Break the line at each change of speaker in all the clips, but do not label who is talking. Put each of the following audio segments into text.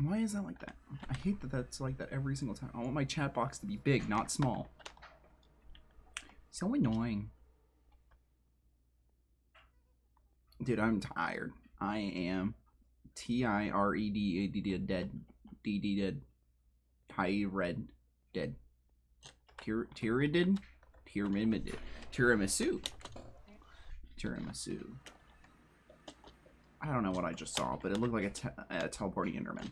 Why is that like that? I hate that that's like that every single time. I want my chat box to be big, not small. So annoying. Dude, I'm tired. I am TIRED dead. dead. Tired dead. Tiramisu. I don't know what I just saw, but it looked like a teleporting Enderman.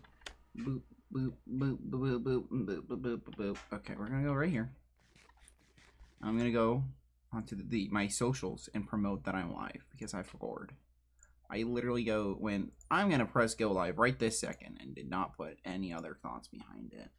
Boop, boop, boop, boop, boop, boop, boop, boop, boop. Okay, we're gonna go right here. I'm gonna go onto my socials and promote that I'm live because I forgot. I literally go when I'm gonna press go live right this second and did not put any other thoughts behind it.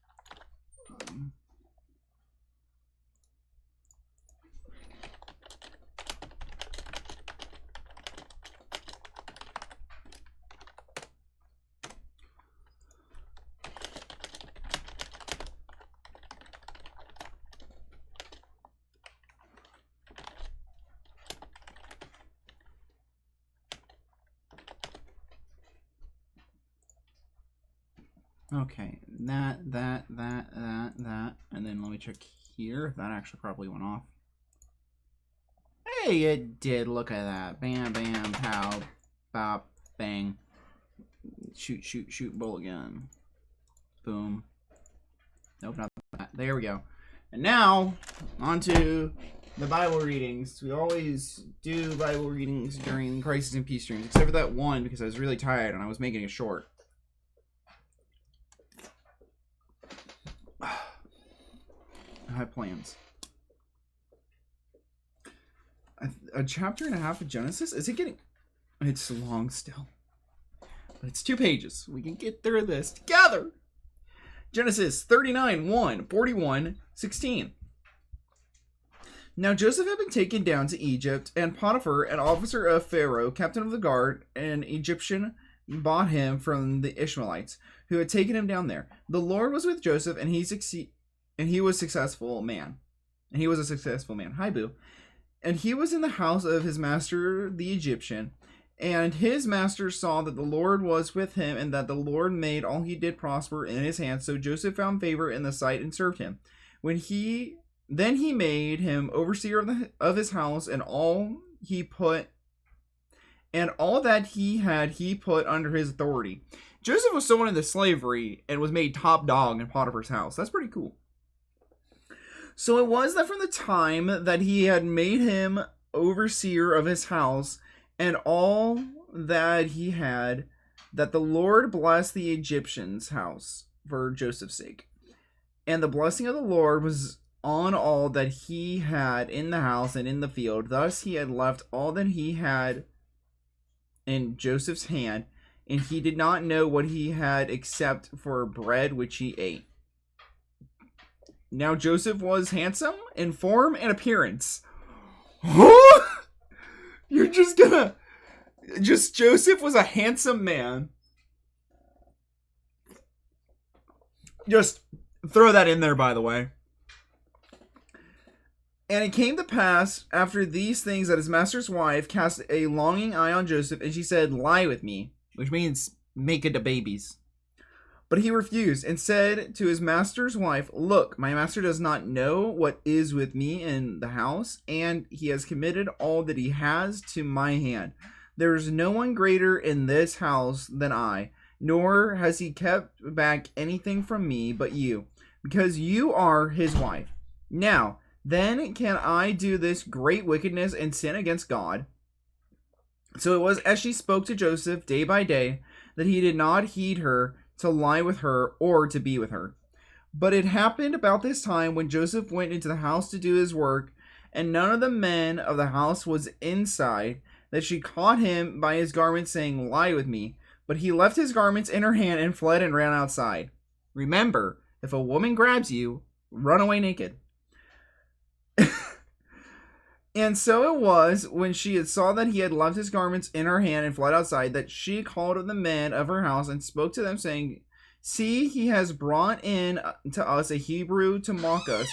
Okay, that, and then let me check here. That actually probably went off. Hey, it did. Look at that. Bam, bam, pow, bop, bang. Shoot, shoot, shoot, bullet gun. Boom. Nope, not that. There we go. And now, on to the Bible readings. We always do Bible readings during Crisis and Peace streams, except for that one because I was really tired and I was making it short. I have plans. A chapter and a half of Genesis? Is it getting... It's long still. But it's 2 pages. We can get through this together. Genesis 39, 1, 41, 16. Now Joseph had been taken down to Egypt, and Potiphar, an officer of Pharaoh, captain of the guard, an Egyptian, bought him from the Ishmaelites, who had taken him down there. The Lord was with Joseph, and he was a successful man. Hi, boo. And he was in the house of his master, the Egyptian. And his master saw that the Lord was with him, and that the Lord made all he did prosper in his hands. So Joseph found favor in the sight and served him. Then he made him overseer of his house, and all that he had he put under his authority. Joseph was sold into slavery and was made top dog in Potiphar's house. That's pretty cool. So it was that from the time that he had made him overseer of his house and all that he had, that the Lord blessed the Egyptian's house for Joseph's sake. And the blessing of the Lord was on all that he had in the house and in the field. Thus he had left all that he had in Joseph's hand, and he did not know what he had except for bread which he ate. Now Joseph was handsome in form and appearance. You're just gonna... Joseph was a handsome man. Just throw that in there, by the way. And it came to pass after these things that his master's wife cast a longing eye on Joseph, and she said, "Lie with me," which means make it to babies. But he refused and said to his master's wife, "Look, my master does not know what is with me in the house, and he has committed all that he has to my hand. There is no one greater in this house than I, nor has he kept back anything from me but you, because you are his wife. Now, then can I do this great wickedness and sin against God?" So it was as she spoke to Joseph day by day that he did not heed her to lie with her or to be with her. But it happened about this time when Joseph went into the house to do his work, and none of the men of the house was inside, that she caught him by his garment, saying, "Lie with me." But he left his garments in her hand and fled and ran outside. Remember, if a woman grabs you, run away naked. And so it was, when she had saw that he had left his garments in her hand and fled outside, that she called the men of her house and spoke to them, saying, "See, he has brought in to us a Hebrew to mock us.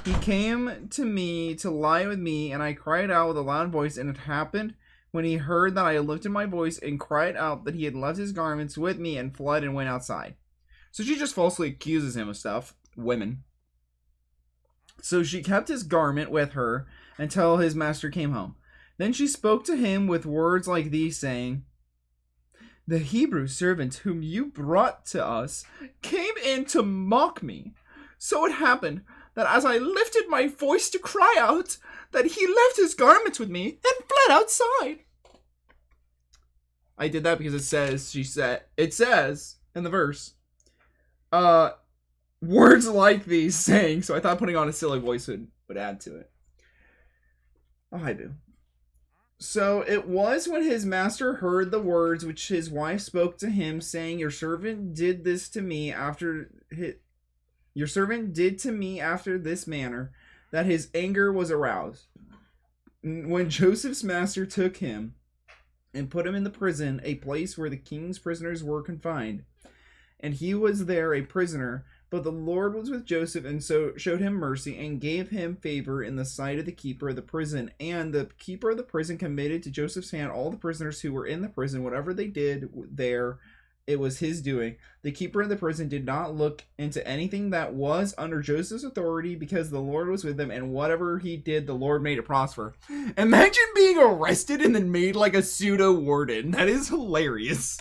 He came to me to lie with me, and I cried out with a loud voice. And it happened, when he heard that I lifted my voice and cried out, that he had left his garments with me and fled and went outside." So she just falsely accuses him of stuff. Women. So she kept his garment with her until his master came home. Then she spoke to him with words like these, saying, "The Hebrew servant whom you brought to us came in to mock me. So it happened that as I lifted my voice to cry out, that he left his garments with me and fled outside." I did that because it says in the verse, words like these saying, so I thought putting on a silly voice would add to it. Oh, I do. So it was when his master heard the words which his wife spoke to him, saying, Your servant did to me after this manner, that his anger was aroused. When Joseph's master took him and put him in the prison, a place where the king's prisoners were confined, and he was there a prisoner, but the Lord was with Joseph, and so showed him mercy, and gave him favor in the sight of the keeper of the prison. And the keeper of the prison committed to Joseph's hand all the prisoners who were in the prison. Whatever they did there, it was his doing. The keeper of the prison did not look into anything that was under Joseph's authority, because the Lord was with him, and whatever he did, the Lord made it prosper. Imagine being arrested and then made like a pseudo warden. That is hilarious.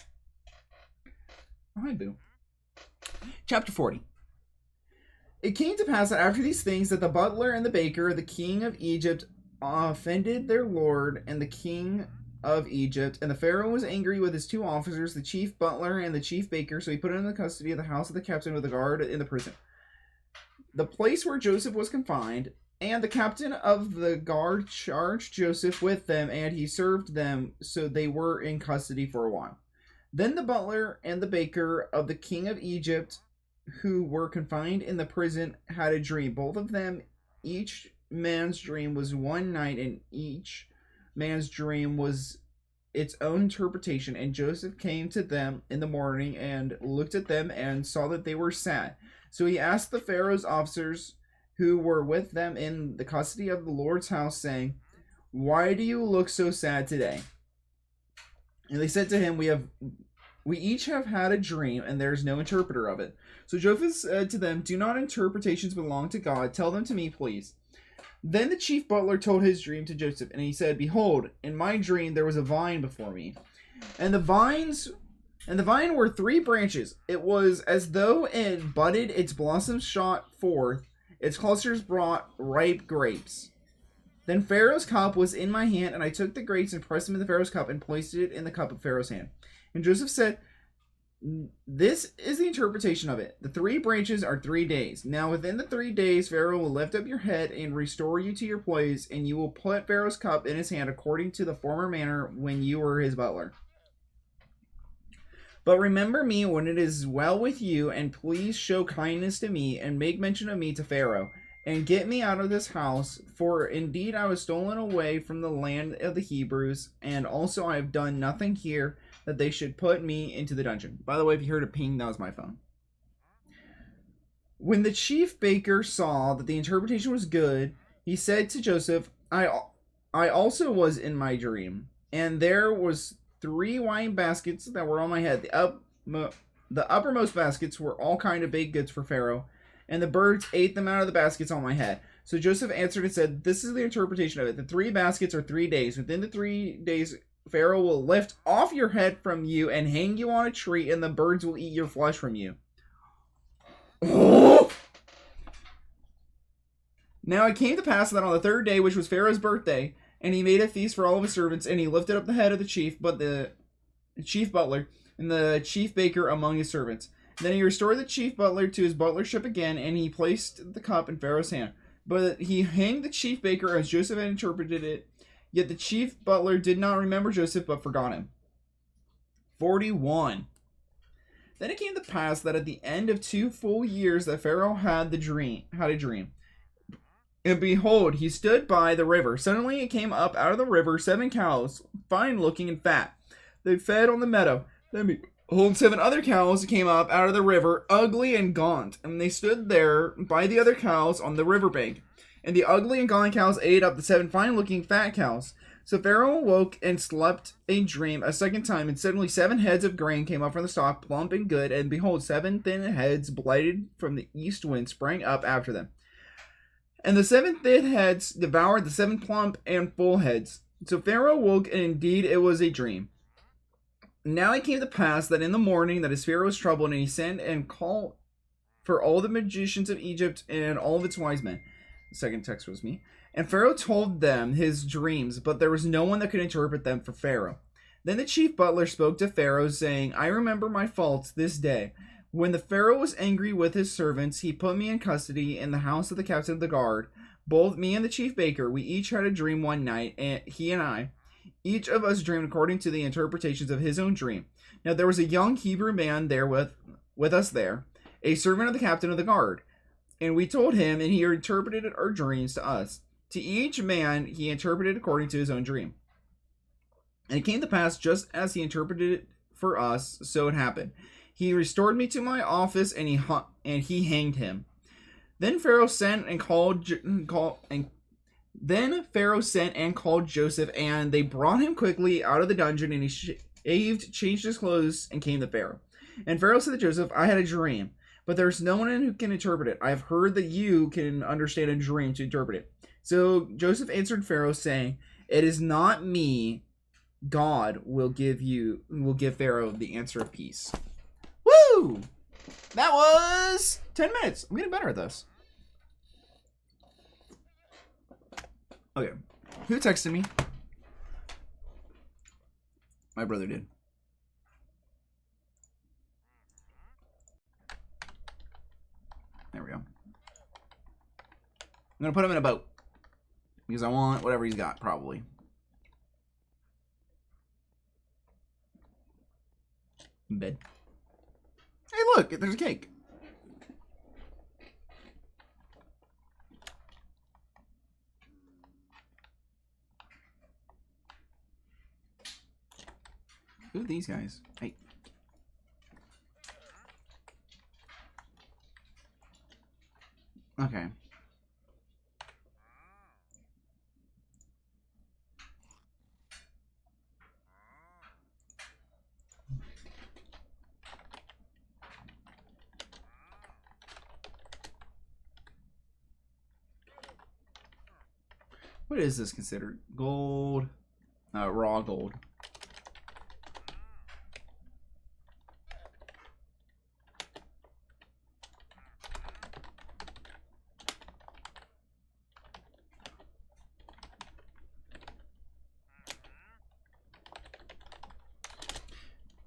Hi, boo. Chapter 40. It came to pass that after these things, that the butler and the baker, the king of Egypt, offended their lord and the king of Egypt. And the Pharaoh was angry with his two officers, the chief butler and the chief baker. So he put them in the custody of the house of the captain with the guard in the prison, the place where Joseph was confined. And the captain of the guard charged Joseph with them, and he served them, so they were in custody for a while. Then the butler and the baker of the king of Egypt, who were confined in the prison, had a dream. Both of them, each man's dream was one night, and each man's dream was its own interpretation. And Joseph came to them in the morning and looked at them and saw that they were sad. So he asked the Pharaoh's officers who were with them in the custody of the Lord's house, saying, "Why do you look so sad today?" And they said to him, We each have had a dream, and there is no interpreter of it. So Joseph said to them, Do not interpretations belong to God? Tell them to me, please. Then the chief butler told his dream to Joseph, and he said, Behold, in my dream there was a vine before me, and the vine were 3 branches. It was as though it budded, its blossoms shot forth, its clusters brought ripe grapes. Then Pharaoh's cup was in my hand, and I took the grapes and pressed them in the Pharaoh's cup and placed it in the cup of Pharaoh's hand. And Joseph said, This is the interpretation of it. The 3 branches are 3 days. Now within the 3 days, Pharaoh will lift up your head and restore you to your place, and you will put Pharaoh's cup in his hand according to the former manner when you were his butler. But remember me when it is well with you, and please show kindness to me, and make mention of me to Pharaoh, and get me out of this house, for indeed I was stolen away from the land of the Hebrews, and also I have done nothing here that they should put me into the dungeon. By the way, if you heard a ping, that was my phone. When the chief baker saw that the interpretation was good, he said to Joseph, I also was in my dream, and there was 3 wine baskets that were on my head. The uppermost baskets were all kind of baked goods for Pharaoh, and the birds ate them out of the baskets on my head. So Joseph answered and said, This is the interpretation of it. The 3 baskets are 3 days. Within the 3 days, Pharaoh will lift off your head from you and hang you on a tree, and the birds will eat your flesh from you. Oh! Now it came to pass that on the 3rd day, which was Pharaoh's birthday, and he made a feast for all of his servants, and he lifted up the head of the chief butler, and the chief baker among his servants. Then he restored the chief butler to his butlership again, and he placed the cup in Pharaoh's hand. But he hanged the chief baker as Joseph had interpreted it. Yet the chief butler did not remember Joseph, but forgot him. 41. Then it came to pass that at the end of 2 full years that Pharaoh had a dream. And behold, he stood by the river. Suddenly it came up out of the river 7 cows, fine looking and fat. They fed on the meadow. Then behold, 7 other cows came up out of the river, ugly and gaunt. And they stood there by the other cows on the riverbank. And the ugly and gaunt cows ate up the 7 fine looking fat cows. So Pharaoh awoke and slept a dream a second time, and suddenly 7 heads of grain came up from the stalk, plump and good, and behold, 7 thin heads, blighted from the east wind, sprang up after them. And the 7 thin heads devoured the 7 plump and full heads. So Pharaoh woke, and indeed it was a dream. Now it came to pass that in the morning that his Pharaoh was troubled, and he sent and called for all the magicians of Egypt and all of its wise men. The second text was me. And Pharaoh told them his dreams, but there was no one that could interpret them for Pharaoh. Then the chief butler spoke to Pharaoh, saying, I remember my faults this day. When the Pharaoh was angry with his servants, he put me in custody in the house of the captain of the guard. Both me and the chief baker, we each had a dream one night, and he and I. Each of us dreamed according to the interpretations of his own dream. Now there was a young Hebrew man there with us there, a servant of the captain of the guard. And we told him, and he interpreted our dreams to us. To each man he interpreted according to his own dream. And it came to pass just as he interpreted it for us, so it happened. He restored me to my office, and he hanged him. Then Pharaoh sent and called Joseph, and they brought him quickly out of the dungeon, and he shaved, changed his clothes, and came to Pharaoh. And Pharaoh said to Joseph, I had a dream, but there is no one who can interpret it. I have heard that you can understand a dream to interpret it. So Joseph answered Pharaoh, saying, it is not me. God will give Pharaoh the answer of peace. Woo! That was 10 minutes. I'm getting better at this. Okay. Who texted me? My brother did. There we go. I'm going to put him in a boat. Because I want whatever he's got, probably. Bed. Hey, look, there's a cake. Who are these guys? Hey. Okay. What is this considered? Gold. Raw gold.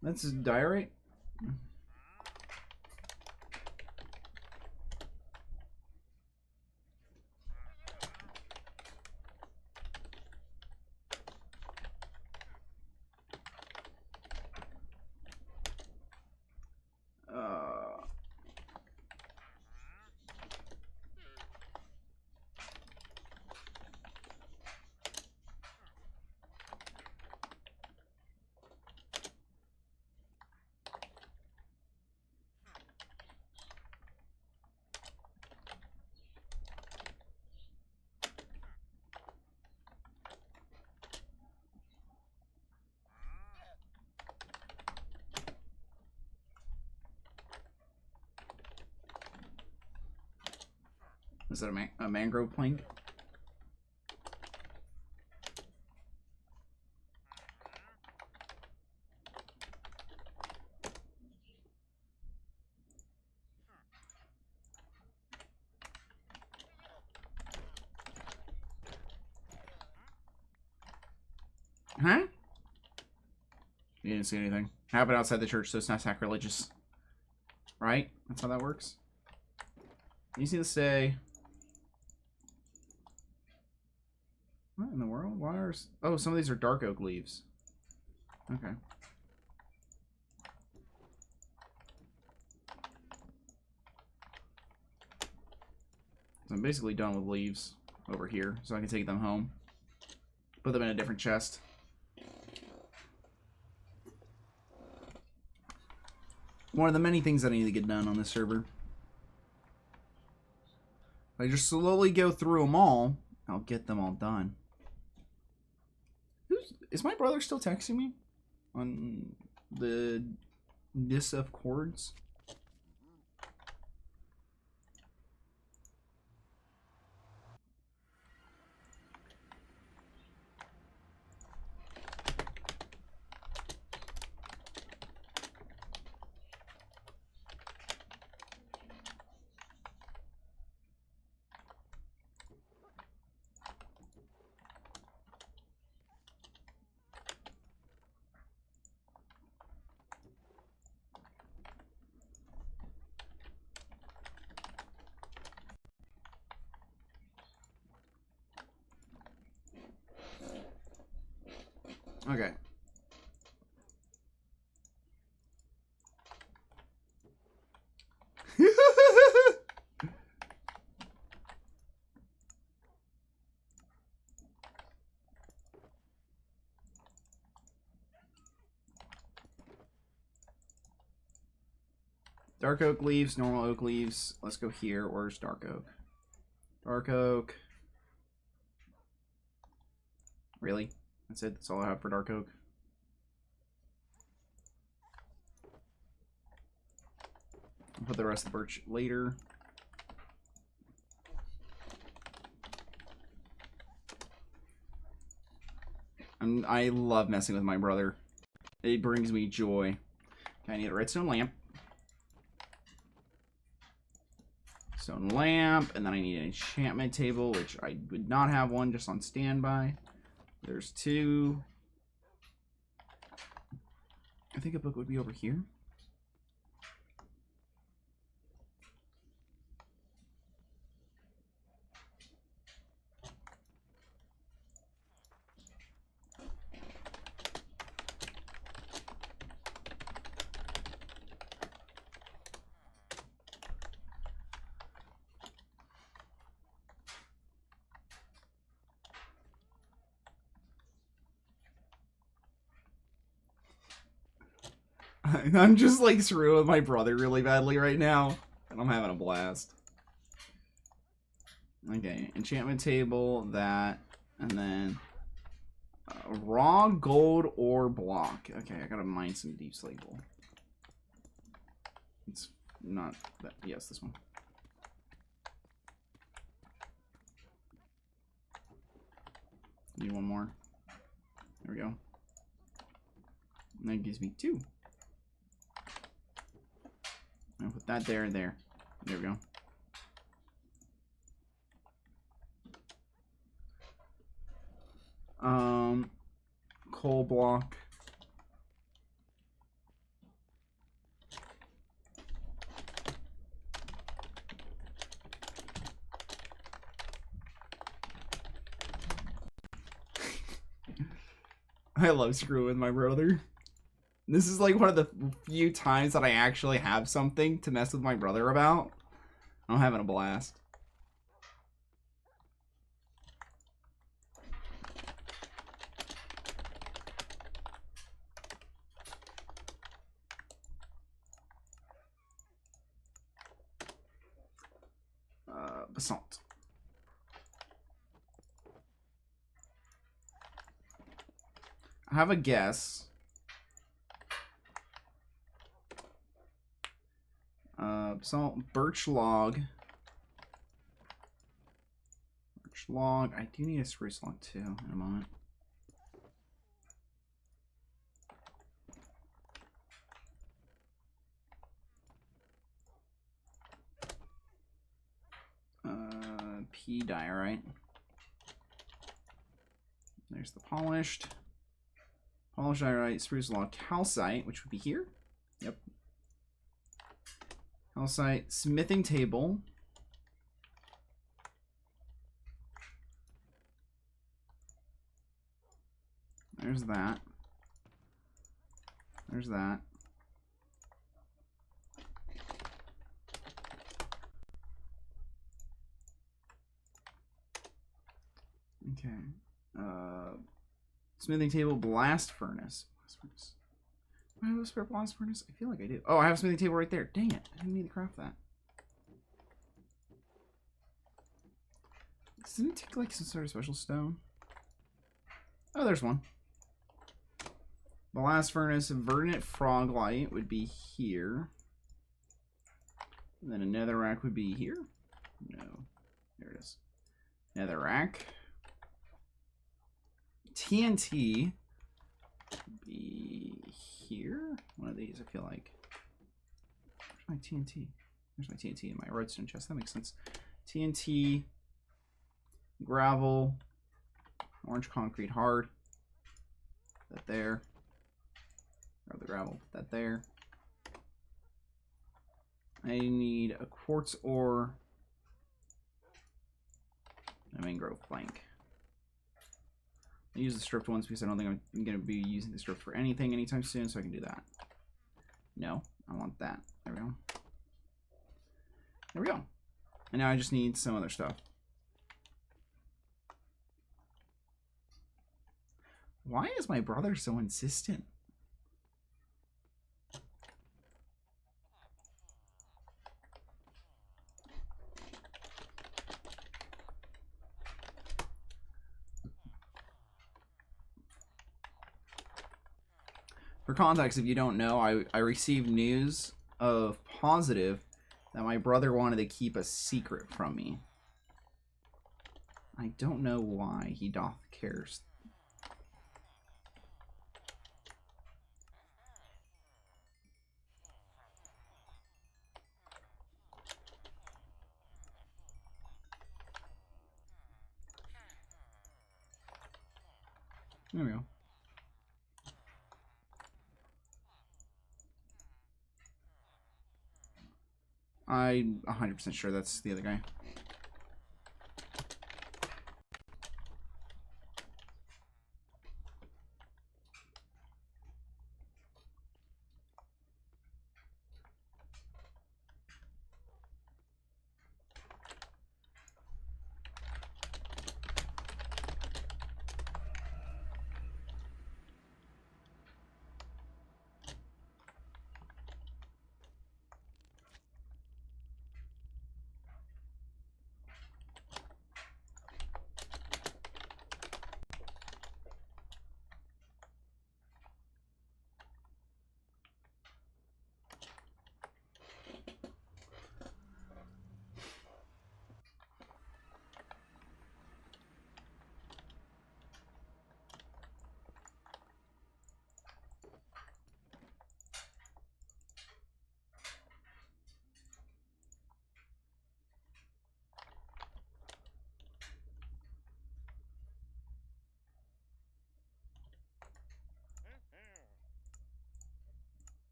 That's his diorite? Is that a mangrove plank? Huh? You didn't see anything. Happened outside the church, so it's not sacrilegious. Right? That's how that works. You see this say... What in the world? Why are... Oh, some of these are dark oak leaves. Okay. So I'm basically done with leaves over here, so I can take them home. Put them in a different chest. One of the many things that I need to get done on this server. If I just slowly go through them all, I'll get them all done. Is my brother still texting me on the Nissa of Chords? Okay. Dark oak leaves, normal oak leaves. Let's go here. Where's dark oak? Dark oak. Really? That's it? That's all I have for dark oak? I'll put the rest of the birch later. I love messing with my brother. It brings me joy. Okay, I need a redstone lamp. Stone lamp, and then I need an enchantment table, which I would not have one, just on standby. There's 2. I think a book would be over here. I'm just like screwing with my brother really badly right now, and I'm having a blast. Okay, enchantment table, that, and then raw gold ore block. Okay, I gotta mine some deep slable. It's not that. Yes, this one. Need one more. There we go. And that gives me 2. I'll put that there and there. There we go. Coal block. I love screwing with my brother. This is like one of the few times that I actually have something to mess with my brother about. I'm having a blast. Basalt. I have a guess. Basalt, birch log. Birch log. I do need a spruce log too in a moment. P diorite. There's the polished. Polished diorite, spruce log, calcite, which would be here. Yep. Calcite, smithing table. There's that. There's that. Okay. Smithing table, blast furnace. Blast furnace. Do I have a spare blast furnace? I feel like I do. Oh, I have a smithing table right there. Dang it. I didn't need to craft that. Doesn't it take like some sort of special stone? Oh, there's one. Blast furnace, verdant frog light would be here. And then a netherrack would be here. No. There it is. Netherrack. TNT would be here. One of these, I feel like. Where's my TNT? There's my TNT in my redstone chest. That makes sense. TNT. Gravel. Orange concrete hard. Put that there. Grab the gravel. Put that there. I need a quartz ore. A mangrove plank. I use the stripped ones because I don't think I'm going to be using the stripped for anything anytime soon, so I can do that. No, I want that. There we go. There we go. And now I just need some other stuff. Why is my brother so insistent? For context, if you don't know, I received news of positive that my brother wanted to keep a secret from me. I don't know why he doth cares. There we go. I'm 100% sure that's the other guy.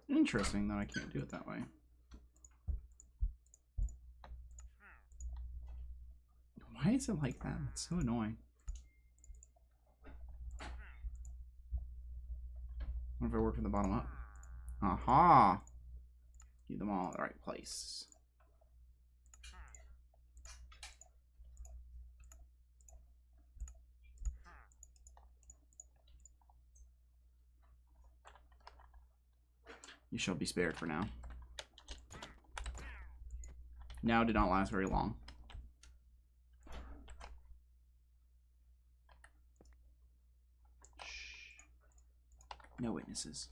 Interesting that I can't do it that way. Why is it like that? It's so annoying. What if I work from the bottom up? Aha! Get them all in the right place. You shall be spared for now. Now did not last very long. Shh. No witnesses.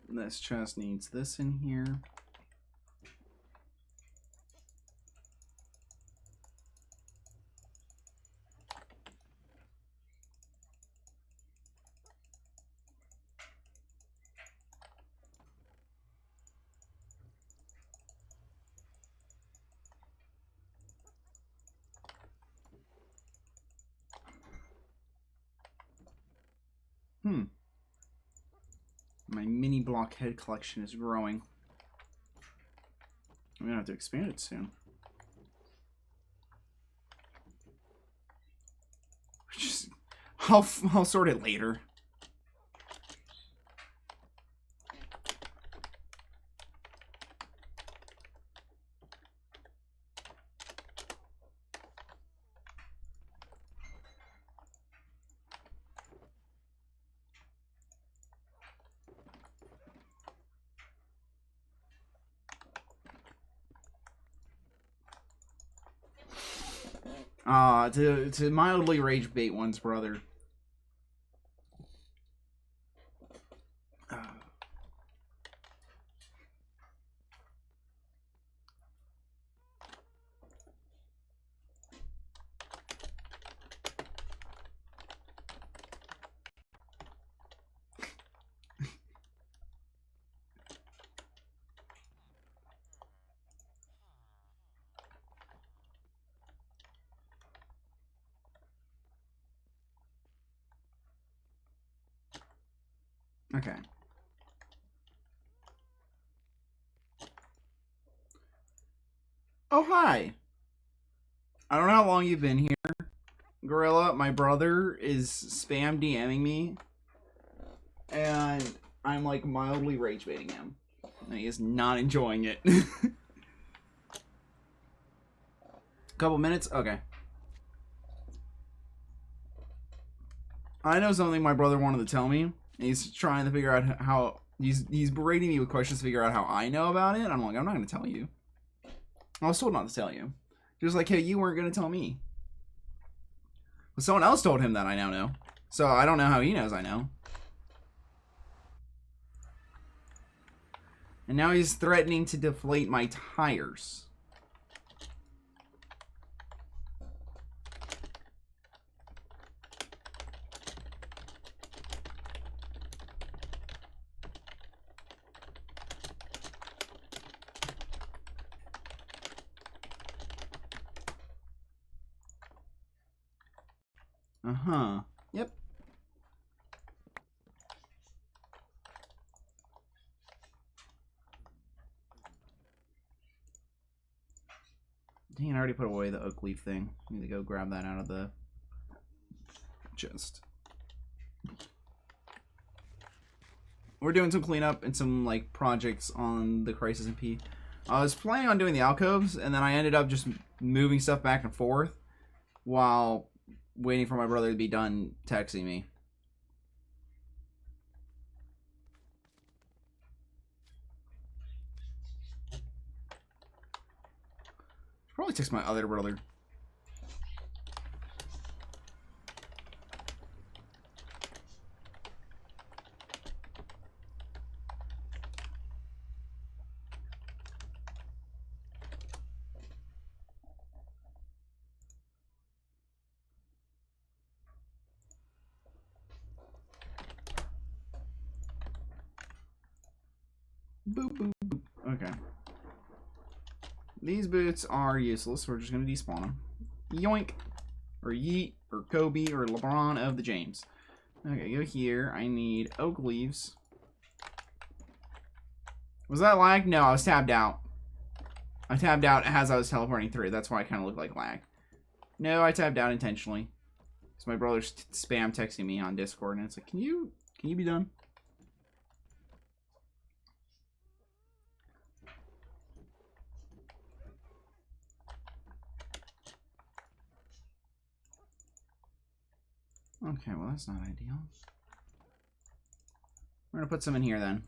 This chest needs this in here. blockhead collection is growing. I'm gonna have to expand it soon. Just, I'll sort it later. To mildly rage bait one's brother. Okay. Oh, hi. I don't know how long you've been here, Gorilla. My brother is spam DMing me, and I'm like mildly rage baiting him, and he is not enjoying it. Couple minutes? Okay. I know something my brother wanted to tell me. He's trying to figure out how... He's berating me with questions to figure out how I know about it. I'm like, I'm not going to tell you. I was told not to tell you. Just like, hey, you weren't going to tell me. But someone else told him that I now know. So I don't know how he knows I know. And now he's threatening to deflate my tires. Uh-huh. Yep. Dang, I already put away the oak leaf thing. I need to go grab that out of the chest. We're doing some cleanup and some like projects on the Crisis MP. I was planning on doing the alcoves, and then I ended up just moving stuff back and forth while waiting for my brother to be done texting me. Probably text my other brother. Boop, boop, boop. Okay. These boots are useless. We're just going to despawn them. Yoink. Or yeet. Or Kobe. Or LeBron of the James. Okay, go here. I need oak leaves. Was that lag? No, I was tabbed out. I tabbed out as I was teleporting through. That's why I kind of looked like lag. No, I tabbed out intentionally. So my brother's spam texting me on Discord, and it's like, can you be done? Okay, well that's not ideal. We're gonna put some in here then.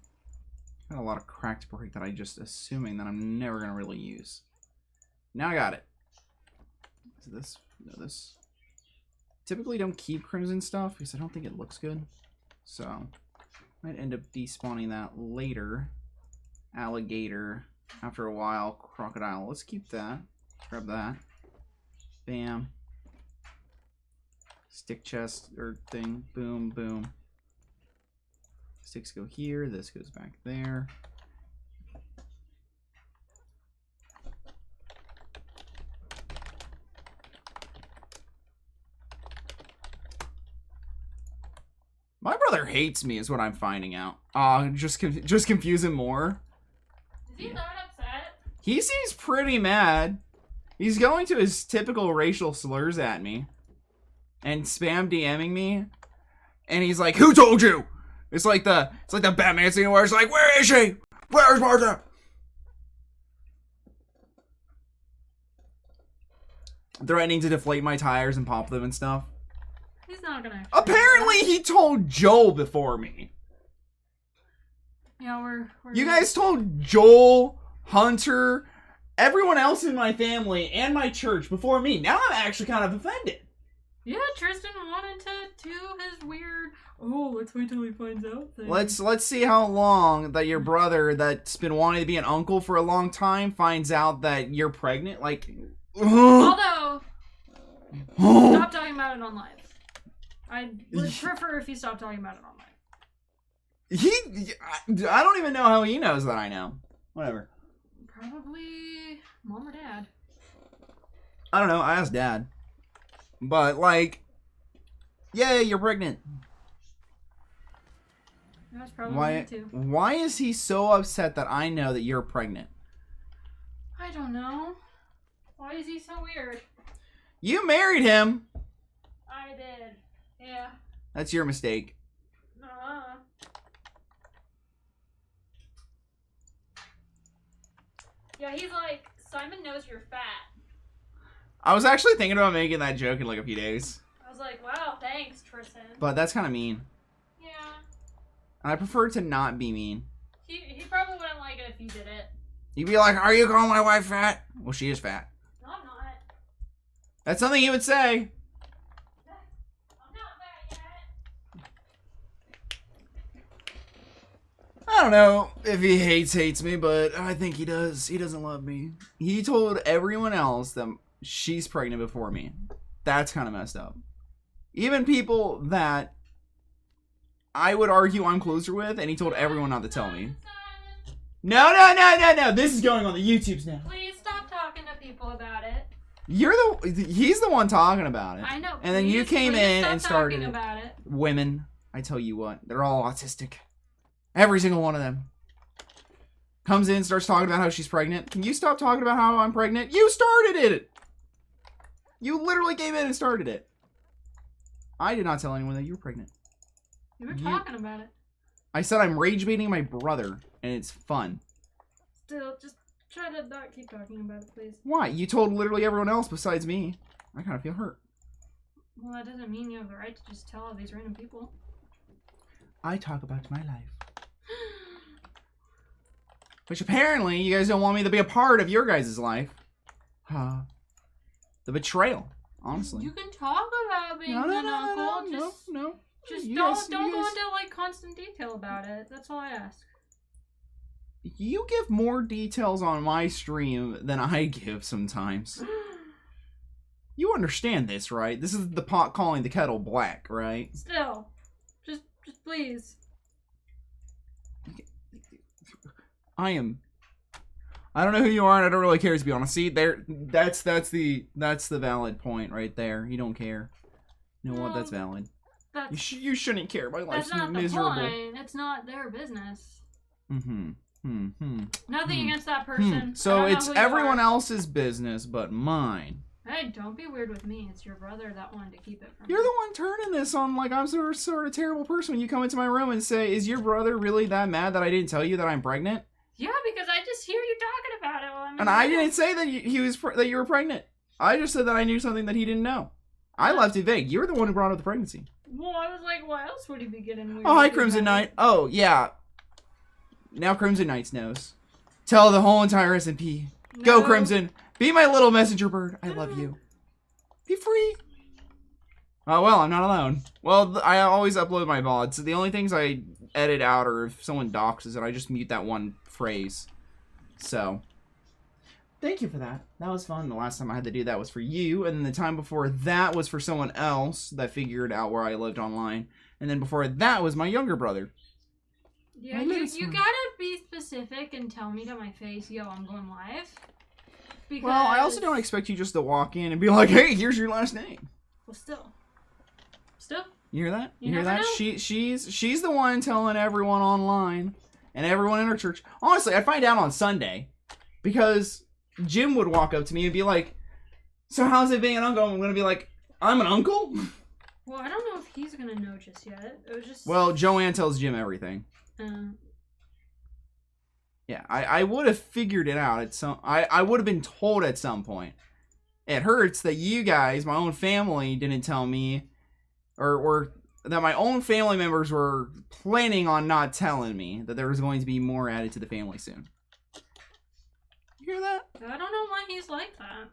Got a lot of cracked brick that I just assuming that I'm never gonna really use. Now I got it. Is this? No, this. Typically don't keep crimson stuff because I don't think it looks good. So might end up despawning that later. Alligator. After a while, crocodile. Let's keep that. Grab that. Bam. Stick chest or thing. Boom, boom. Sticks go here. This goes back there. My brother hates me is what I'm finding out. Just confuse him more.
Is he that upset?
He seems pretty mad. He's going to his typical racial slurs at me. And spam DMing me. And he's like, who told you? It's like the Batman scene where it's like, where is she? Where's Martha? Threatening to deflate my tires and pop them and stuff.
He's not gonna.
Apparently he told Joel before me.
Yeah, we're
you guys told Joel, Hunter, everyone else in my family, and my church before me. Now I'm actually kind of offended.
Yeah, Tristan wanted to do his weird, oh, let's wait till he finds out thing.
Let's see how long that your brother that's been wanting to be an uncle for a long time finds out that you're pregnant. Like,
although, stop talking about it on live. I would prefer if you stopped talking about it on live.
I don't even know how he knows that I know. Whatever.
Probably mom or dad.
I don't know. I asked Dad. But, like, yay, you're pregnant.
That's probably me too.
Why is he so upset that I know that you're pregnant?
I don't know. Why is he so weird?
You married him.
I did. Yeah.
That's your mistake.
Yeah, he's like, Simon knows you're fat.
I was actually thinking about making that joke in like a few days.
I was like, wow, thanks, Tristan.
But that's kind of mean.
Yeah.
And I prefer to not be mean.
He probably wouldn't like it if you did it.
You'd be like, are you calling my wife fat? Well, she is fat.
No, I'm not.
That's something he would say.
I'm not fat yet.
I don't know if he hates me, but I think he does. He doesn't love me. He told everyone else that she's pregnant before me. That's kind of messed up. Even people that I would argue I'm closer with, and he told everyone not to tell me. No. This is going on the YouTubes now.
Please stop talking to people about it.
He's the one talking about it.
I know.
And then you came in and started
about it.
Women, I tell you what, they're all autistic. Every single one of them. Comes in, starts talking about how she's pregnant. Can you stop talking about how I'm pregnant? You started it! You literally came in and started it. I did not tell anyone that you were pregnant.
You were talking about it.
I said I'm rage baiting my brother, and it's fun.
Still, just try to not keep talking about it, please.
Why? You told literally everyone else besides me. I kind of feel hurt.
Well, that doesn't mean you have the right to just tell all these random people.
I talk about my life. Which apparently you guys don't want me to be a part of your guys' life. The betrayal, honestly.
You can talk about being an uncle.
No.
Just don't go into like constant detail about it. That's all I ask.
You give more details on my stream than I give sometimes. You understand this, right? This is the pot calling the kettle black, right?
Still, just please.
I don't know who you are, and I don't really care, to be honest. See, that's the valid point right there. You don't care. You know what? That's valid. You shouldn't care. My life's miserable.
That's not the point. It's not their business. Nothing against that person.
So it's everyone else's business but mine.
Hey, don't be weird with me. It's your brother that wanted to keep it from
You're the one turning this on like I'm sort of terrible person when you come into my room and say, is your brother really that mad that I didn't tell you that I'm pregnant?
Yeah, because I just hear you talking about it while I'm in
And I didn't say that that you were pregnant. I just said that I knew something that he didn't know. I left it vague. You were the one who brought up the pregnancy.
Well, I was like, what else would he be getting weird?
Oh, hi, Crimson Knight. Oh, yeah. Now Crimson Knight knows. Tell the whole entire SMP. No. Go, Crimson. Be my little messenger bird. I love you. Be free. Oh, well, I'm not alone. Well, I always upload my VODs. So the only things I edit out are if someone doxes it, I just mute that one phrase. So, thank you for that. That was fun. The last time I had to do that was for you, and then the time before that was for someone else that figured out where I lived online. And then before that was my younger brother.
Yeah, you gotta be specific and tell me to my face, yo, I'm going live. Because...
Well, I also don't expect you just to walk in and be like, hey, here's your last name.
Well, still.
You hear that?
You
hear
never
that?
know.
She's the one telling everyone online and everyone in her church. Honestly, I'd find out on Sunday because Jim would walk up to me and be like, "So how's it being an uncle?" I'm gonna be like, "I'm an uncle."
Well, I don't know if he's gonna know just yet. It was just.
Well, Joanne tells Jim everything. Yeah, I would have figured it out at some. I would have been told at some point. It hurts that you guys, my own family, didn't tell me, or that my own family members were planning on not telling me that there was going to be more added to the family soon. You hear that?
I don't know why he's like that.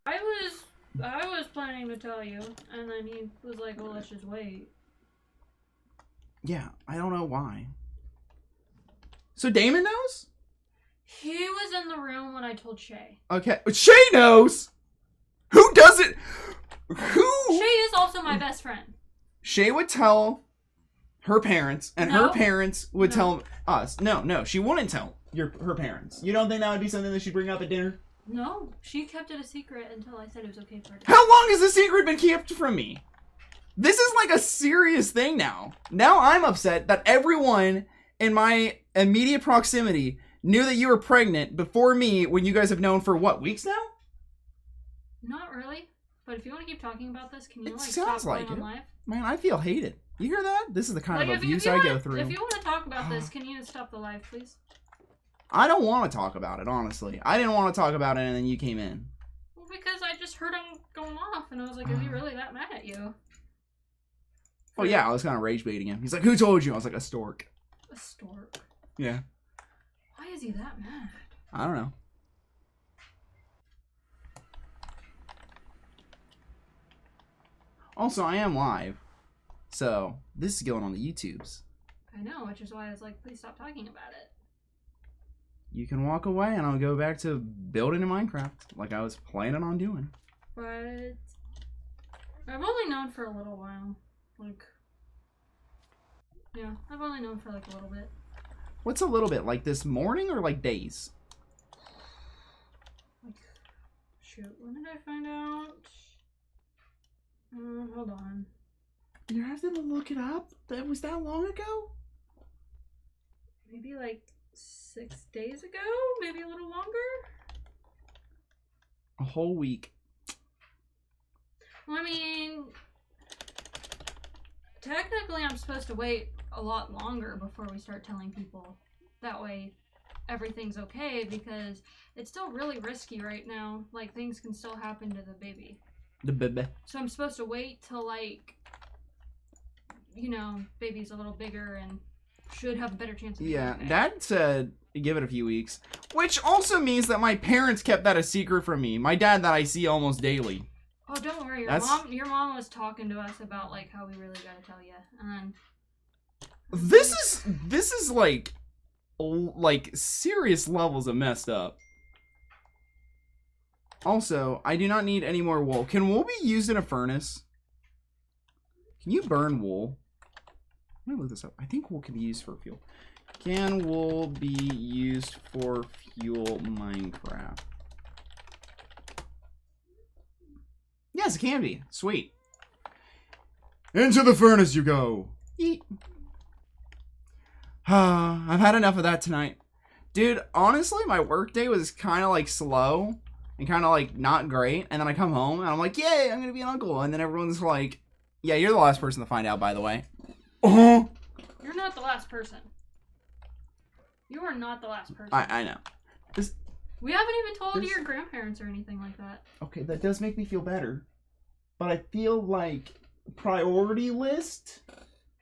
I was planning to tell you, and then he was like, "Well, let's just wait."
Yeah, I don't know why. So Damon knows?
He was in the room when I told Shay.
Okay, but Shay knows. Who doesn't? Who?
Shay is also my best friend.
Shay would tell her parents, and
No.
her parents would tell us. No, she wouldn't tell her parents. You don't think that would be something that she'd bring up at dinner?
No, she kept it a secret until I said it was okay for her to.
How long has the secret been kept from me? This is like a serious thing now. Now I'm upset that everyone in my immediate proximity knew that you were pregnant before me when you guys have known for what, weeks now?
Not really. But if you want to keep talking about this, can you
It
stop
sounds
going
like
on
it.
live?
Man, I feel hated. You hear that? This is the kind of
If
abuse
you
I
wanna-
go through.
If you want to talk about this, can you stop the live, please?
I don't want to talk about it, honestly. I didn't want to talk about it, and then you came in.
Well, because I just heard him going off, and I was like, is he really that mad at you?
Oh yeah, I was kind of rage baiting him. He's like, "Who told you?" I was like, "A stork."
A stork.
Yeah.
Why is he that mad?
I don't know. Also, I am live, so this is going on the YouTubes.
I know, which is why I was like, please stop talking about it.
You can walk away, and I'll go back to building in Minecraft like I was planning on doing.
But I've only known for a little while. Like, yeah, I've only known for like a little bit.
What's a little bit? Like this morning or like days?
Like, shoot, when did I find out? Hold on.
You have to look it up? That was that long ago?
Maybe like 6 days ago? Maybe a little longer?
A whole week.
Well, I mean, technically I'm supposed to wait a lot longer before we start telling people. That way everything's okay, because it's still really risky right now. Like, things can still happen to the baby.
The baby.
So I'm supposed to wait till, like, you know, baby's a little bigger and should have a better chance of being okay.
Dad said give it a few weeks. Which also means that my parents kept that a secret from me. My dad that I see almost daily.
Oh, don't worry. Your mom was talking to us about, like, how we really gotta tell you. And
This is like serious levels of messed up. Also, I do not need any more wool. Can wool be used in a furnace? Can you burn wool? Let me look this up. I think wool can be used for fuel. Can wool be used for fuel Minecraft? Yes, it can be. Sweet. Into the furnace you go. Yeet. I've had enough of that tonight. Dude, honestly, my workday was kind of like slow and kind of like not great. And then I come home and I'm like, yay, I'm going to be an uncle. And then everyone's like, yeah, you're the last person to find out, by the way.
you're not the last person. You are not the last person.
I know.
We haven't even told your grandparents or anything like that.
Okay, that does make me feel better. But I feel like priority list,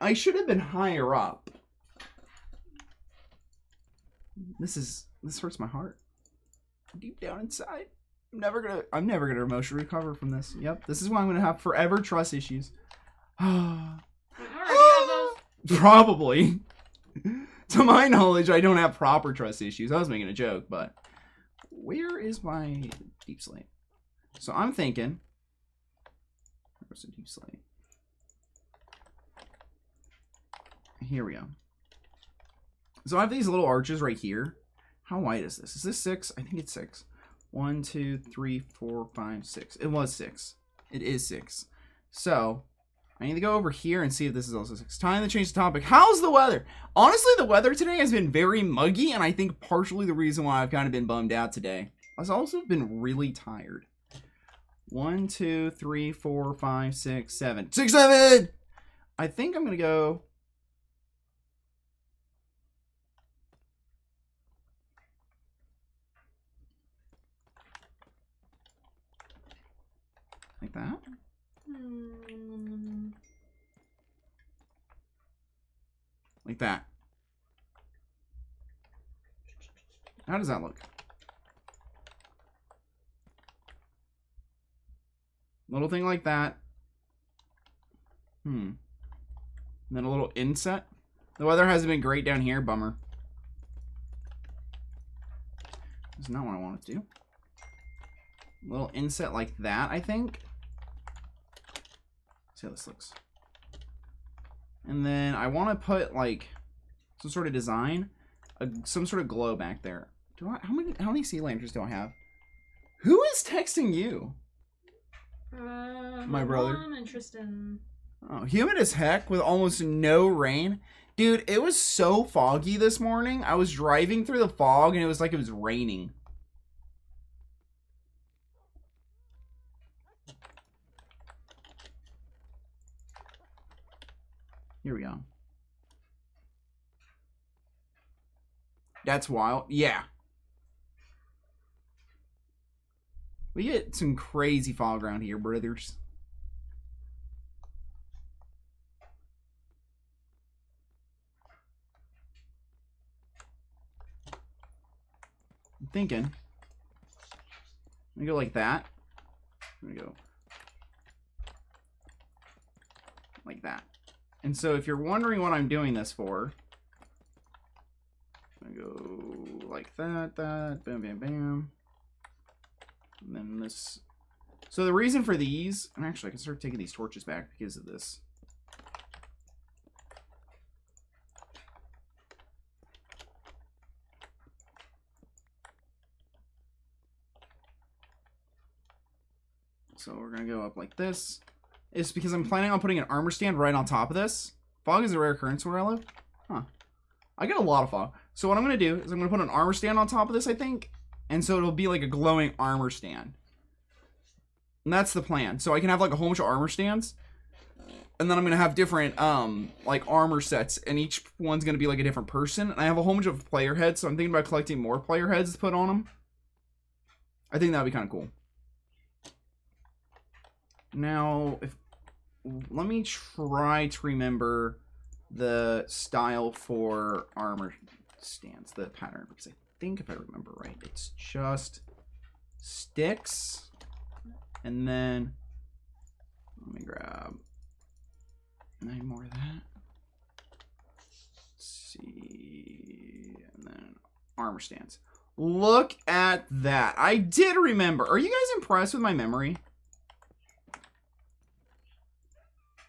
I should have been higher up. This hurts my heart. Deep down inside. I'm never gonna emotionally recover from this. Yep, this is why I'm gonna have forever trust issues.
We already have those.
Probably. To my knowledge, I don't have proper trust issues. I was making a joke, but where is my deep slate? So I'm thinking, where's the deep slate? Here we go. So I have these little arches right here. How wide is this? Is this 6? I think it's 6. 1, 2, 3, 4, 5, 6. It was 6. It is 6. So, I need to go over here and see if this is also 6. Time to change the topic. How's the weather? Honestly, the weather today has been very muggy, and I think partially the reason why I've kind of been bummed out today. I've also been really tired. 1, 2, 3, 4, 5, 6, 7. 6, 7! I think I'm going to go... like that. Like that. How does that look? Little thing like that. And then a little inset. The weather hasn't been great down here. Bummer. That's not what I wanted to do. A little inset like that, I think. Let's see how this looks. And then I want to put like some sort of design, some sort of glow back there. How many sea lanterns do I have? Who is texting you? My brother.
Interesting.
Oh, humid as heck with almost no rain. Dude, it was so foggy this morning. I was driving through the fog and it was like it was raining. Here we go. That's wild. Yeah. We get some crazy fog around here, brothers. I'm thinking. I'm gonna go like that. I'm gonna go like that. And so if you're wondering what I'm doing this for, I'm gonna go like that, bam, bam, bam. And then this. So the reason for these, and actually I can start taking these torches back because of this. So we're gonna go up like this. It's because I'm planning on putting an armor stand right on top of this. Fog is a rare occurrence where I live. Huh. I get a lot of fog. So what I'm gonna do is I'm gonna put an armor stand on top of this, I think. And so it'll be like a glowing armor stand. And that's the plan. So I can have like a whole bunch of armor stands. And then I'm going to have different like armor sets. And each one's going to be like a different person. And I have a whole bunch of player heads. So I'm thinking about collecting more player heads to put on them. I think that would be kind of cool. Now, let me try to remember the style for armor stands. The pattern. Because I think if I remember right, it's just sticks, and then let me grab 9 more of that. Let's see, and then armor stands. Look at that. I did remember. Are you guys impressed with my memory?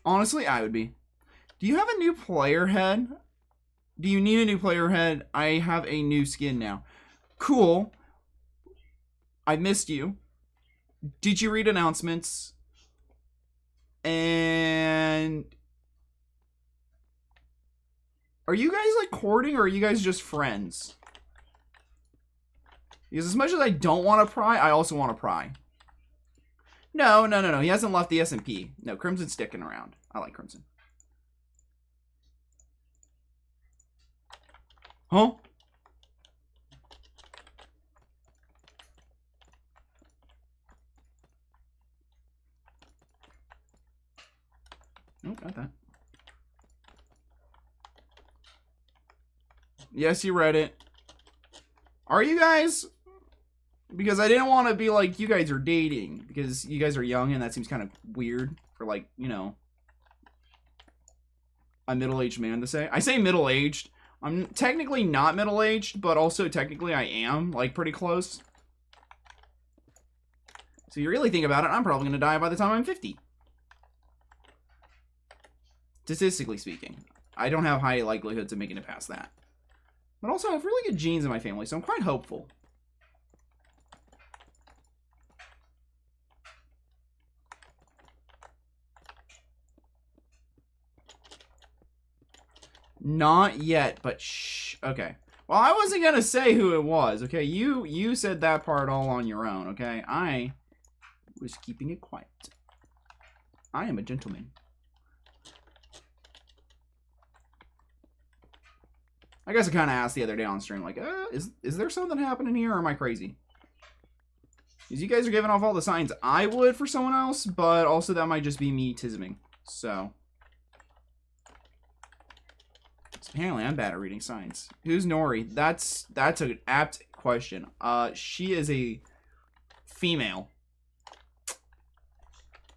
Honestly, I would be. Do you have a new player head? Do you need a new player head? I have a new skin now. Cool. I missed you. Did you read announcements? And are you guys like courting, or are you guys just friends? Because as much as I don't want to pry, I also want to pry. No. He hasn't left the SMP. No, Crimson's sticking around. I like Crimson. Huh? Nope, got that. Yes, you read it. Are you guys? Because I didn't want to be like, you guys are dating. Because you guys are young and that seems kind of weird for like, you know, a middle-aged man to say. I say middle-aged. I'm technically not middle-aged, but also technically I am, like, pretty close. So you really think about it, I'm probably going to die by the time I'm 50. Statistically speaking. I don't have high likelihoods of making it past that. But also, I have really good genes in my family, so I'm quite hopeful. Not yet, but shh. Okay. Well, I wasn't gonna say who it was, okay? You said that part all on your own, okay? I was keeping it quiet. I am a gentleman. I guess I kind of asked the other day on stream, like, is there something happening here, or am I crazy? Because you guys are giving off all the signs I would for someone else, but also that might just be me tisming. So apparently I'm bad at reading signs. Who's Nori? That's an apt question. She is a female.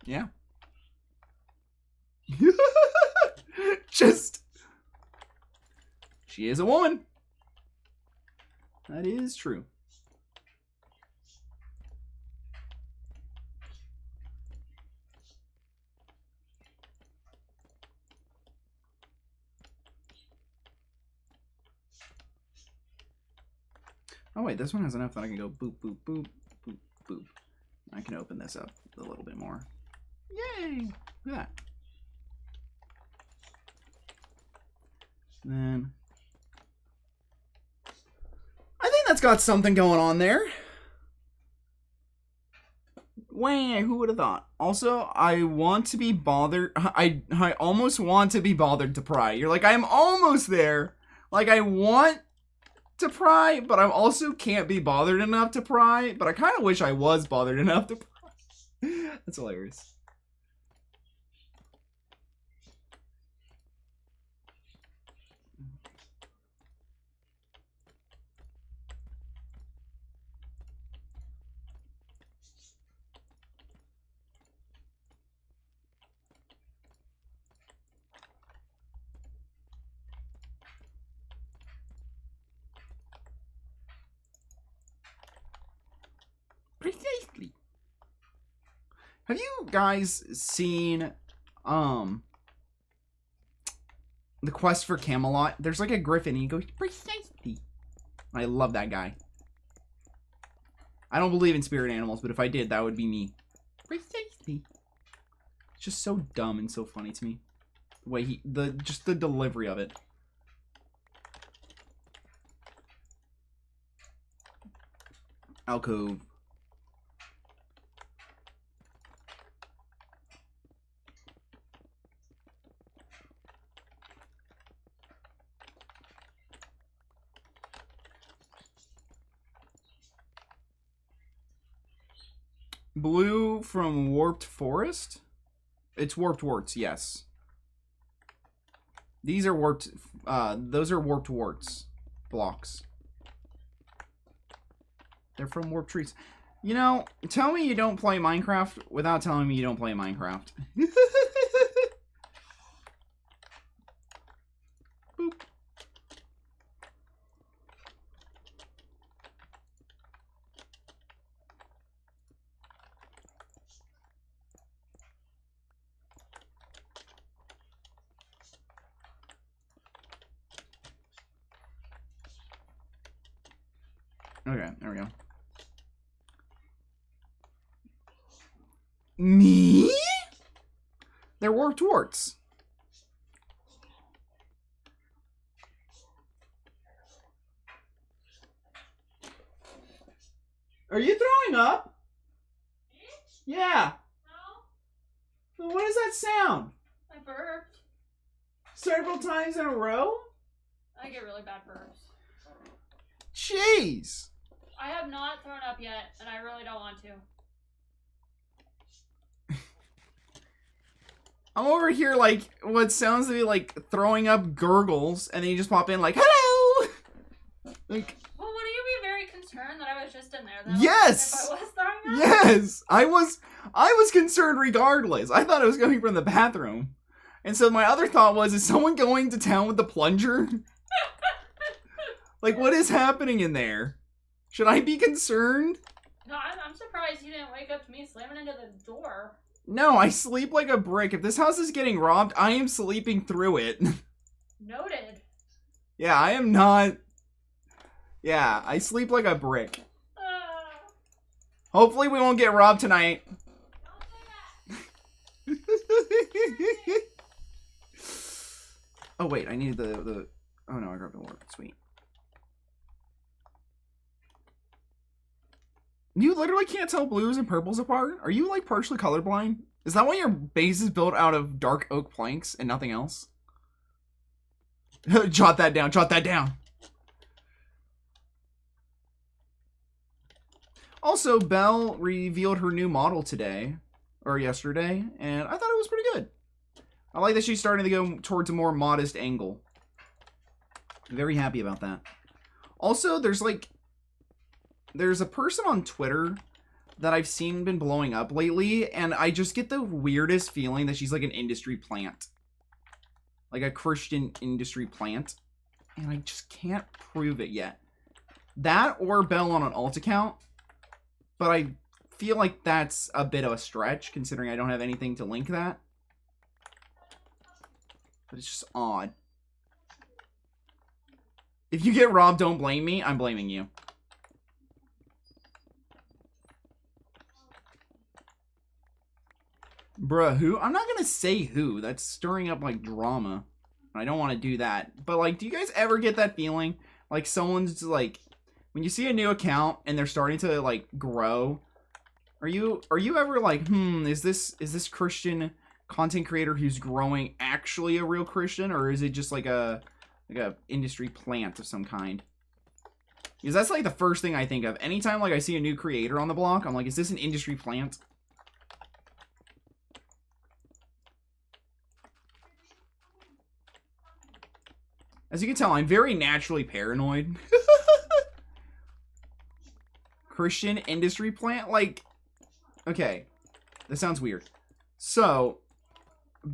Yeah. Just, she is a woman. That is true. Oh wait, this one has enough that I can go boop, boop, boop, boop, boop. I can open this up a little bit more. Yay! Look at that. And then I think that's got something going on there. Wait, who would have thought? Also, I want to be bothered. I almost want to be bothered to pry. You're like, I'm almost there. Like, I want to pry, but I also can't be bothered enough to pry. But I kind of wish I was bothered enough to pry. That's hilarious. Precisely. Have you guys seen the Quest for Camelot? There's like a griffin and he goes precisely. I love that guy. I don't believe in spirit animals, but if I did, that would be me. Precisely. It's just so dumb and so funny to me. The way just the delivery of it. Alcove. Blue from Warped Forest? It's Warped Warts, yes. These are warped, those are Warped Warts blocks. They're from Warped Trees. You know, tell me you don't play Minecraft without telling me you don't play Minecraft. Boop. Okay, there we go. Me? They're Warped Warts. Are you throwing up? Yeah. No. What is that sound?
I burped.
Several times in a row?
I get really bad burps.
Jeez.
I have not thrown up yet, and I really don't want to.
I'm over here like what sounds to be like throwing up gurgles, and then you just pop in like, hello! Like,
well, wouldn't you be very concerned that I was just in there then?
Yes!
If I was throwing up?
Yes! I was concerned regardless. I thought it was coming from the bathroom. And so my other thought was, is someone going to town with the plunger? Like, what is happening in there? Should I be concerned?
No, I'm surprised you didn't wake up to me slamming into the door.
No, I sleep like a brick. If this house is getting robbed, I am sleeping through it.
Noted.
Yeah, I am not... Yeah, I sleep like a brick. Hopefully we won't get robbed tonight.
Don't say that.
Oh wait, I need the. Oh no, I grabbed the warp. Sweet. You literally can't tell blues and purples apart? Are you like partially colorblind? Is that why your base is built out of dark oak planks and nothing else? Jot that down, jot that down. Also, Belle revealed her new model today, or yesterday, and I thought it was pretty good. I like that she's starting to go towards a more modest angle. Very happy about that. Also, there's a person on Twitter that I've seen been blowing up lately, and I just get the weirdest feeling that she's like an industry plant. Like a Christian industry plant. And I just can't prove it yet. That or Belle on an alt account. But I feel like that's a bit of a stretch, considering I don't have anything to link that. But it's just odd. If you get robbed, don't blame me. I'm blaming you. Bruh, who? I'm not gonna say who. That's stirring up, like, drama. I don't want to do that. But, like, do you guys ever get that feeling? Like, someone's, like... When you see a new account and they're starting to, like, grow... Are you ever like, is this Christian content creator who's growing actually a real Christian? Or is it just, like a industry plant of some kind? Because that's, like, the first thing I think of. Anytime, like, I see a new creator on the block, I'm like, is this an industry plant? As you can tell, I'm very naturally paranoid. Christian industry plant? Like, okay, that sounds weird. So,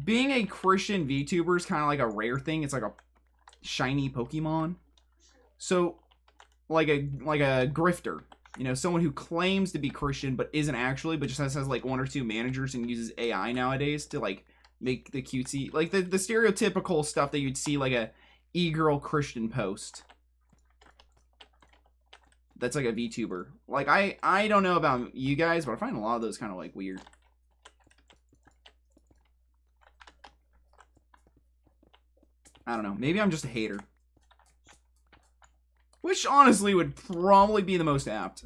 being a Christian VTuber is kind of like a rare thing. It's like a shiny Pokemon. So, like a grifter. You know, someone who claims to be Christian but isn't actually, but just has like one or two managers and uses AI nowadays to like make the cutesy, like the stereotypical stuff that you'd see like a e-girl Christian post. That's like a VTuber. Like, I don't know about you guys, but I find a lot of those kind of like weird. I don't know. Maybe I'm just a hater. Which honestly would probably be the most apt.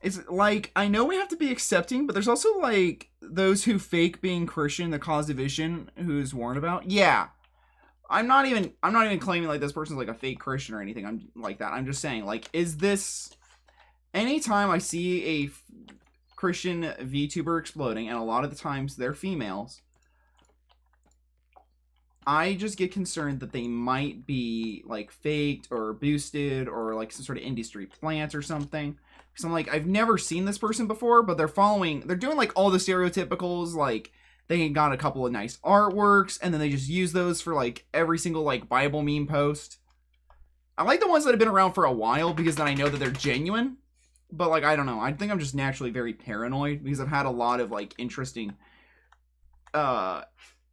It's like, I know we have to be accepting, but there's also like those who fake being Christian that cause division who's warned about. Yeah. I'm not even claiming like this person's like a fake Christian or anything. I'm like that. I'm just saying, like, is this... Anytime I see a Christian VTuber exploding, and a lot of the times they're females, I just get concerned that they might be like faked or boosted or like some sort of industry plant or something. Because I'm like, I've never seen this person before, but they're doing like all the stereotypicals, like they got a couple of nice artworks, and then they just use those for like every single like Bible meme post. I like the ones that have been around for a while because then I know that they're genuine. But like, I don't know. I think I'm just naturally very paranoid because I've had a lot of like interesting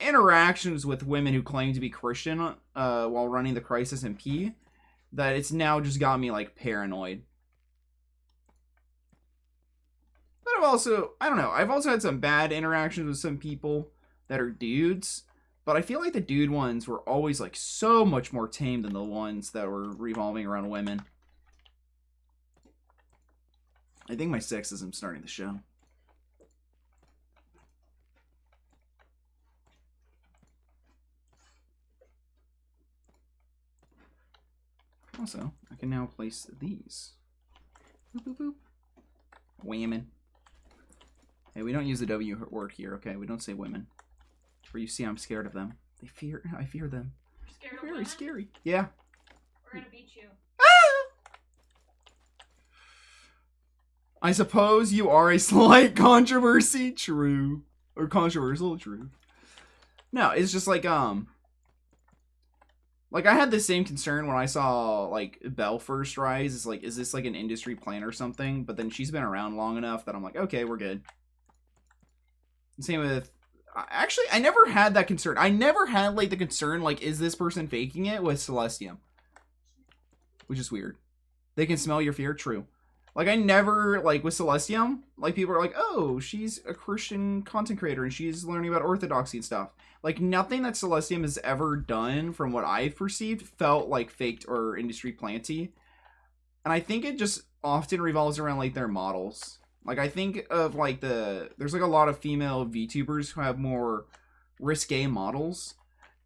interactions with women who claim to be Christian while running the Crisis MP, that it's now just got me like paranoid. But I've also, I don't know, I've also had some bad interactions with some people that are dudes, but I feel like the dude ones were always like so much more tame than the ones that were revolving around women. I think my sexism's starting to show. Also, I can now place these. Boop, boop, boop. Women. Hey, we don't use the W word here, okay? We don't say women. For you see, I'm scared of them. I fear them.
Scared of
Very
women?
scary. Yeah.
We're gonna beat you.
I suppose you are a slight controversy. True. Or controversial. True. No, it's just like, like, I had the same concern when I saw, like, Belle first rise. It's like, is this, like, an industry plan or something? But then she's been around long enough that I'm like, okay, we're good. Same with... Actually, I never had that concern. I never had, like, the concern, like, is this person faking it with Celestium? Which is weird. They can smell your fear? True. Like, I never, like, with Celestium, like, people are like, oh, she's a Christian content creator and she's learning about orthodoxy and stuff. Like, nothing that Celestium has ever done, from what I've perceived, felt like faked or industry planty. And I think it just often revolves around, like, their models. Like, I think of, like, there's, like, a lot of female VTubers who have more risque models.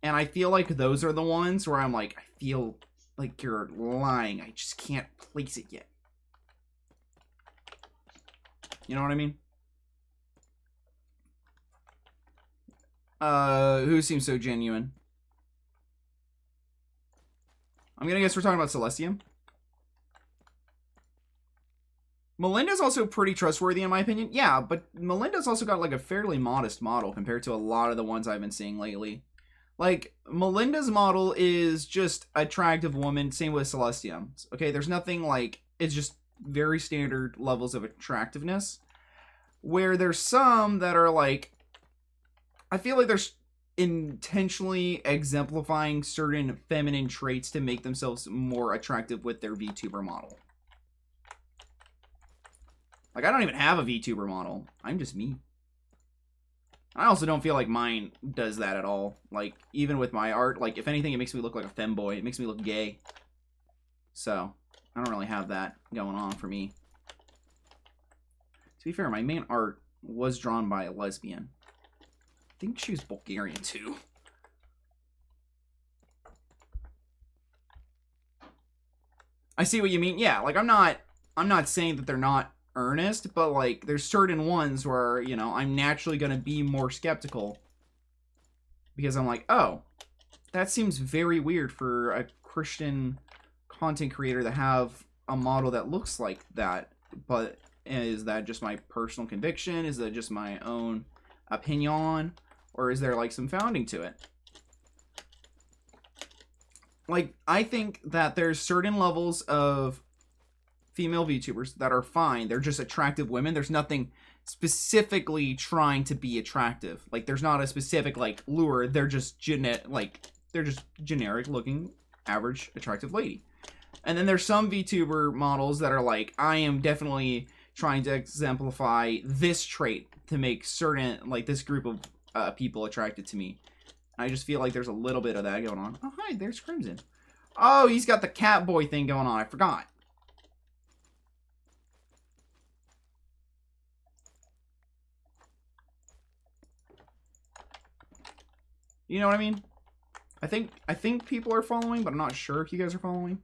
And I feel like those are the ones where I'm like, I feel like you're lying. I just can't place it yet. You know what I mean? Who seems so genuine? I'm gonna guess we're talking about Celestium. Melinda's also pretty trustworthy in my opinion. Yeah, but Melinda's also got like a fairly modest model compared to a lot of the ones I've been seeing lately. Like, Melinda's model is just attractive woman, same with Celestium's. Okay, there's nothing like, it's just very standard levels of attractiveness. Where there's some that are like, I feel like they're intentionally exemplifying certain feminine traits to make themselves more attractive with their VTuber model. Like, I don't even have a VTuber model. I'm just me. I also don't feel like mine does that at all. Like, even with my art, like, if anything, it makes me look like a femboy. It makes me look gay. So, I don't really have that going on for me. To be fair, my main art was drawn by a lesbian. I think she was Bulgarian, too. I see what you mean. Yeah, like, I'm not saying that they're not earnest, but, like, there's certain ones where, you know, I'm naturally gonna be more skeptical. Because I'm like, oh, that seems very weird for a Christian content creator to have a model that looks like that. But is that just my personal conviction? Is that just my own opinion? Or is there, like, some founding to it? Like, I think that there's certain levels of female VTubers that are fine. They're just attractive women. There's nothing specifically trying to be attractive. Like, there's not a specific, like, lure. They're just generic looking, average, attractive lady. And then there's some VTuber models that are like, I am definitely trying to exemplify this trait to make certain, like, this group of people attracted to me. I just feel like there's a little bit of that going on. Oh, hi, there's Crimson. Oh, he's got the cat boy thing going on. I forgot. You know what I mean? I think people are following, but I'm not sure if you guys are following.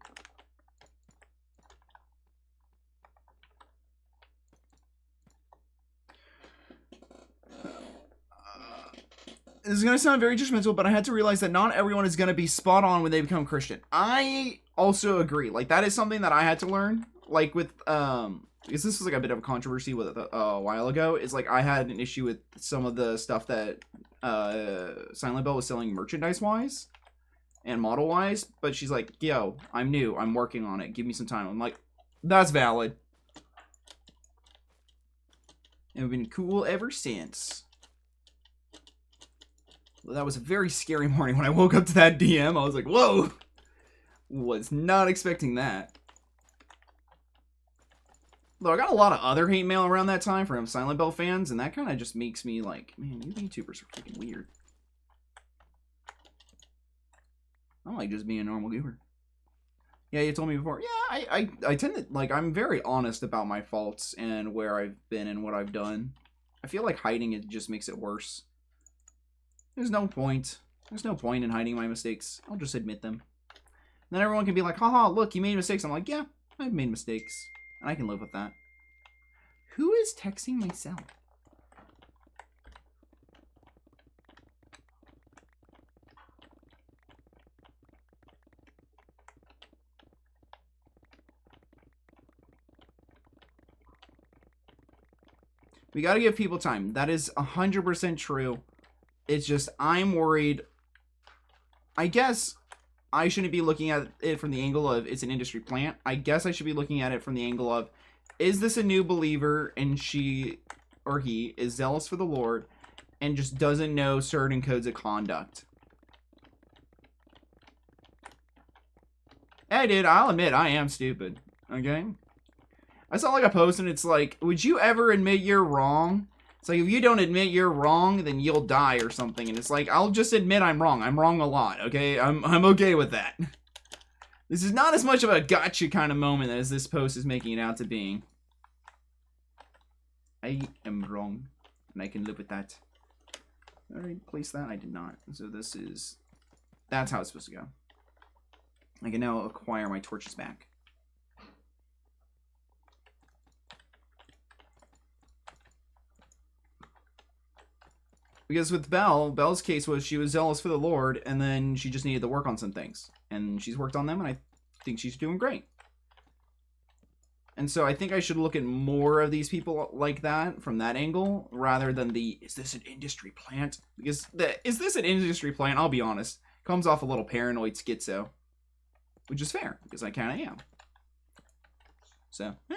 This is going to sound very judgmental, but I had to realize that not everyone is going to be spot on when they become Christian. I also agree. Like, that is something that I had to learn. Like, with, because this was, like, a bit of a controversy with a while ago. Is, like, I had an issue with some of the stuff that Silent Bell was selling merchandise-wise and model-wise. But she's like, yo, I'm new. I'm working on it. Give me some time. I'm like, that's valid. And we've been cool ever since. That was a very scary morning when I woke up to that DM. I was like, whoa! Was not expecting that. Though I got a lot of other hate mail around that time from Silent Bell fans, and that kind of just makes me like, man, you YouTubers are freaking weird. I like just being a normal viewer. Yeah, you told me before. Yeah, I tend to, like, I'm very honest about my faults and where I've been and what I've done. I feel like hiding it just makes it worse. There's no point. There's no point in hiding my mistakes. I'll just admit them. And then everyone can be like, haha, look, you made mistakes. I'm like, yeah, I've made mistakes. And I can live with that. Who is texting myself? We gotta give people time. That is 100% true. It's just, I'm worried. I guess I shouldn't be looking at it from the angle of it's an industry plant. I guess I should be looking at it from the angle of, is this a new believer and she or he is zealous for the Lord and just doesn't know certain codes of conduct? I did. I'll admit I am stupid. Okay? I saw like a post and it's like, would you ever admit you're wrong? It's like, if you don't admit you're wrong, then you'll die or something. And it's like, I'll just admit I'm wrong. I'm wrong a lot, okay? I'm okay with that. This is not as much of a gotcha kind of moment as this post is making it out to being. I am wrong, and I can live with that. Alright, place that. I did not. So this is... That's how it's supposed to go. I can now acquire my torches back. Because with Belle's case was she was zealous for the Lord, and then she just needed to work on some things. And she's worked on them, and I think she's doing great. And so I think I should look at more of these people like that, from that angle, rather than the, is this an industry plant? Because the, is this an industry plant? I'll be honest. Comes off a little paranoid schizo. Which is fair, because I kind of am. So, yeah.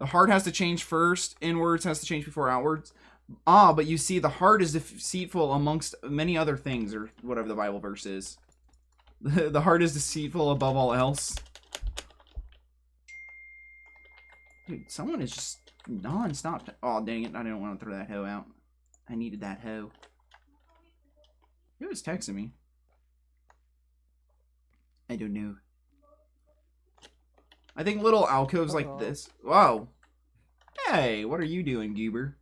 The heart has to change first. Inwards has to change before outwards. Ah, but you see, the heart is deceitful amongst many other things, or whatever the Bible verse is. The heart is deceitful above all else. Dude, someone is just non-stop. Oh, dang it. I didn't want to throw that hoe out. I needed that hoe. Who was texting me? I don't know. I think little alcoves like this. Wow. Hey, what are you doing, Goober?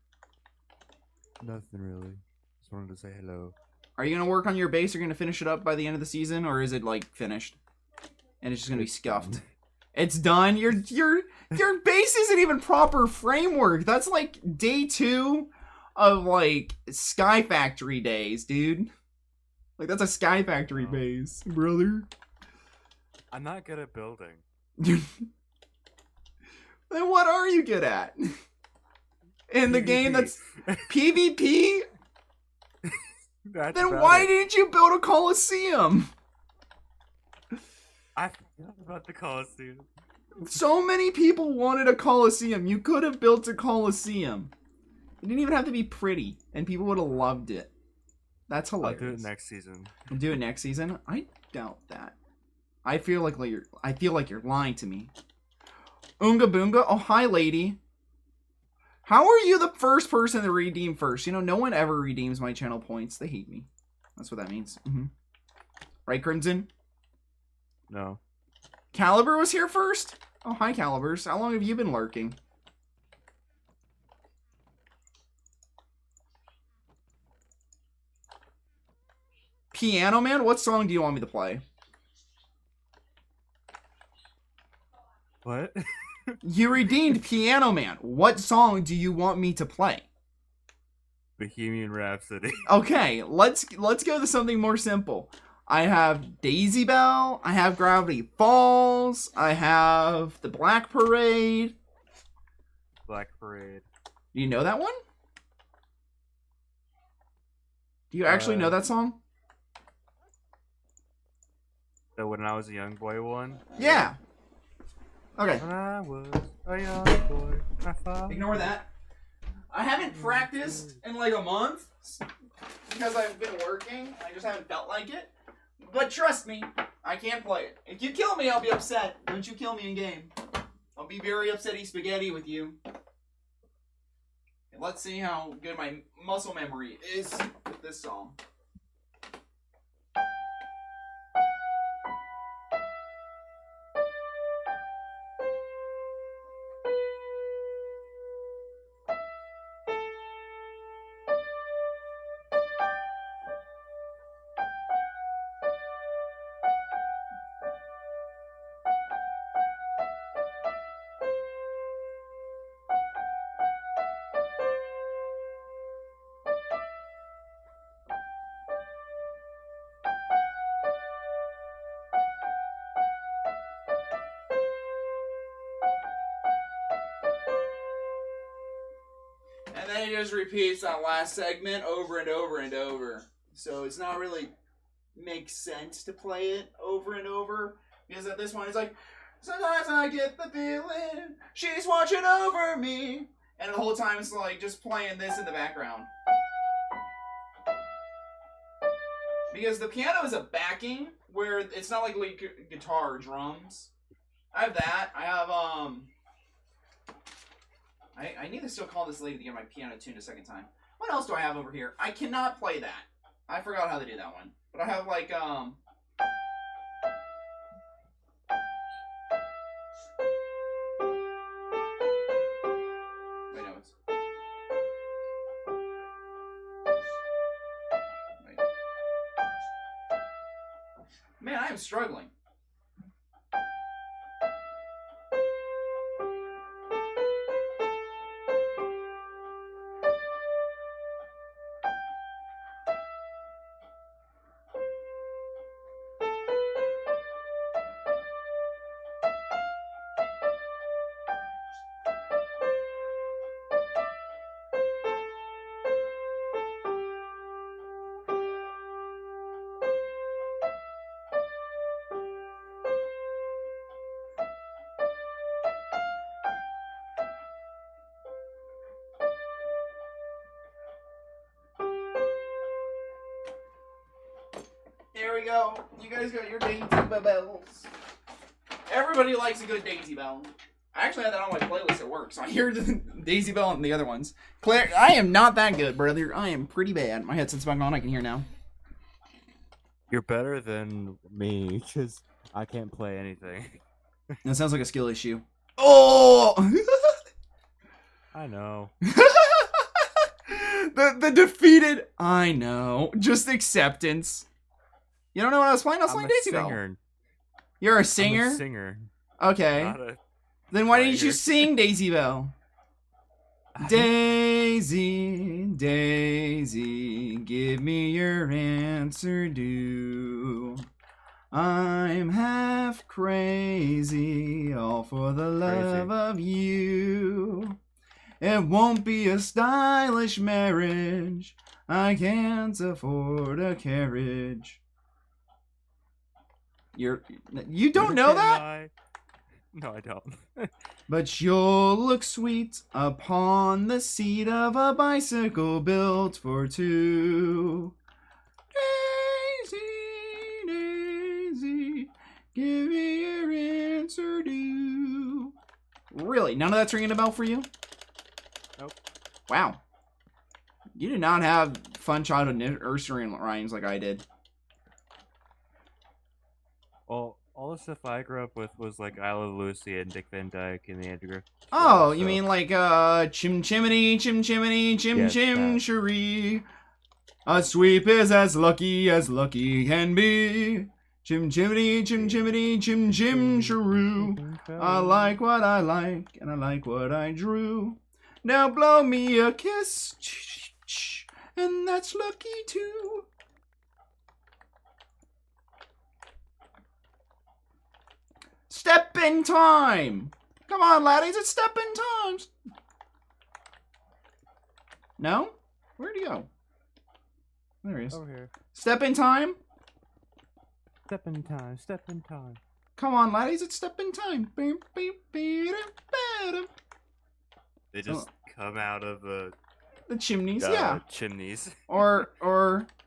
Nothing really. Just wanted to say hello.
Are you gonna work on your base? Or gonna finish it up by the end of the season, or is it like finished and it's just gonna be scuffed? It's done. Your base isn't even proper framework. That's like day 2 of like Sky Factory days, dude. Like that's a Sky Factory base, brother.
I'm not good at building.
Then what are you good at? In the game that's PvP? Then why didn't you build a Coliseum?
I forgot about the Coliseum.
So many people wanted a Coliseum. You could have built a Coliseum. It didn't even have to be pretty, and people would have loved it. That's hilarious.
I'll do it next season.
We'll do it next season? I doubt that. I feel like you're lying to me. Oonga Boonga? Oh, hi, lady. How are you the first person to redeem first? You know, no one ever redeems my channel points. They hate me. That's what that means. Right, Crimson?
No.
Caliber was here first? Oh, hi, Calibers. How long have you been lurking? Piano Man? What song do you want me to play?
What?
You redeemed Piano Man. What song do you want me to play?
Bohemian Rhapsody.
Okay, let's go to something more simple. I have Daisy Bell, I have Gravity Falls, I have the Black Parade.
Black Parade.
Do you know that one? Do you actually know that song?
The When I Was a Young Boy one?
Yeah. Okay.
When I was a young boy, I thought...
Ignore that. I haven't practiced in like a month because I've been working. I just haven't felt like it. But trust me, I can play it. If you kill me, I'll be upset. Don't you kill me in game. I'll be very upsetty spaghetti with you. And let's see how good my muscle memory is with this song. And then it just repeats that last segment over and over and over. So it's not really makes sense to play it over and over. Because at this point it's like, sometimes I get the feeling she's watching over me. And the whole time it's like just playing this in the background. Because the piano is a backing where it's not like lead guitar or drums. I have that. I have I need to still call this lady to get my piano tuned a second time. What else do I have over here? I cannot play that. I forgot how to do that one. But I have like wait, no, it's wait. Man, I am struggling. There we go. You guys got your Daisy Bells. Everybody likes a good Daisy Bell. I actually had that on my playlist at work, so I hear the Daisy Bell and the other ones. Claire, I am not that good, brother. I am pretty bad. My headset's back on. I can hear now.
You're better than me, because I can't play anything.
That sounds like a skill issue. Oh!
I know.
the defeated. I know. Just acceptance. You don't know what I was playing? I was playing Daisy Bell. You're a singer?
I'm a singer.
Okay.
Not a
Then why didn't
player.
you sing Daisy Bell? Daisy, Daisy, give me your answer due. I'm half crazy, all for the love of you. It won't be a stylish marriage. I can't afford a carriage. You don't know that?
No, I don't.
But you'll look sweet upon the seat of a bicycle built for two. Daisy, Daisy, give me your answer due. Really? None of that's ringing a bell for you?
Nope.
Wow. You did not have fun childhood nursery rhymes like I did.
Well, all the stuff I grew up with was like I Love Lucy and Dick Van Dyke and the Andy Griffith.
Oh,
so.
you mean like chim chimney, chim chimney, chim
Yes,
chim
that.
cherie. A sweep is as lucky can be. Chim chimney, chim chimney, chim chim cheroo. I like what I like, and I like what I drew. Now blow me a kiss, and that's lucky too. Step in time. Come on, laddies, it's step in time. No? Where'd he go? There he is.
Over here.
Step in time.
Step in time. Step in time.
Come on, laddies, it's step in time.
They just come out of the
chimneys, yeah.
Chimneys.
Or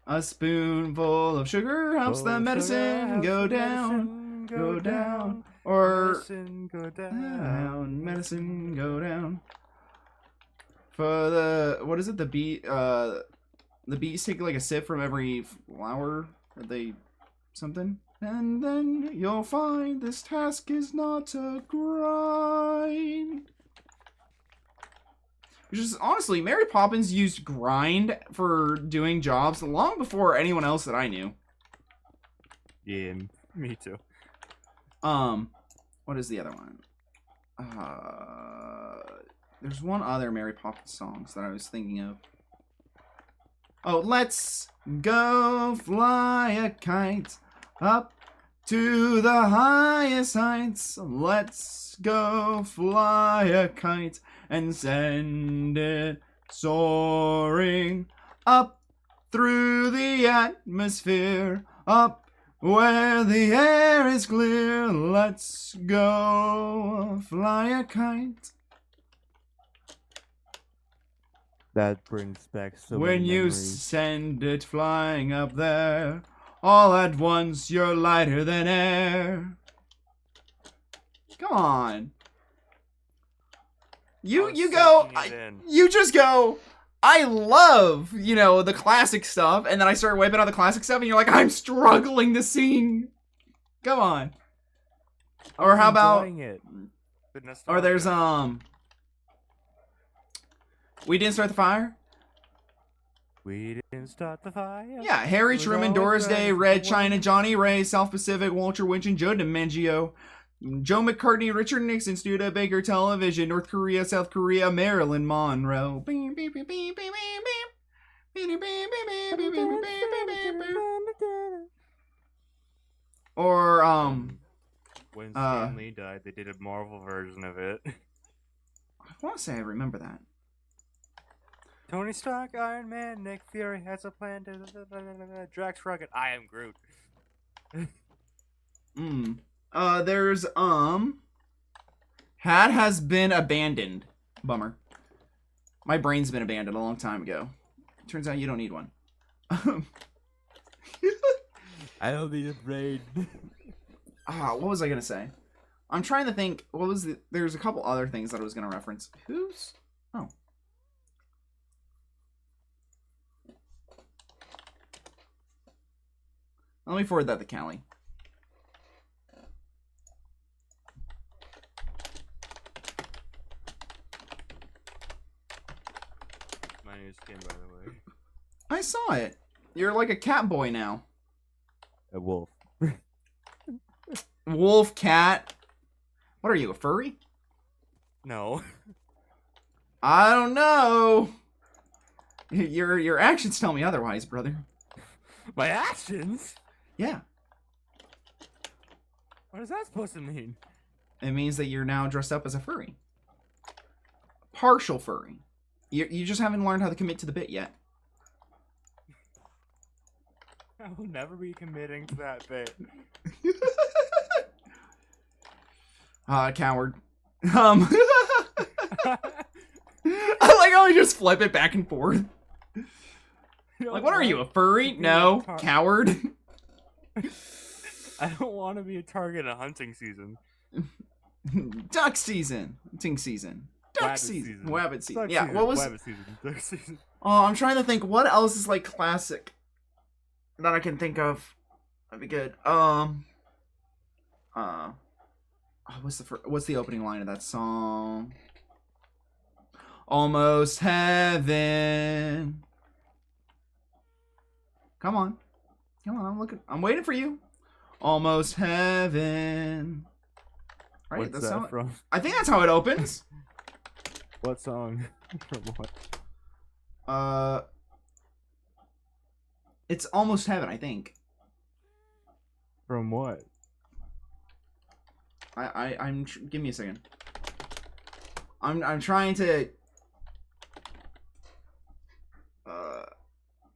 a spoonful of sugar helps the medicine go down. Go down. Or
medicine go down.
Medicine go down. For the what is it? The bees take like a sip from every flower. Or they something. And then you'll find this task is not a grind. Which is honestly, Mary Poppins used grind for doing jobs long before anyone else that I knew.
Yeah, me too.
What is the other one? There's one other Mary Poppins songs that I was thinking of. Oh, let's go fly a kite up to the highest heights. Let's go fly a kite and send it soaring up through the atmosphere, up where the air is clear. Let's go fly a kite.
That brings back so
When
many
you
memories.
send it flying up there, all at once you're lighter than air. Come on. You go. You just go. I love, the classic stuff, and then I start wiping out the classic stuff, and you're like, I'm struggling to sing. Come on. Or how about? Or there's We Didn't Start the Fire.
We didn't start the fire.
Yeah, Harry Truman, Doris Day, Red China, Johnny Ray, South Pacific, Walter Winchell, Joe DiMaggio, Joe McCartney, Richard Nixon, Studebaker Television, North Korea, South Korea, Marilyn Monroe. Or
when Stan Lee died, they did a Marvel version of it.
I want to say I remember that.
Tony Stark, Iron Man, Nick Fury has a plan to Drax Rocket. I am Groot.
There's Hat has been abandoned. Bummer. My brain's been abandoned a long time ago. Turns out you don't need one.
I don't need a brain.
What was I gonna say? I'm trying to think. There's a couple other things that I was gonna reference. Oh. Let me forward that to Callie.
My new skin, by the way.
I saw it. You're like a cat boy now.
A wolf.
Wolf, cat. What are you, a furry?
No.
I don't know. Your actions tell me otherwise, brother.
My actions?
Yeah.
What is that supposed to mean?
It means that you're now dressed up as a furry. Partial furry. You just haven't learned how to commit to the bit yet.
I will never be committing to that bit.
Coward. I like how we just flip it back and forth. Like, what are you, a furry? No. Coward?
I don't want to be a target of hunting season.
Duck season. Hunting season. Duck season. Wabbit season. Yeah, what was...
Wabbit season. Duck season.
Oh, I'm trying to think what else is, like, classic that I can think of. That'd be good. What's the opening line of that song? Almost Heaven. Come on. I'm waiting for you. Almost Heaven. Right?
What's that from?
I think that's how it opens.
What song? From what?
It's Almost Heaven, I think.
From what?
Give me a second. I'm trying to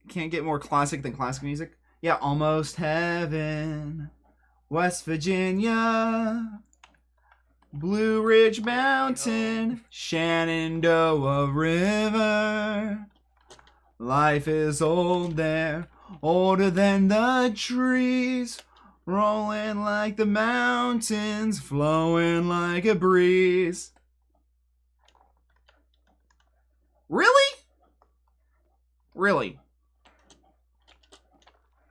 can't get more classic than classic music. Yeah, Almost Heaven, West Virginia, Blue Ridge Mountain, Shenandoah River. Life is old there, older than the trees, rolling like the mountains, flowing like a breeze. Really? Really?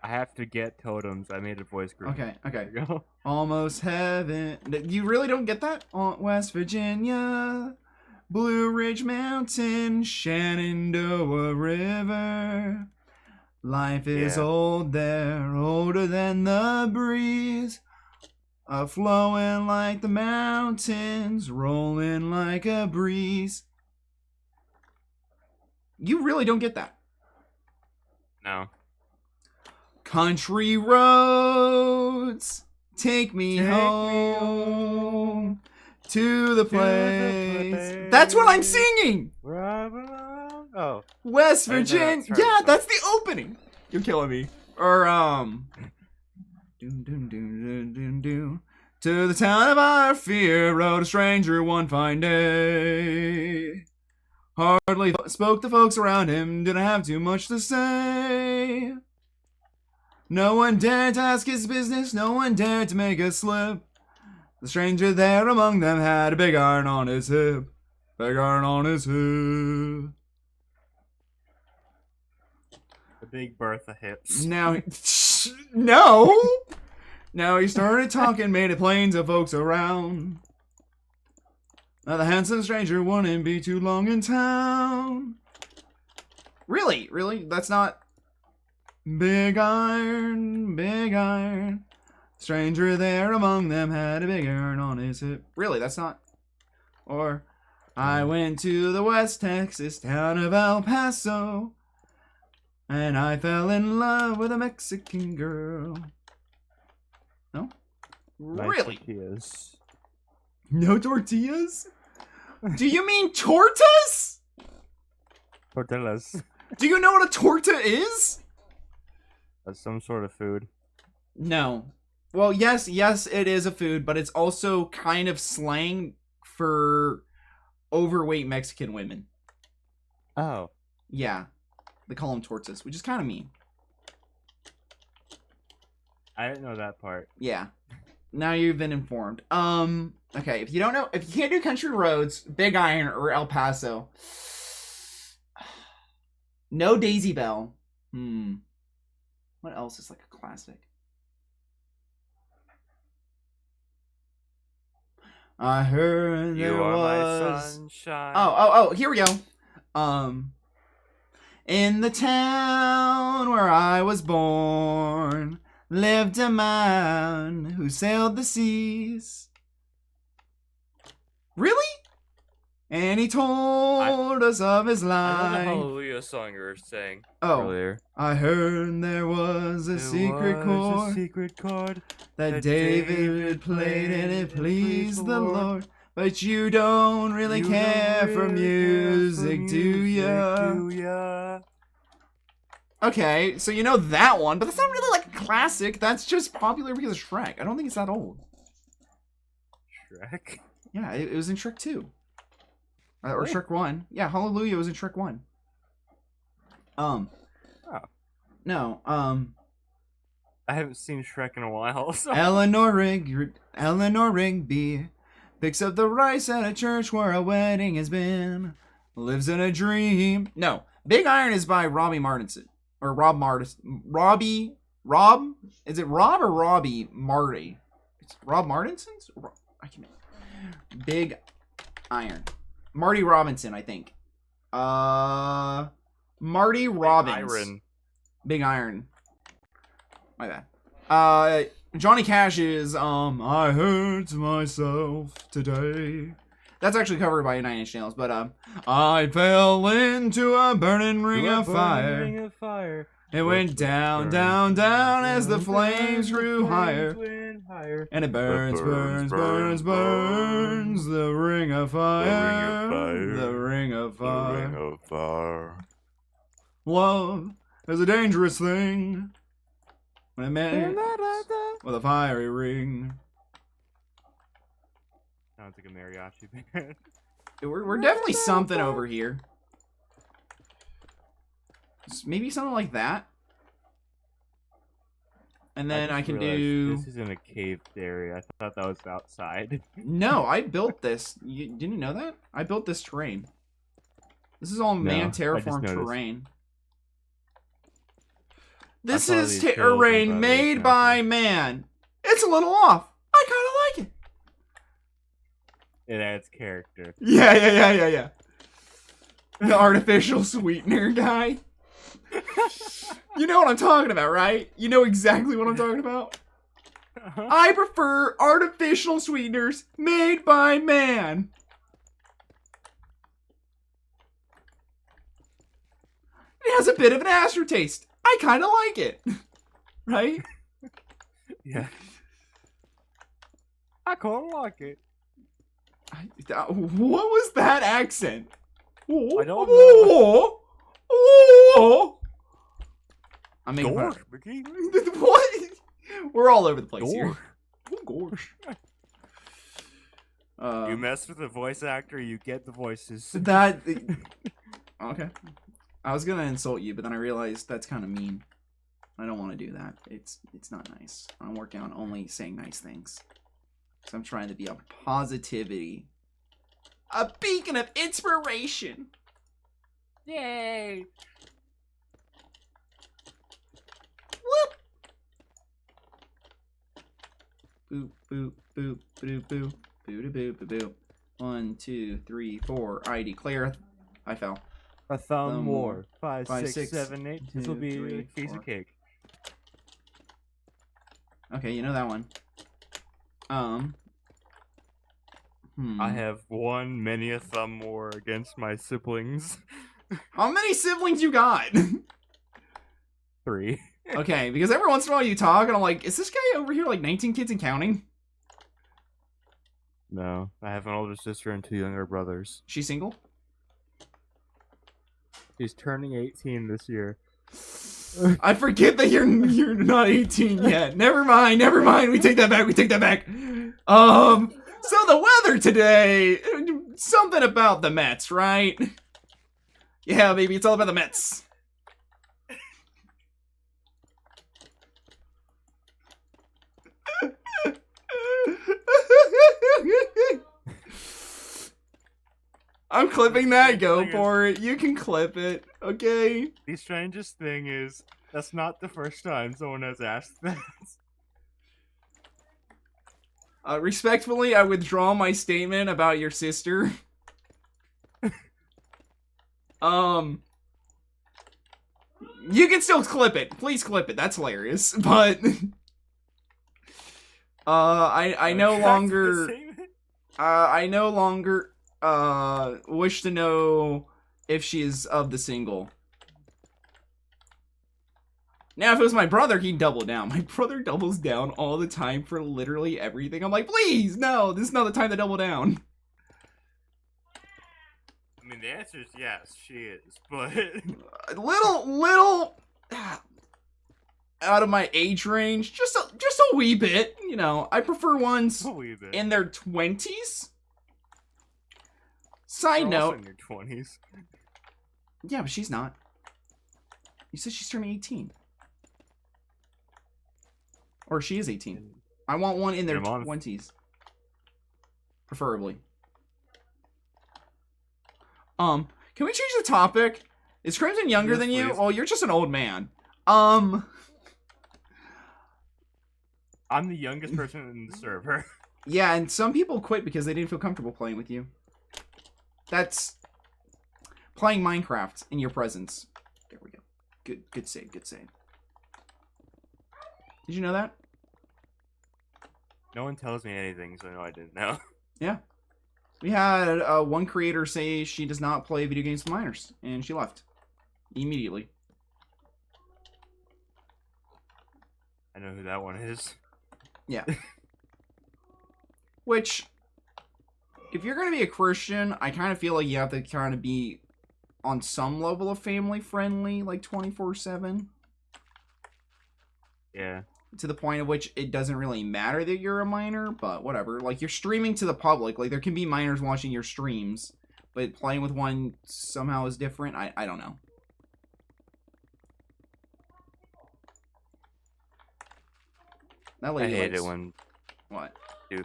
I have to get totems. I made a voice group.
Okay.
There you go.
Almost Heaven. You really don't get that? West Virginia, Blue Ridge Mountain, Shenandoah River. Life is old there, older than the breeze, flowing like the mountains, rolling like a breeze. You really don't get that.
No.
Country roads, take me home to the place. That's what I'm singing.
Oh,
West Virginia. Yeah, that's the opening. You're killing me. Or doom doom doom doom doom doom. To the town of our fear rode a stranger one fine day. Hardly spoke to folks around him, didn't have too much to say. No one dared to ask his business, no one dared to make a slip. The stranger there among them had a big iron on his hip. big iron on his head.
The big Bertha hips.
Now, no. Now he started talking, made it plain to folks around. Now the handsome stranger wouldn't be too long in town. Really? Really? That's not... Big iron, big iron. Stranger there among them had a big iron on his hip. Really? That's not... Or... I went to the West Texas town of El Paso, and I fell in love with a Mexican girl. No? Really?
Tortillas.
No tortillas? Do you mean tortas?
Tortillas.
Do you know what a torta is?
That's some sort of food.
No. Well, yes, it is a food, but it's also kind of slang for overweight Mexican women.
Oh.
Yeah. They call them tortas, which is kind of mean.
I didn't know that part.
Yeah. Now you've been informed. Okay, if you don't know, if you can't do Country Roads, Big Iron, or El Paso, no Daisy Bell. What else is like a classic? I heard there
You are
was...
my sunshine.
Oh, here we go. In the town where I was born, lived a man who sailed the seas. Really? And he told us of his
I know the
life.
Hallelujah song you were saying
Oh,
Earlier.
I heard there was a secret chord that David played and it pleased the Lord. But you don't really care for music, do ya? Okay, so you know that one, but that's not really like a classic. That's just popular because of Shrek. I don't think it's that old.
Shrek?
Yeah, it was in Shrek 2. Or
Yeah.
Shrek 1. Yeah, Hallelujah was in Shrek 1. No,
I haven't seen Shrek in a while, so...
Eleanor Rigby picks up the rice at a church where a wedding has been. Lives in a dream. No, Big Iron is by Robbie Martinson. Or Rob Martinson. Rob? Is it Rob or Robbie Marty? It's Rob Martinson's? I can't... Big Iron. Marty Robinson, I think. Marty Robbins.
Iron.
Big Iron. My bad. Johnny Cash is, I hurt myself today. That's actually covered by Nine Inch Nails, but, I fell into a burning ring of fire. It went down, down, down as the flames grew higher. And it burns, burns, burns, burns, the ring of fire. The ring of fire. Love is a dangerous thing when it met with a fiery ring.
Sounds like a mariachi band.
We're definitely something over here. Maybe something like that. And then I can do...
This is in a caved area. I thought that was outside.
No, I built this. You didn't know that? I built this terrain. This is all man terraformed terrain. This is terrain made by man. It's a little off. I kind of like it.
It adds character.
Yeah. The artificial sweetener guy. You know what I'm talking about, right? You know exactly what I'm talking about. I prefer artificial sweeteners made by man. It has a bit of an aftertaste. I kind of like it. Right?
Yeah. I kind of like it.
What was that accent?
I don't know.
I'm making fun
Gosh, Mickey.
What? We're all over the place here.
Gosh.
Gosh.
You mess with the voice actor, you get the voices.
That... Okay. I was gonna insult you, but then I realized that's kind of mean. I don't want to do that. It's not nice. I'm working on only saying nice things. So I'm trying to be a positivity. A beacon of inspiration.
Yay!
Whoop. Boop, boop, boop, boop, boop, boop, boop, boop, boop. 1, 2, 3, 4. I declare. I fell.
A thumb
Thumb
more.
more.
5,
5,
6,
6,
7, 8. This will
2,
be
3,
a piece
4.
of cake.
Okay, you know that one.
I have won many a thumb more against my siblings.
How many siblings you got?
3.
Okay, because every once in a while you talk and I'm like, is this guy over here like 19 kids and counting?
No, I have an older sister and 2 younger brothers.
She's single?
She's turning 18 this year.
I forget that you're not 18 yet. Never mind. We take that back. So the weather today, something about the Mets, right? Yeah, baby, it's all about the Mets. I'm clipping that. Go for it. You can clip it, okay?
The strangest thing is, that's not the first time someone has asked that.
Respectfully, I withdraw my statement about your sister. You can still clip it. Please clip it. That's hilarious. But I no longer wish to know if she is of the single. Now, if it was my brother, he'd double down. My brother doubles down all the time for literally everything. I'm like, please, no, this is not the time to double down.
I mean, the answer is yes, she is, but...
little out of my age range, just a wee bit, you know. I prefer ones in their 20s. Side note,
in your 20s.
Yeah, but she's not. You said she's turning 18. Or she is 18. I want one in their 20s. Preferably. Can we change the topic? Is Crimson younger than you? Well, you're just an old man.
I'm the youngest person in the server.
Yeah, and some people quit because they didn't feel comfortable playing with you. That's playing Minecraft in your presence. There we go. Good save. Did you know that?
No one tells me anything, so no, I didn't know.
Yeah. We had one creator say she does not play video games with minors, and she left. Immediately.
I know who that one is.
Yeah. Which, if you're going to be a Christian, I kind of feel like you have to kind of be on some level of family friendly, like 24/7.
Yeah.
To the point of which it doesn't really matter that you're a minor, but whatever. Like, you're streaming to the public. Like, there can be minors watching your streams, but playing with one somehow is different. I don't know. That lady
I hate it when
what?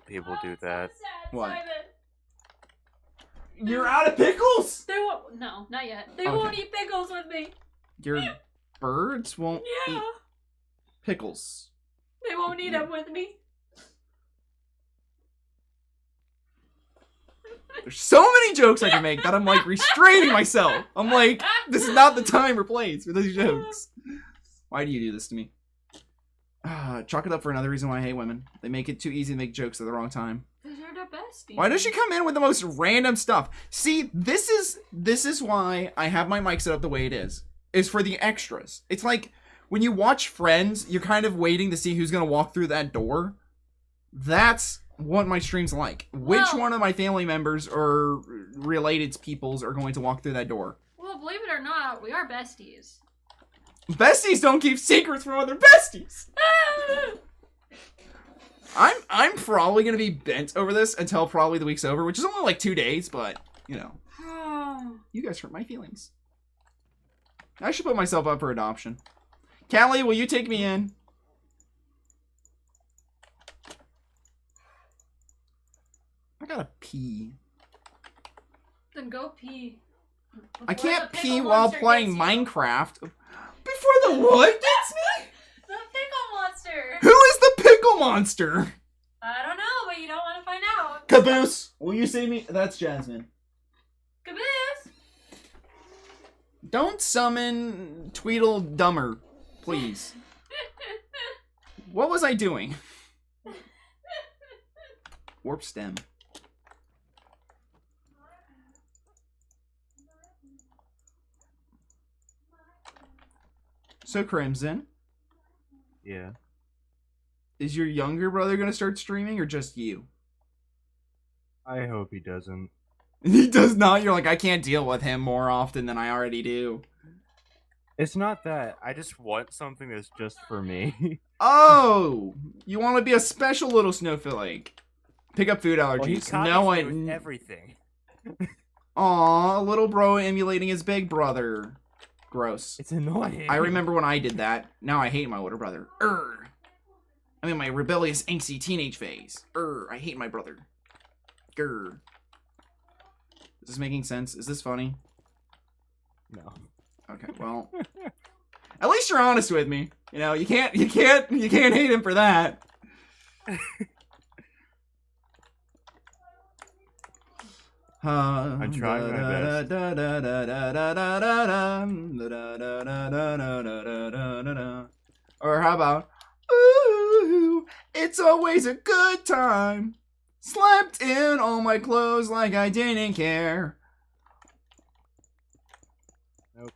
People do that.
What?
Simon.
You're out of pickles?
They won't. No, not yet. They
Okay.
won't eat pickles with me.
Your birds won't
Yeah.
eat pickles.
They won't eat them with me.
There's so many jokes I can make that I'm like restraining myself. I'm like, this is not the time or place for those jokes. Why do you do this to me? Chalk it up for another reason why I hate women. They make it too easy to make jokes at the wrong time.
Because you're the bestie.
Why does she come in with the most random stuff? See, this is why I have my mic set up the way it is. Is for the extras. It's like when you watch Friends, you're kind of waiting to see who's gonna walk through that door. That's what my stream's like. Which one of my family members or related peoples are going to walk through that door?
Well, believe it or not, we are besties.
Besties don't keep secrets from other besties. I'm probably gonna be bent over this until probably the week's over, which is only like 2 days, but you know. You guys hurt my feelings. I should put myself up for adoption. Callie, will you take me in? I gotta pee.
Then go pee.
I
before
can't
the
pee
pickle
while
monster
playing
gets you.
Minecraft. Before the what gets me?
The pickle monster.
Who is the pickle monster?
I don't know, but you don't want to find out.
Caboose, will you save me? That's Jasmine.
Caboose.
Don't summon Tweedledummer, please. What was I doing? Warp stem. So Crimson,
Yeah.
is your younger brother gonna start streaming or just you?
I hope he doesn't.
He does not. You're like, I can't deal with him more often than I already do.
It's not that. I just want something that's just for me.
Oh, you want to be a special little snowflake. Pick up food
Well, he
allergies.
copies
No
me with
one.
everything.
Aw, little bro emulating his big brother. Gross.
It's annoying.
I remember when I did that. Now I hate my older brother. I'm in my rebellious, angsty teenage phase. I hate my brother. Grr. Is this making sense? Is this funny?
No.
Okay, well. At least you're honest with me. You know, you can't hate him for that.
I'm trying my best.
Or how about, ooh, it's always a good time. Slept in all my clothes like I didn't care.
Nope.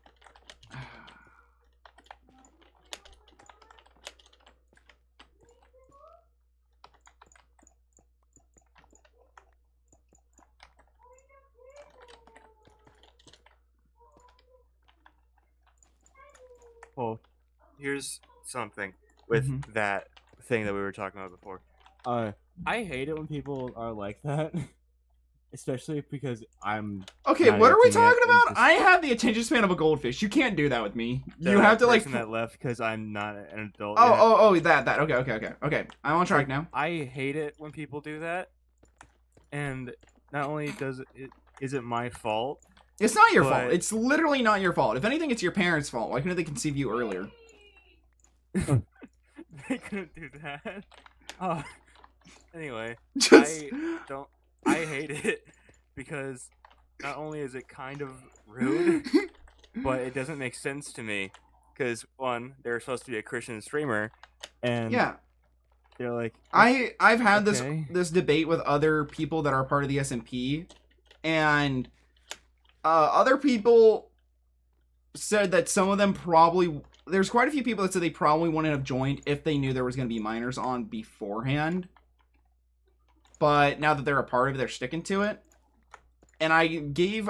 Well, here's something with
Mhm.
that thing that we were talking about before.
I hate it when people are like that. Especially because I'm
Okay,
not
what are we
18 yet,
talking
and
about?
just-
I have the attention span of a goldfish. You can't do that with me.
The
You have to like.
person that left because I'm not an adult. yet.
Oh, that. Okay. I'm on track now.
I hate it when people do that, and not only is it my fault.
It's not your fault.
But-
It's literally not your fault. If anything, it's your parents' fault. Why couldn't they conceive you earlier?
They couldn't do that. Anyway,
Just.
I hate it because not only is it kind of rude, but it doesn't make sense to me. Because one, they're supposed to be a Christian streamer, and
Yeah,
they're like,
I've had
Okay.
this debate with other people that are part of the SMP, and other people said that some of them probably. There's quite a few people that said they probably wouldn't have joined if they knew there was going to be minors on beforehand. But now that they're a part of it, they're sticking to it. And I gave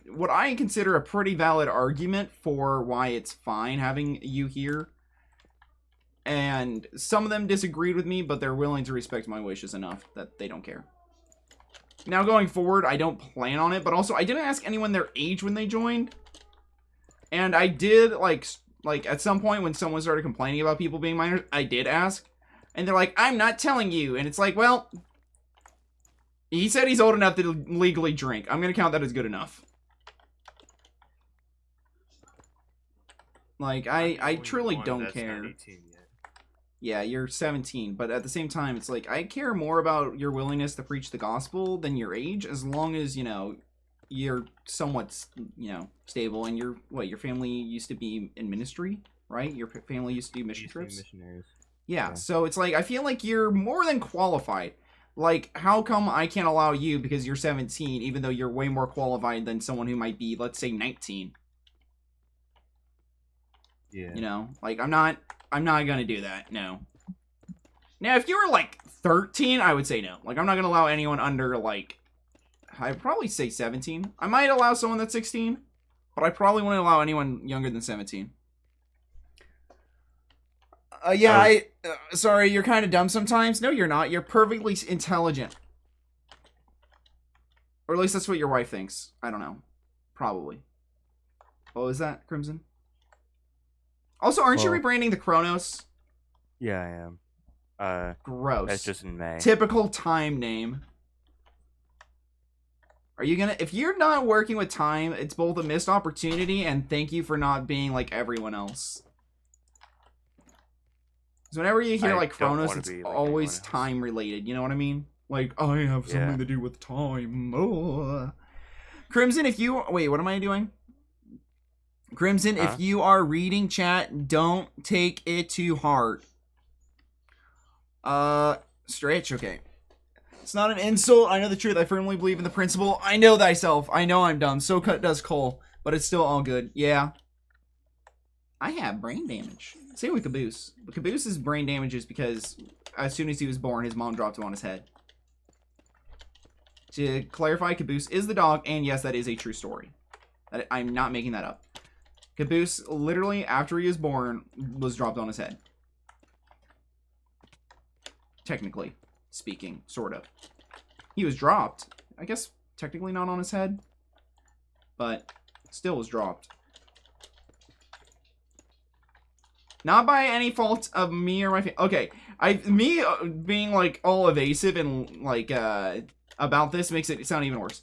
what I consider a pretty valid argument for why it's fine having you here. And some of them disagreed with me, but they're willing to respect my wishes enough that they don't care. Now going forward, I don't plan on it, but also I didn't ask anyone their age when they joined. And I did, like at some point when someone started complaining about people being minors, I did ask. And they're like, I'm not telling you. And it's like, well, he said he's old enough to legally drink. I'm going to count that as good enough. Like, I truly don't care. Yeah, you're 17, but at the same time, it's like, I care more about your willingness to preach the gospel than your age, as long as, you know, you're somewhat, you know, stable, and your family used to be in ministry, right? Your family used to do mission trips?
Missionaries.
Yeah,
Yeah.
so it's like, I feel like you're more than qualified. Like, how come I can't allow you because you're 17, even though you're way more qualified than someone who might be, let's say, 19?
Yeah.
You know? Like, I'm not gonna do that, no. Now, if you were, like, 13, I would say no. Like, I'm not gonna allow anyone under, like, I'd probably say 17. I might allow someone that's 16, but I probably wouldn't allow anyone younger than 17. Sorry, you're kind of dumb sometimes. No, you're not. You're perfectly intelligent. Or at least that's what your wife thinks. I don't know. Probably. What was that, Crimson? Also, aren't you
Well-
rebranding the Chronos?
Yeah, I am.
Gross.
That's just in May.
Typical time name. Are you gonna... If you're not working with time, it's both a missed opportunity and thank you for not being like everyone else. Because whenever you hear,
I
like,
don't
Chronos,
wanna
it's
be like
always
everyone else.
time-related. You know what I mean? Like, I have something
Yeah.
to do with time. Oh. Crimson, if you... Wait, what am I doing? Crimson,
Huh?
if you are reading chat, don't take it to heart. Stretch, okay. It's not an insult. I know the truth. I firmly believe in the principle. I know thyself. I know I'm dumb. So cut does Cole. But it's still all good. Yeah. I have brain damage. Same with Caboose. But Caboose's brain damage is because as soon as he was born, his mom dropped him on his head. To clarify, Caboose is the dog, and yes, that is a true story. I'm not making that up. Caboose, literally, after he was born, was dropped on his head. Technically speaking, sort of. He was dropped. I guess technically not on his head, but still was dropped. Not by any fault of me or my family. Okay, me being like all evasive and like about this makes it sound even worse.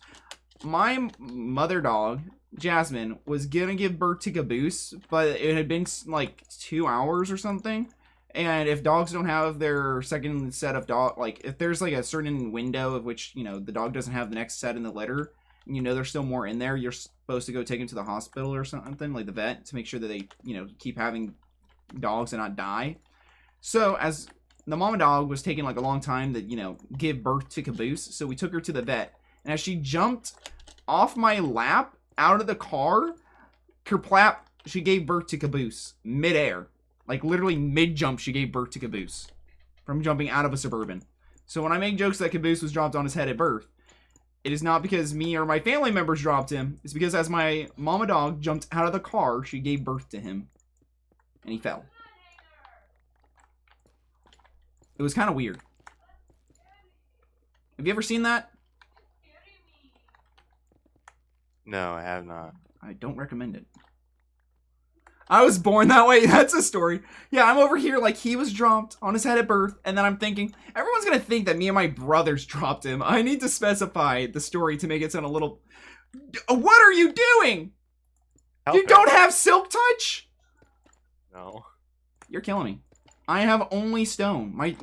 My mother dog, Jasmine, was gonna give birth to Caboose, but it had been like 2 hours or something. And if dogs don't have their second set of dog, like if there's like a certain window of which, you know, the dog doesn't have the next set in the litter, and you know there's still more in there, you're supposed to go take him to the hospital or something, like the vet, to make sure that they, you know, keep having dogs and not die. So as the mama dog was taking like a long time to, you know, give birth to Caboose, so we took her to the vet. And as she jumped off my lap out of the car, kerplap, she gave birth to Caboose midair. Like, literally mid-jump, she gave birth to Caboose from jumping out of a Suburban. So when I make jokes that Caboose was dropped on his head at birth, it is not because me or my family members dropped him. It's because as my mama dog jumped out of the car, she gave birth to him. And he fell. It was kind of weird. Have you ever seen that?
No, I have not.
I don't recommend it. I was born that way. That's a story. Yeah, I'm over here like he was dropped on his head at birth, and then I'm thinking, everyone's gonna think that me and my brothers dropped him. I need to specify the story to make it sound a little... What are you doing?
Help
You
him.
don't have Silk Touch?
No.
You're killing me. I have only stone. My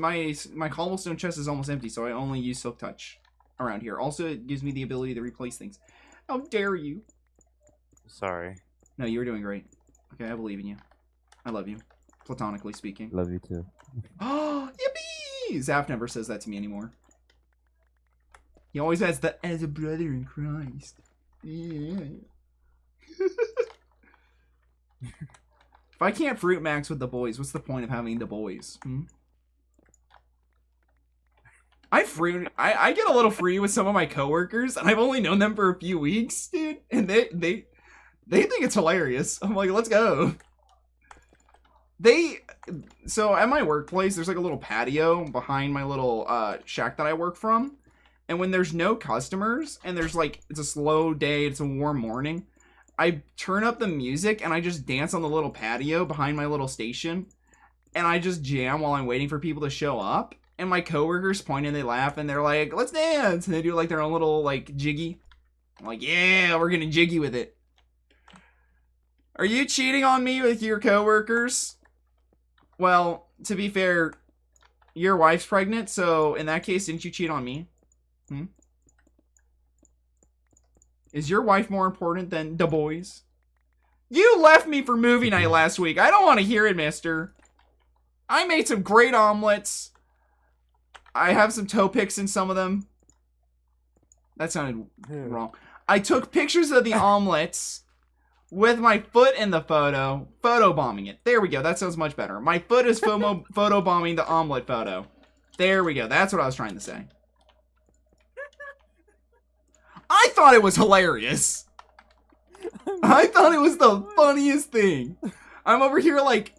cobblestone chest is almost empty, so I only use Silk Touch around here. Also, it gives me the ability to replace things. How dare you?
Sorry.
No, you were doing great. Okay, I believe in you. I love you. Platonically speaking.
Love you too.
Oh, yippee! Zaf never says that to me anymore. He always has the as a brother in Christ. Yeah. If I can't fruit max with the boys, what's the point of having the boys? I get a little free with some of my coworkers, and I've only known them for a few weeks, dude. And they think it's hilarious. I'm like, let's go. So at my workplace, there's like a little patio behind my little shack that I work from. And when there's no customers and there's like, it's a slow day, it's a warm morning, I turn up the music and I just dance on the little patio behind my little station. And I just jam while I'm waiting for people to show up. And my coworkers point and they laugh and they're like, let's dance. And they do like their own little like jiggy. I'm like, yeah, we're gonna jiggy with it. Are you cheating on me with your coworkers? Well, to be fair, your wife's pregnant, so in that case, didn't you cheat on me? Is your wife more important than the boys? You left me for movie night last week. I don't want to hear it, mister. I made some great omelets. I have some toe picks in some of them. That sounded wrong. I took pictures of the omelets with my foot in the photo. Photobombing it. There we go. That sounds much better. My foot is photobombing the omelet photo. There we go. That's what I was trying to say. I thought it was hilarious. I thought it was the funniest thing. I'm over here like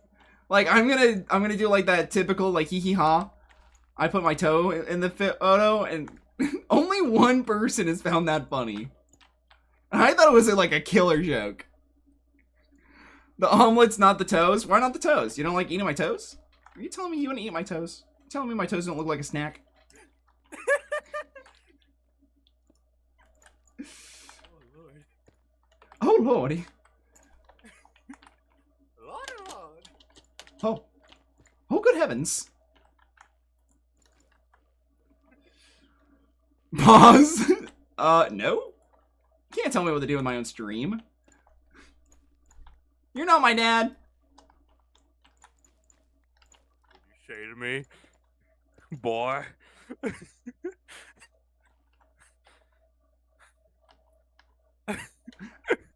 I'm gonna do like that typical like hee hee ha. I put my toe in the photo and only one person has found that funny. I thought it was like a killer joke. The omelet's not the toes. Why not the toes? You don't like eating my toes? Are you telling me you want to eat my toes? You telling me my toes don't look like a snack? Oh, lordy.
Lord.
Oh. Oh, good heavens. Pause. No? You can't tell me what to do with my own stream. You're not my dad.
You say to me, boy.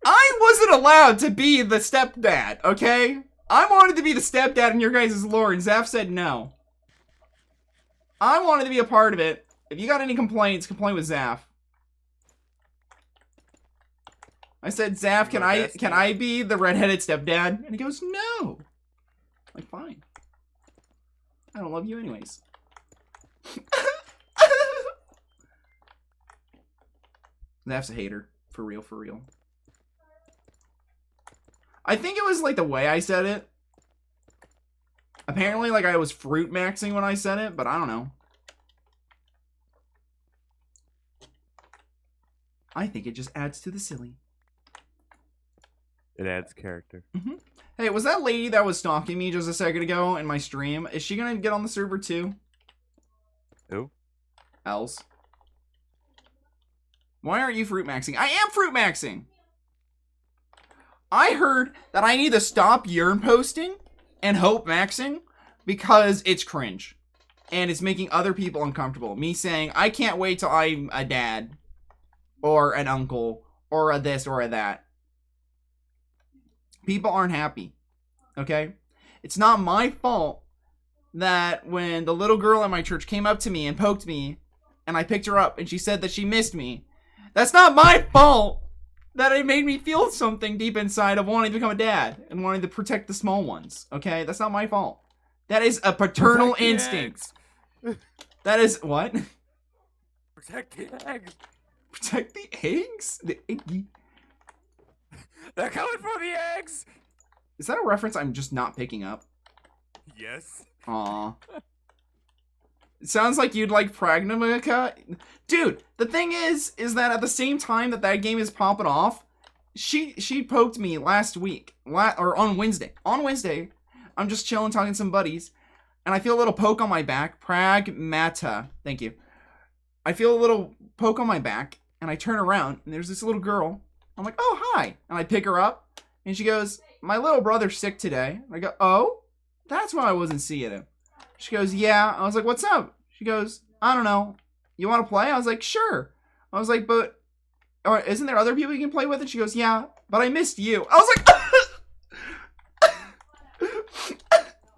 I wasn't allowed to be the stepdad, okay? I wanted to be the stepdad in your guys' lore, and Zaf said no. I wanted to be a part of it. If you got any complaints, complain with Zaf. I said, Zaf, can I be the redheaded stepdad? And he goes, no. I'm like, fine. I don't love you anyways. Zaf's a hater. For real, for real. I think it was like the way I said it. Apparently, like I was fruit maxing when I said it, but I don't know. I think it just adds to the silly.
It adds character.
Mm-hmm. Hey, was that lady that was stalking me just a second ago in my stream? Is she gonna get on the server too?
Who?
Els. Why aren't you fruit maxing? I am fruit maxing! I heard that I need to stop urine posting and hope maxing because it's cringe. And it's making other people uncomfortable. Me saying, I can't wait till I'm a dad. Or an uncle. Or a this or a that. People aren't happy. Okay? It's not my fault that when the little girl at my church came up to me and poked me, and I picked her up and she said that she missed me. That's not my fault that it made me feel something deep inside of wanting to become a dad and wanting to protect the small ones. Okay? That's not my fault. That is a paternal instinct. That is what?
Protect the eggs.
Protect the eggs? The eggy.
They're coming for the eggs.
Is that a reference I'm just not picking up?
Yes.
Aw. It sounds like you'd like Pragmatica. Dude, the thing is that at the same time that game is popping off, she poked me last week, or on Wednesday. On Wednesday, I'm just chilling, talking to some buddies, and I feel a little poke on my back. Pragmata. Thank you. I feel a little poke on my back, and I turn around, and there's this little girl. I'm like, oh, hi. And I pick her up, and she goes, my little brother's sick today. And I go, oh? That's why I wasn't seeing him. She goes, yeah. I was like, what's up? She goes, I don't know. You want to play? I was like, sure. I was like, but isn't there other people you can play with? And she goes, yeah, but I missed you. I was like,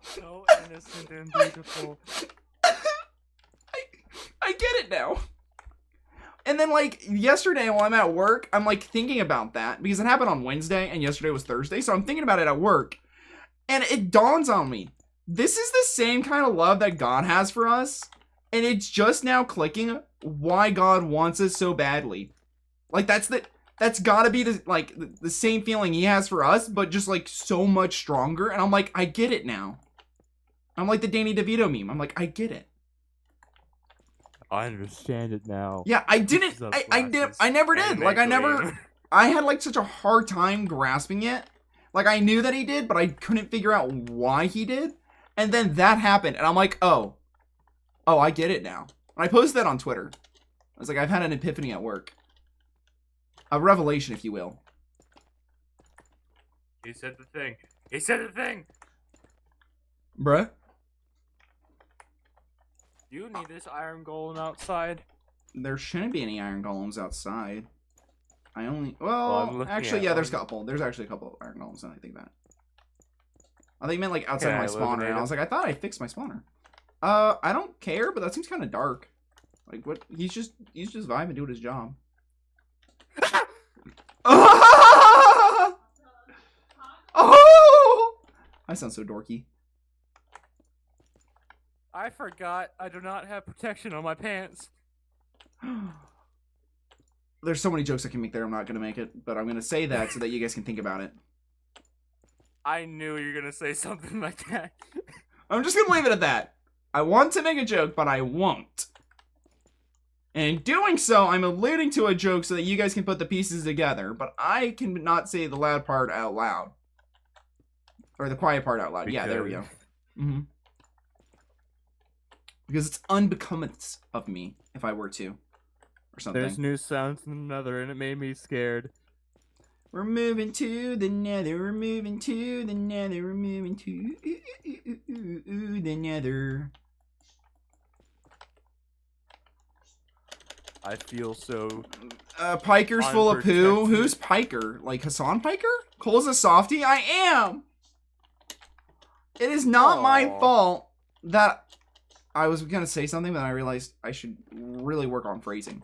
So innocent and beautiful.
I get it now. And then, like, yesterday while I'm at work, I'm, like, thinking about that. Because it happened on Wednesday, and yesterday was Thursday. So I'm thinking about it at work. And it dawns on me. This is the same kind of love that God has for us. And it's just now clicking why God wants us so badly. Like, that's gotta be the same feeling he has for us, but just, like, so much stronger. And I'm like, I get it now. I'm like the Danny DeVito meme. I'm like, I get it.
I understand it now.
Yeah, I didn't. I never did. Like, I had, like, such a hard time grasping it. Like, I knew that he did, but I couldn't figure out why he did. And then that happened, and I'm like, oh, I get it now. And I posted that on Twitter. I was like, I've had an epiphany at work. A revelation, if you will.
He said the thing. He said the thing.
Bruh?
You need this iron golem outside.
There shouldn't be any iron golems outside.
I'm
Well,
looking
actually,
at
yeah, there's a
one.
couple. There's actually a couple of iron golems, and I think that. I think you meant, like, outside
Can
my
I
spawner, and I
eliminate
was like, I thought I fixed my spawner. I don't care, but that seems kind of dark. Like, what? He's just vibing, doing his job. Oh! I sound so dorky.
I forgot I do not have protection on my pants.
There's so many jokes I can make there. I'm not gonna make it, but I'm gonna say that so that you guys can think about it.
I knew you were gonna say something like that.
I'm just gonna leave it at that. I want to make a joke, but I won't. And in doing so, I'm alluding to a joke so that you guys can put the pieces together, but I can not say the loud part out loud. Or the quiet part out loud. Yeah, there we go. Mm-hmm. Because it's unbecoming of me if I were to. Or something.
There's new sounds in the nether, and it made me scared.
We're moving to the nether, we're moving to the nether, we're moving to the nether.
I feel so...
Piker's full of poo.
unprotected.
Who's Piker? Like Hassan Piker? Cole's a softie? I am! It is not my
Aw.
fault that... I was gonna say something, but I realized I should really work on phrasing.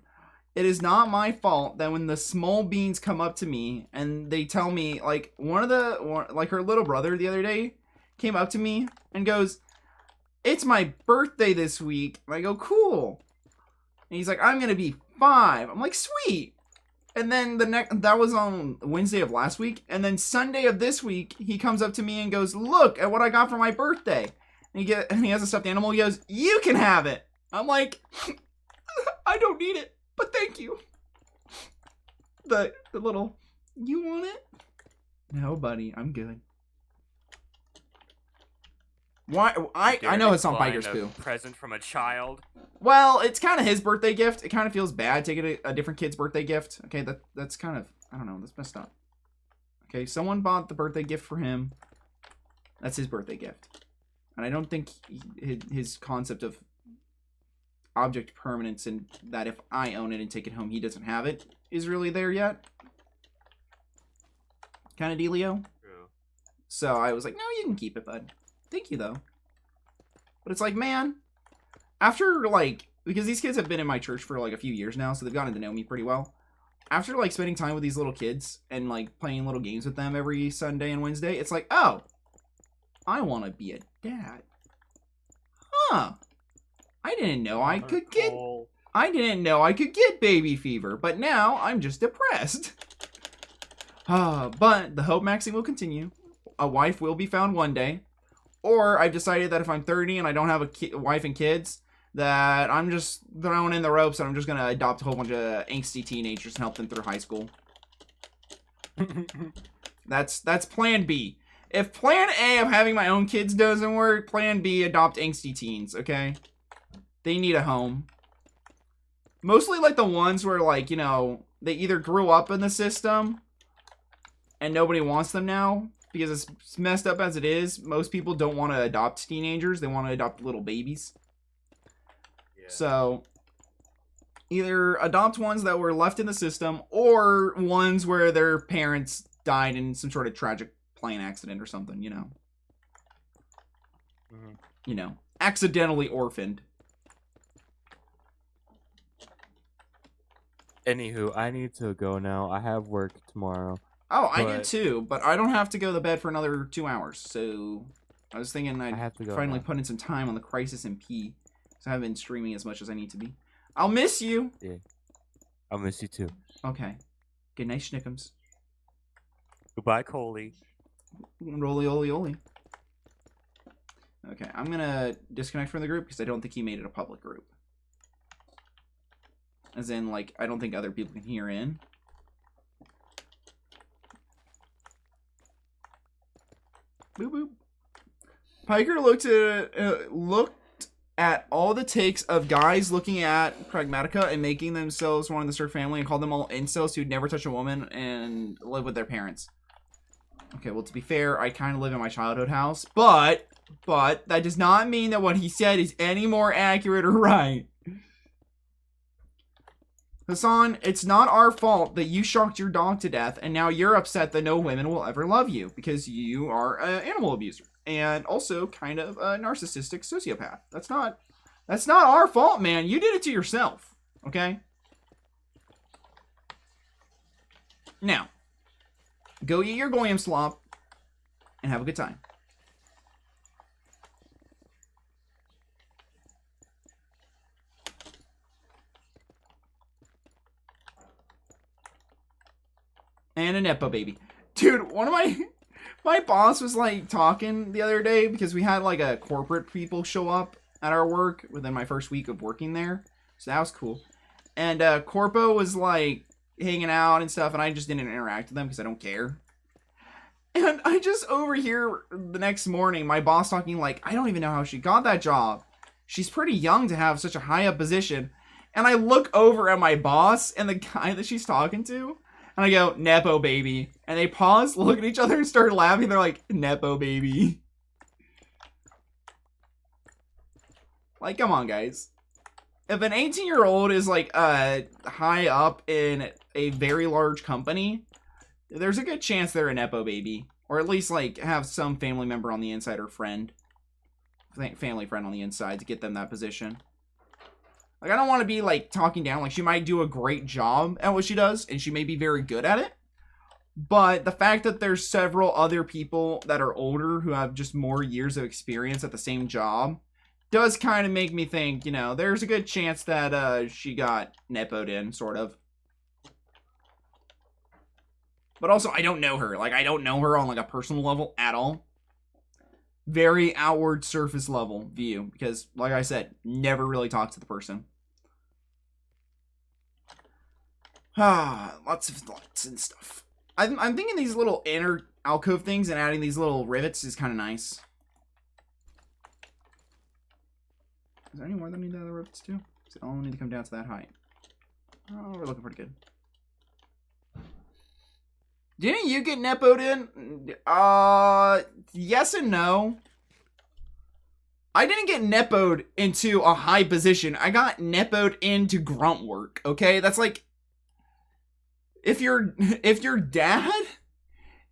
It is not my fault that when the small beans come up to me and they tell me, like, like her little brother the other day came up to me and goes, "It's my birthday this week." And I go, "Cool." And he's like, "I'm gonna be 5." I'm like, "Sweet." And then that was on Wednesday of last week. And then Sunday of this week, he comes up to me and goes, "Look at what I got for my birthday." And he has a stuffed animal. He goes, "You can have it." I'm like, "I don't need it, but thank you." The little, "You want it?" "No, buddy, I'm good." Why? I know it's on
Decline
Biker's
a
poo.
present from a child.
Well, it's kind of his birthday gift. It kind of feels bad taking a different kid's birthday gift. Okay, that's kind of, I don't know, that's messed up. Okay, someone bought the birthday gift for him. That's his birthday gift. And I don't think his concept of object permanence and that if I own it and take it home, he doesn't have it, is really there yet. Kind of dealio.
True.
So I was like, "No, you can keep it, bud. Thank you, though." But it's like, man, after, like, because these kids have been in my church for, like, a few years now, so they've gotten to know me pretty well. After, like, spending time with these little kids and, like, playing little games with them every Sunday and Wednesday, it's like, oh, I want to be a dad. Huh. I didn't know I could get baby fever, but now I'm just depressed. But the hope maxing will continue. A wife will be found one day. Or I've decided that if I'm 30 and I don't have a wife and kids, that I'm just throwing in the ropes and I'm just going to adopt a whole bunch of angsty teenagers and help them through high school. That's plan B. If plan A of having my own kids doesn't work, plan B, adopt angsty teens, okay? They need a home. Mostly like the ones where, like, you know, they either grew up in the system and nobody wants them now because it's messed up as it is. Most people don't want to adopt teenagers. They want to adopt little babies.
Yeah.
So either adopt ones that were left in the system or ones where their parents died in some sort of tragic plane accident or something, you know.
Mhm.
You know, accidentally orphaned.
Anywho, I need to go now. I have work tomorrow.
Oh, I do
But-
too, but I don't have to go to bed for another 2 hours, so I was thinking I'd
have to go
finally
now.
put in some time on the Crisis MP, because I haven't been streaming as much as I need to be. I'll miss you!
I'll miss you too.
Okay. Good night, Schnickums.
Goodbye, Coley.
Roly oly oly. Okay, I'm gonna disconnect from the group, because I don't think he made it a public group. As in, like, I don't think other people can hear in. Boop boop. Piker looked at all the takes of guys looking at Pragmatica and making themselves one of the Cirque family and called them all incels who'd never touch a woman and live with their parents. Okay, well, to be fair, I kind of live in my childhood house, but that does not mean that what he said is any more accurate or right. Hassan, it's not our fault that you shocked your dog to death and now you're upset that no women will ever love you because you are an animal abuser and also kind of a narcissistic sociopath. That's not our fault, man. You did it to yourself, okay? Now, go eat your goyim slop and have a good time. And a Nepo baby. Dude, one of my boss was like talking the other day because we had like a corporate people show up at our work within my first week of working there. So that was cool. And Corpo was like hanging out and stuff, and I just didn't interact with them because I don't care. And I just overhear the next morning my boss talking like, I don't even know how she got that job. She's pretty young to have such a high up position. And I look over at my boss and the guy that she's talking to, and I go, Nepo baby. And they pause, look at each other, and start laughing. They're like, Nepo baby. Like, come on, guys. If an 18-year-old is like high up in a very large company, there's a good chance they're a Nepo baby. Or at least, like, have some family member on the inside or friend. Family friend on the inside to get them that position. Like, I don't want to be, like, talking down. Like, she might do a great job at what she does, and she may be very good at it. But the fact that there's several other people that are older who have just more years of experience at the same job does kind of make me think, you know, there's a good chance that she got Nepo'd in, sort of. But also, I don't know her. Like, I don't know her on, like, a personal level at all. Very outward surface level view. Because, like I said, never really talked to the person. Lots of thoughts and stuff. I'm thinking these little inner alcove things and adding these little rivets is kind of nice. Is there any more that need the other rivets too? Does it all need to come down to that height? Oh, we're looking pretty good. Didn't you get Nepo'd in? Yes and no. I didn't get Nepo'd into a high position. I got Nepo'd into grunt work, okay? That's like, if your dad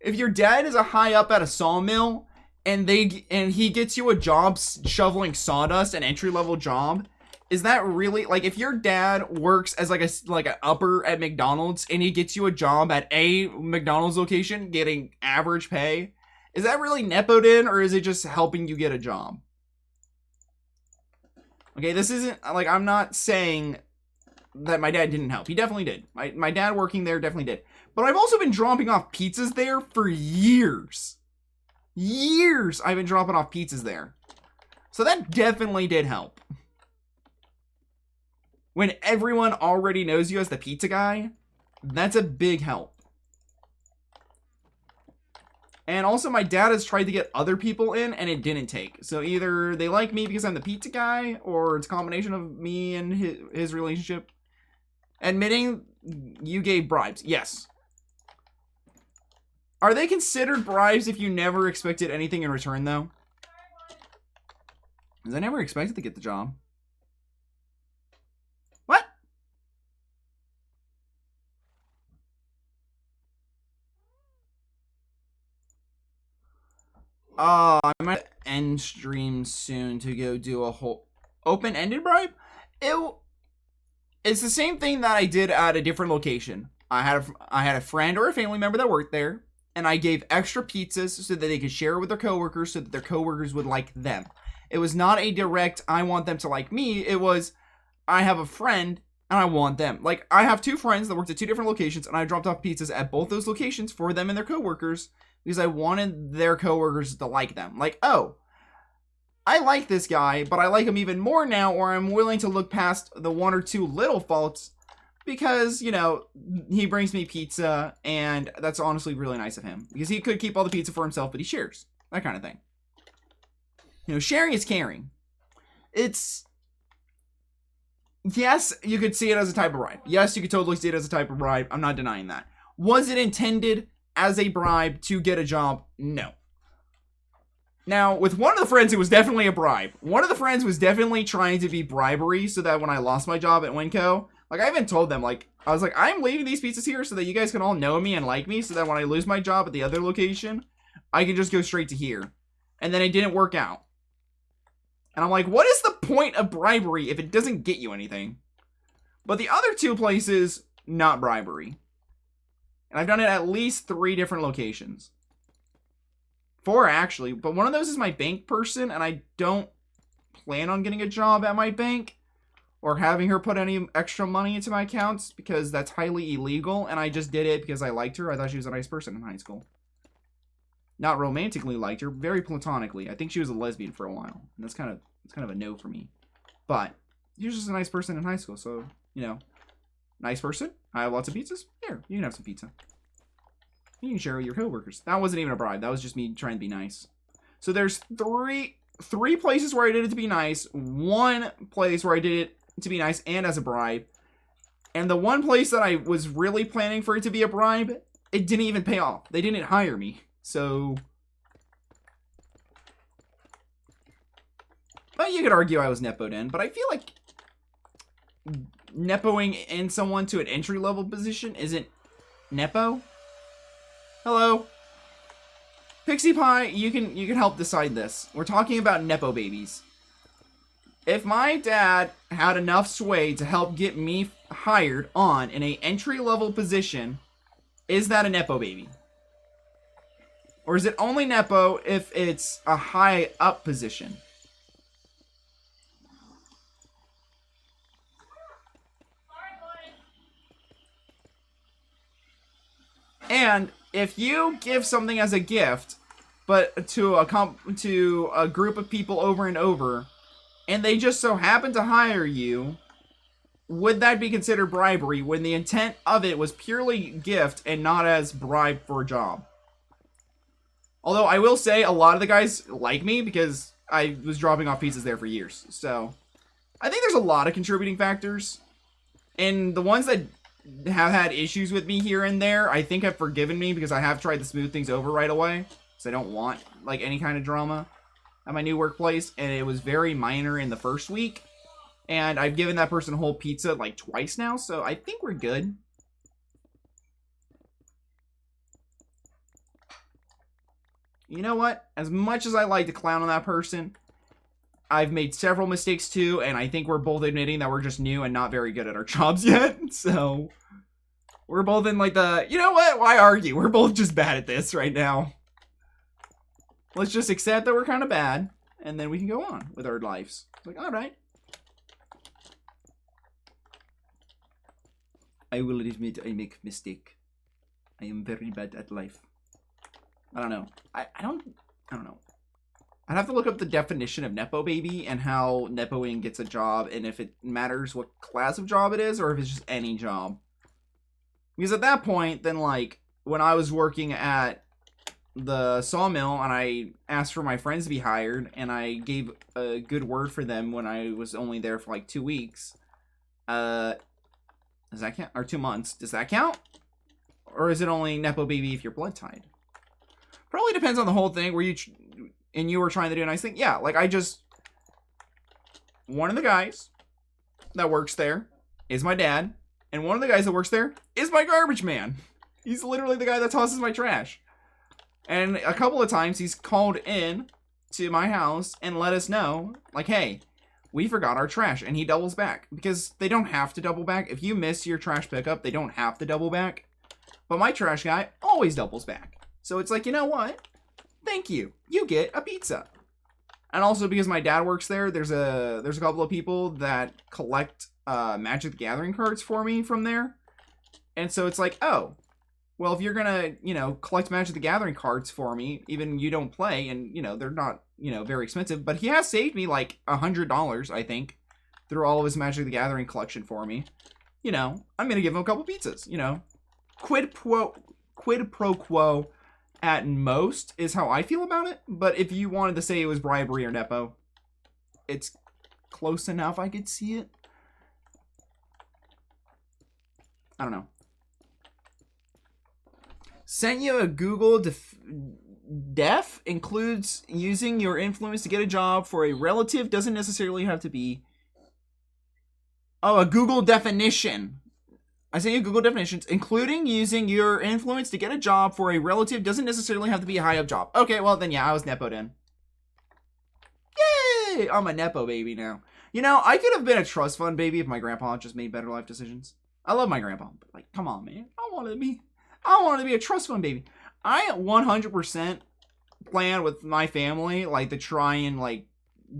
is a high up at a sawmill and he gets you a job shoveling sawdust, an entry-level job, is that really, like, if your dad works as like an upper at McDonald's and he gets you a job at a McDonald's location getting average pay, is that really Nepo'd in, or is it just helping you get a job? Okay, this isn't, like, I'm not saying that my dad didn't help. He definitely did. My dad working there definitely did. But I've also been dropping off pizzas there for years. Years I've been dropping off pizzas there. So that definitely did help. When everyone already knows you as the pizza guy, that's a big help. And also, my dad has tried to get other people in, and it didn't take. So either they like me because I'm the pizza guy, or it's a combination of me and his relationship. Admitting you gave bribes. Yes. Are they considered bribes if you never expected anything in return, though? Because I never expected to get the job. What? I might end stream soon to go do a whole open-ended bribe. It's the same thing that I did at a different location. I had a friend or a family member that worked there, and I gave extra pizzas so that they could share with their coworkers so that their coworkers would like them. It was not a direct, I want them to like me. It was, I have a friend and I want them. Like, I have two friends that worked at two different locations, and I dropped off pizzas at both those locations for them and their coworkers because I wanted their coworkers to like them. Like, oh, I like this guy, but I like him even more now, or I'm willing to look past the one or two little faults because, you know, he brings me pizza, and that's honestly really nice of him. Because he could keep all the pizza for himself, but he shares. That kind of thing. You know, sharing is caring. It's... Yes, you could see it as a type of bribe. Yes, you could totally see it as a type of bribe. I'm not denying that. Was it intended as a bribe to get a job? No. Now, with one of the friends, it was definitely a bribe. One of the friends was definitely trying to be bribery so that when I lost my job at Winco, like, I even told them, like, I was like, I'm leaving these pizzas here so that you guys can all know me and like me so that when I lose my job at the other location, I can just go straight to here. And then it didn't work out. And I'm like, what is the point of bribery if it doesn't get you anything? But the other two places, not bribery. And I've done it at least 3 different locations. 4, actually. But one of those is my bank person, and I don't plan on getting a job at my bank or having her put any extra money into my accounts because that's highly illegal, and I just did it because I liked her. I thought she was a nice person in high school. Not romantically liked her, very platonically. I think she was a lesbian for a while, and it's kind of a no for me. But she was just a nice person in high school, so, you know, Nice person. I have lots of pizzas. Here, you can have some pizza. You can share with your coworkers. That wasn't even a bribe. That was just me trying to be nice. So there's three places where I did it to be nice. One place where I did it to be nice and as a bribe. And the one place that I was really planning for it to be a bribe, it didn't even pay off. They didn't hire me. So... But you could argue I was nepoed in. But I feel like nepoing in someone to an entry-level position isn't nepo. Hello? Pixie Pie, you can help decide this. We're talking about nepo babies. If my dad had enough sway to help get me hired on in a entry-level position, is that a nepo baby? Or is it only nepo if it's a high-up position? And if you give something as a gift, but to a group of people over and over, and they just so happen to hire you, would that be considered bribery when the intent of it was purely gift and not as bribe for a job? Although I will say a lot of the guys like me because I was dropping off pizzas there for years. So I think there's a lot of contributing factors. And the ones that have had issues with me here and there, I think have forgiven me because I have tried to smooth things over right away. Because I don't want like any kind of drama at my new workplace. And it was very minor in the first week. And I've given that person a whole pizza like twice now. So I think we're good. You know what? As much as I like to clown on that person, I've made several mistakes too, and I think we're both admitting that we're just new and not very good at our jobs yet. So we're both in like the, you know what? Why argue? We're both just bad at this right now. Let's just accept that we're kind of bad, and then we can go on with our lives. Like, all right. I will admit I make mistake. I am very bad at life. I don't know. I don't know. I'd have to look up the definition of nepo baby and how nepoing gets a job and if it matters what class of job it is or if it's just any job. Because at that point, then like when I was working at the sawmill and I asked for my friends to be hired and I gave a good word for them when I was only there for like 2 weeks. Does that count? Or 2 months. Does that count? Or is it only nepo baby if you're blood tied? Probably depends on the whole thing where you were trying to do a nice thing. Yeah, like one of the guys that works there is my dad, and one of the guys that works there is my garbage man. He's literally the guy that tosses my trash. And a couple of times he's called in to my house and let us know, like, hey, we forgot our trash, and he doubles back. Because they don't have to double back. If you miss your trash pickup, they don't have to double back. But my trash guy always doubles back. So it's like, you know what? Thank you. You get a pizza. And also because my dad works there, there's a couple of people that collect Magic the Gathering cards for me from there. And so it's like, oh, well, if you're gonna, collect Magic the Gathering cards for me, even you don't play, and they're not, very expensive, but he has saved me like $100, I think, through all of his Magic the Gathering collection for me. I'm gonna give him a couple pizzas. Quid pro quo. At most is how I feel about it, but if you wanted to say it was bribery or nepo, it's close enough I could see it. I don't know. Sent you a Google def includes using your influence to get a job for a relative, doesn't necessarily have to be. Oh, a Google definition. I sent you Google definitions, including using your influence to get a job for a relative doesn't necessarily have to be a high-up job. Okay, well then, yeah, I was nepoed in. Yay! I'm a nepo baby now. I could have been a trust fund baby if my grandpa just made better life decisions. I love my grandpa, but like, come on, man. I wanted to be a trust fund baby. I 100% plan with my family, like, to try and like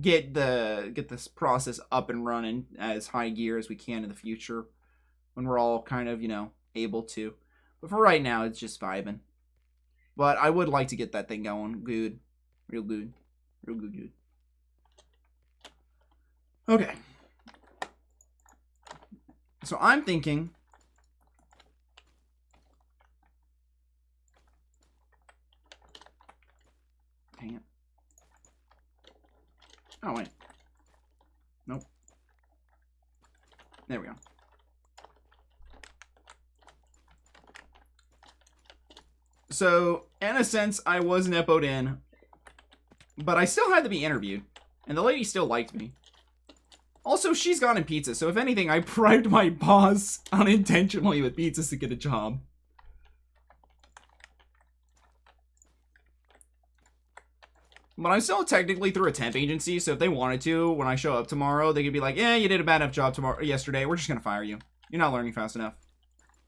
get this process up and running as high gear as we can in the future. When we're all kind of, able to. But for right now, it's just vibing. But I would like to get that thing going. Good. Real good. Real good. Okay. So I'm thinking Dang it. Oh, wait. Nope. There we go. So, in a sense, I was nepoed in, but I still had to be interviewed, and the lady still liked me. Also, she's gotten pizza, so if anything, I bribed my boss unintentionally with pizzas to get a job. But I'm still technically through a temp agency, so if they wanted to, when I show up tomorrow, they could be like, yeah, you did a bad enough job yesterday, we're just gonna fire you. You're not learning fast enough.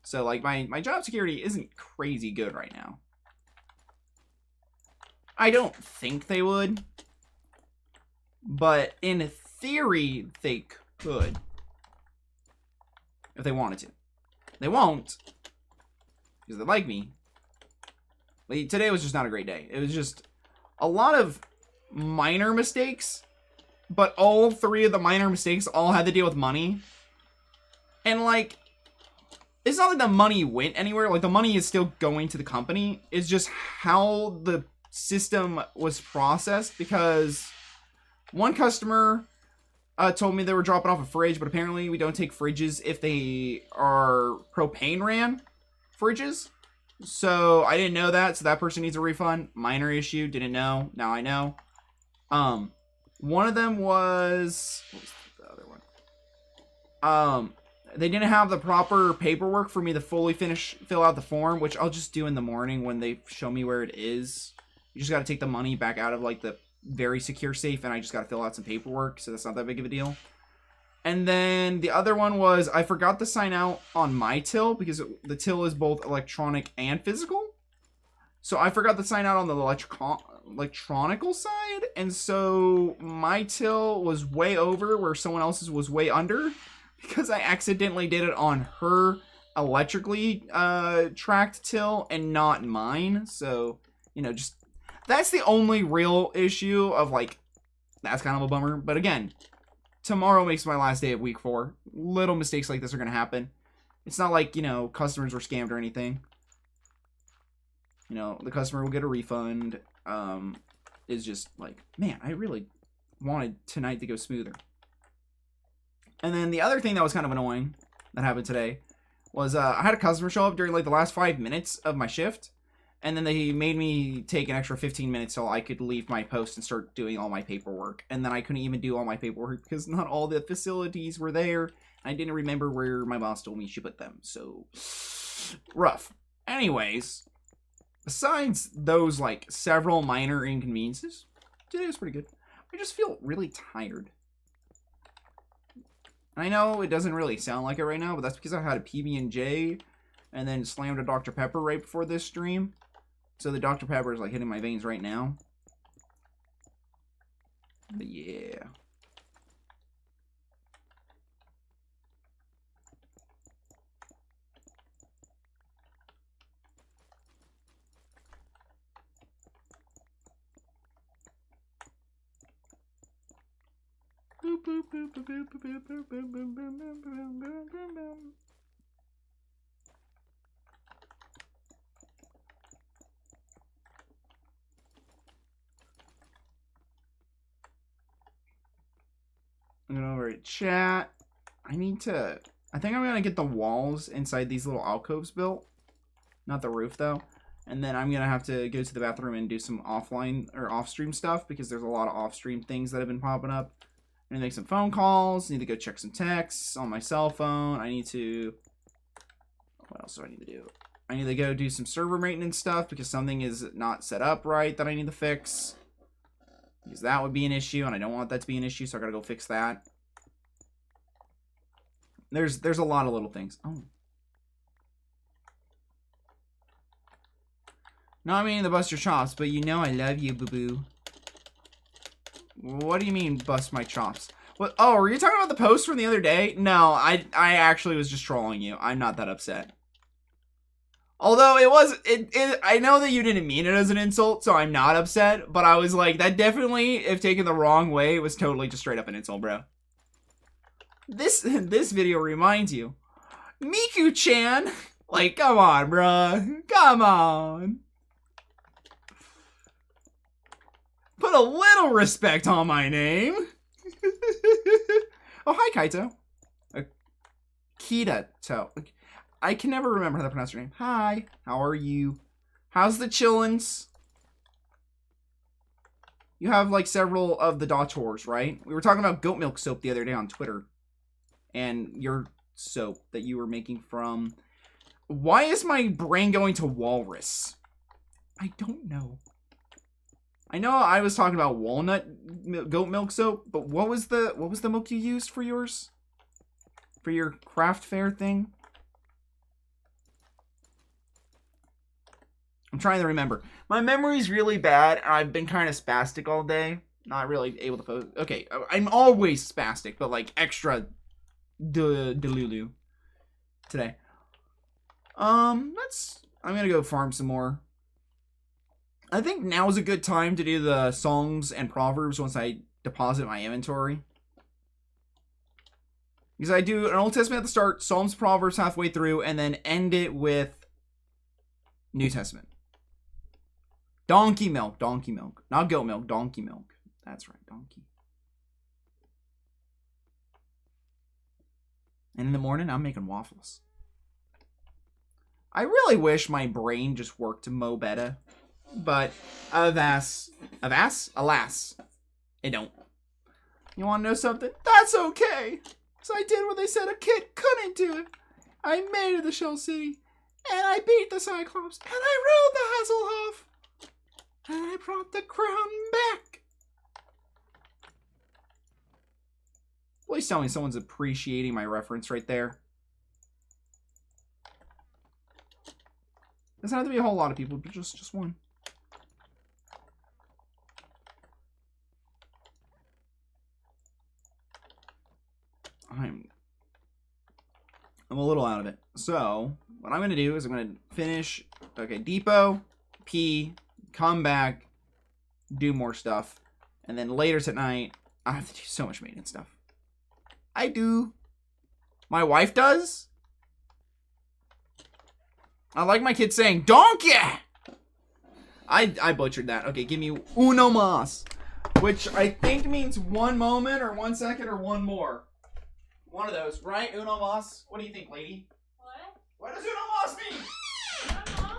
So, like, my job security isn't crazy good right now. I don't think they would. But in theory, they could. If they wanted to. They won't. Because they like me. Like, today was just not a great day. It was just a lot of minor mistakes. But all 3 of the minor mistakes all had to deal with money. And, like, it's not like the money went anywhere. Like, the money is still going to the company. It's just how the system was processed. Because one customer told me they were dropping off a fridge, but apparently we don't take fridges if they are propane ran fridges. So I didn't know that. So that person needs a refund. Minor issue. Didn't know. Now I know. One of them was... What was the other one? They didn't have the proper paperwork for me to fully fill out the form, which I'll just do in the morning when they show me where it is. You just got to take the money back out of, like, the very secure safe, and I just got to fill out some paperwork, so that's not that big of a deal. And then the other one was I forgot to sign out on my till, because the till is both electronic and physical. So I forgot to sign out on the electronical side, and so my till was way over where someone else's was way under. Because I accidentally did it on her electrically tracked till and not mine. So, you know, just... That's the only real issue of, like... That's kind of a bummer. But again, tomorrow makes my last day of week 4. Little mistakes like this are going to happen. It's not like, you know, customers were scammed or anything. You know, the customer will get a refund. It's just like, man, I really wanted tonight to go smoother. And then the other thing that was kind of annoying that happened today was I had a customer show up during like the last 5 minutes of my shift. And then they made me take an extra 15 minutes so I could leave my post and start doing all my paperwork. And then I couldn't even do all my paperwork because not all the facilities were there. I didn't remember where my boss told me she put them. So, rough. Anyways, besides those like several minor inconveniences, today was pretty good. I just feel really tired. I know it doesn't really sound like it right now, but that's because I had a PB&J and then slammed a Dr. Pepper right before this stream. So the Dr. Pepper is like hitting my veins right now. But yeah. I'm going over to chat. I think I'm going to get the walls inside these little alcoves built. Not the roof, though. And then I'm going to have to go to the bathroom and do some offline or off-stream stuff because there's a lot of off-stream things that have been popping up. I need to make some phone calls. I need to go check some texts on my cell phone. I need to... What else do I need to do? I need to go do some server maintenance stuff because something is not set up right that I need to fix. Because that would be an issue, and I don't want that to be an issue, so I gotta go fix that. There's a lot of little things. Oh. No, I mean to bust your chops, but you know I love you, boo-boo. What do you mean, bust my chops? What? Oh, were you talking about the post from the other day? No, I actually was just trolling you. I'm not that upset. Although I know that you didn't mean it as an insult, so I'm not upset. But I was like, that definitely, if taken the wrong way, was totally just straight up an insult, bro. This video reminds you, Miku-chan. Like, come on, bro. Come on. Put a little respect on my name. Oh, hi, Kaito. Kita. So, I can never remember how to pronounce your name. Hi. How are you? How's the chillins? You have like several of the daughters, right? We were talking about goat milk soap the other day on Twitter. And your soap that you were making from... Why is my brain going to walrus? I don't know. I know I was talking about walnut goat milk soap, but what was the milk you used for yours? For your craft fair thing? I'm trying to remember. My memory's really bad, and I've been kind of spastic all day. Not really able to focus. Okay, I'm always spastic, but like extra delulu today. I'm gonna go farm some more. I think now is a good time to do the songs and proverbs once I deposit my inventory. Because I do an Old Testament at the start, Psalms, Proverbs halfway through, and then end it with New Testament. Donkey milk. Not goat milk, donkey milk. That's right, donkey. And in the morning, I'm making waffles. I really wish my brain just worked mo better. But, alas, it don't. You want to know something? That's okay. So I did what they said a kid couldn't do. I made it to Shell City. And I beat the Cyclops. And I rode the Hasselhoff. And I brought the crown back. Please tell me someone's appreciating my reference right there. Doesn't have to be a whole lot of people, but just one. I'm a little out of it. So, what I'm going to do is I'm going to finish, okay, depot, pee, come back, do more stuff. And then later tonight, I have to do so much maintenance stuff. I do. My wife does. I like my kids saying, donkey! I butchered that. Okay, give me uno mas. Which I think means 1 moment or 1 second or one more. One of those, right? Uno mas? What do you think, lady?
What?
What does uno mas mean?
I don't know.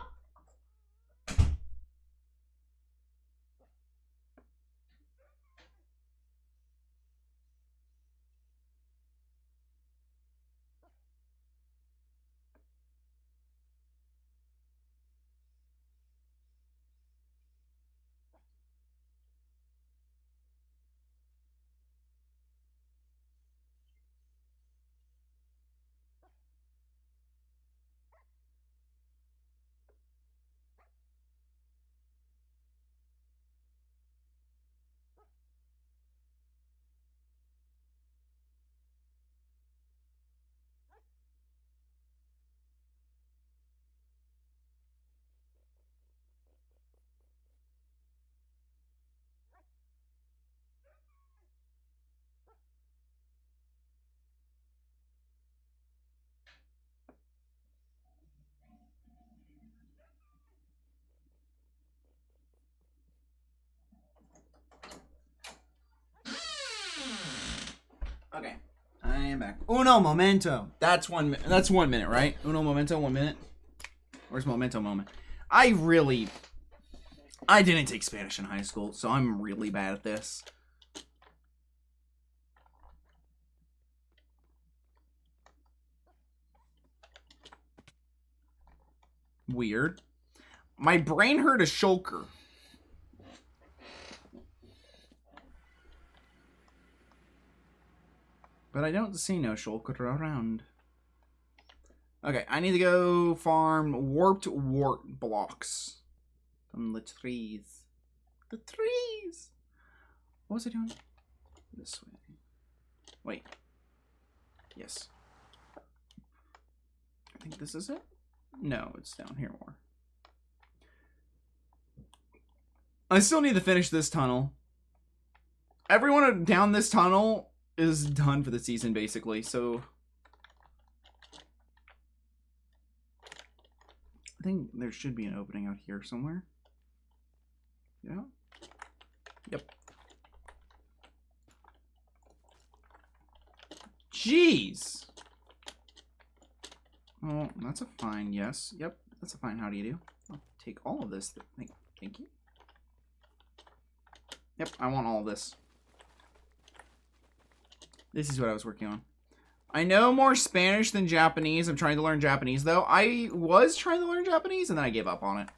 Okay, I am back. Uno momento. That's 1 minute. That's 1 minute, right? Uno momento, 1 minute. Where's momento moment? I didn't take Spanish in high school, so I'm really bad at this. Weird. My brain heard a shulker. But I don't see no shulker around. Okay, I need to go farm warped wart blocks from the trees. The trees! What was I doing? This way. Wait. Yes. I think this is it? No, it's down here more. I still need to finish this tunnel. Everyone down this tunnel is done for the season, basically, so... I think there should be an opening out here somewhere. Yeah. Yep. Jeez. Oh, that's a fine yes. Yep, that's a fine how do you do. I'll take all of this. Thank you. Yep, I want all of this. This is what I was working on. I know more Spanish than Japanese. I'm trying to learn Japanese, though. I was trying to learn Japanese, and then I gave up on it.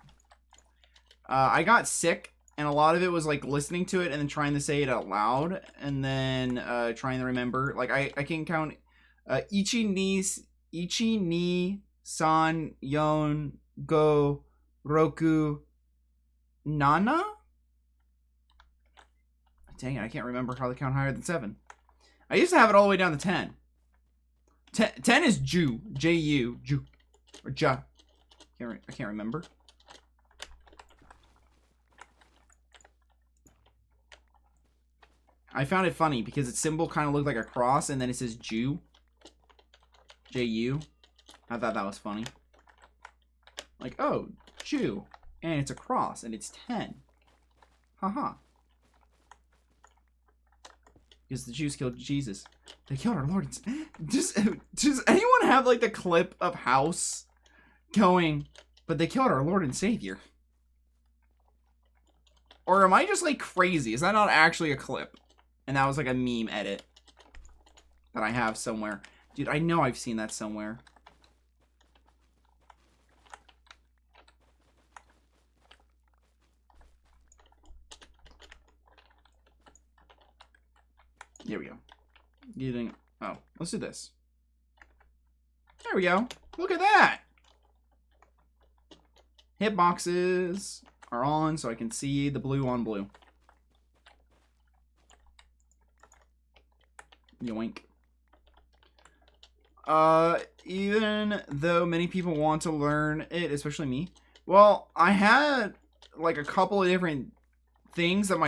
I got sick, and a lot of it was, like, listening to it and then trying to say it out loud, and then trying to remember. Like, I can count ichi ni, san, yon, go, roku, nana? Dang it, I can't remember how to count higher than 7. I used to have it all the way down to 10. 10 is Jew. J-U. Jew. Or Ja. I can't remember. I found it funny because its symbol kind of looked like a cross and then it says Jew. J-U. I thought that was funny. Like, oh, Jew. And it's a cross and it's 10. Haha. Because the Jews killed Jesus. They killed our Lord. Does anyone have like the clip of House going, but they killed our Lord and Savior? Or am I just like crazy? Is that not actually a clip? And that was like a meme edit that I have somewhere. Dude, I know I've seen that somewhere. Here we go. Getting. Oh, let's do this. There we go. Look at that. Hitboxes are on, so I can see the blue on blue. Yoink. Even though many people want to learn it, especially me. Well, I had like a couple of different things that I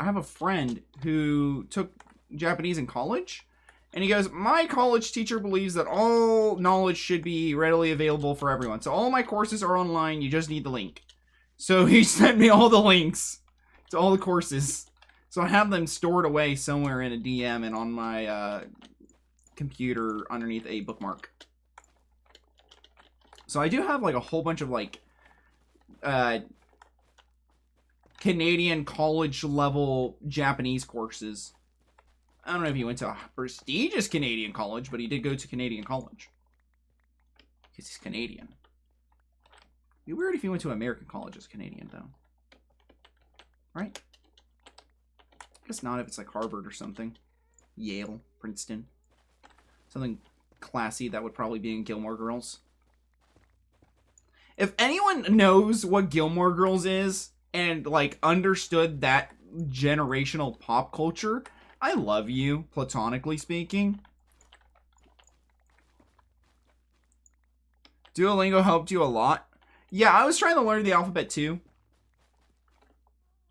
have a friend who took Japanese in college, and he goes, my college teacher believes that all knowledge should be readily available for everyone, so all my courses are online, you just need the link. So he sent me all the links to all the courses, so I have them stored away somewhere in a DM and on my computer underneath a bookmark. So I do have like a whole bunch of like Canadian college level Japanese courses. I don't know if he went to a prestigious Canadian college, but he did go to Canadian college. Because he's Canadian. It'd be weird if he went to American college as Canadian, though. Right? I guess not if it's like Harvard or something. Yale, Princeton. Something classy that would probably be in Gilmore Girls. If anyone knows what Gilmore Girls is, and, like, understood that generational pop culture, I love you, platonically speaking. Duolingo helped you a lot. Yeah, I was trying to learn the alphabet too.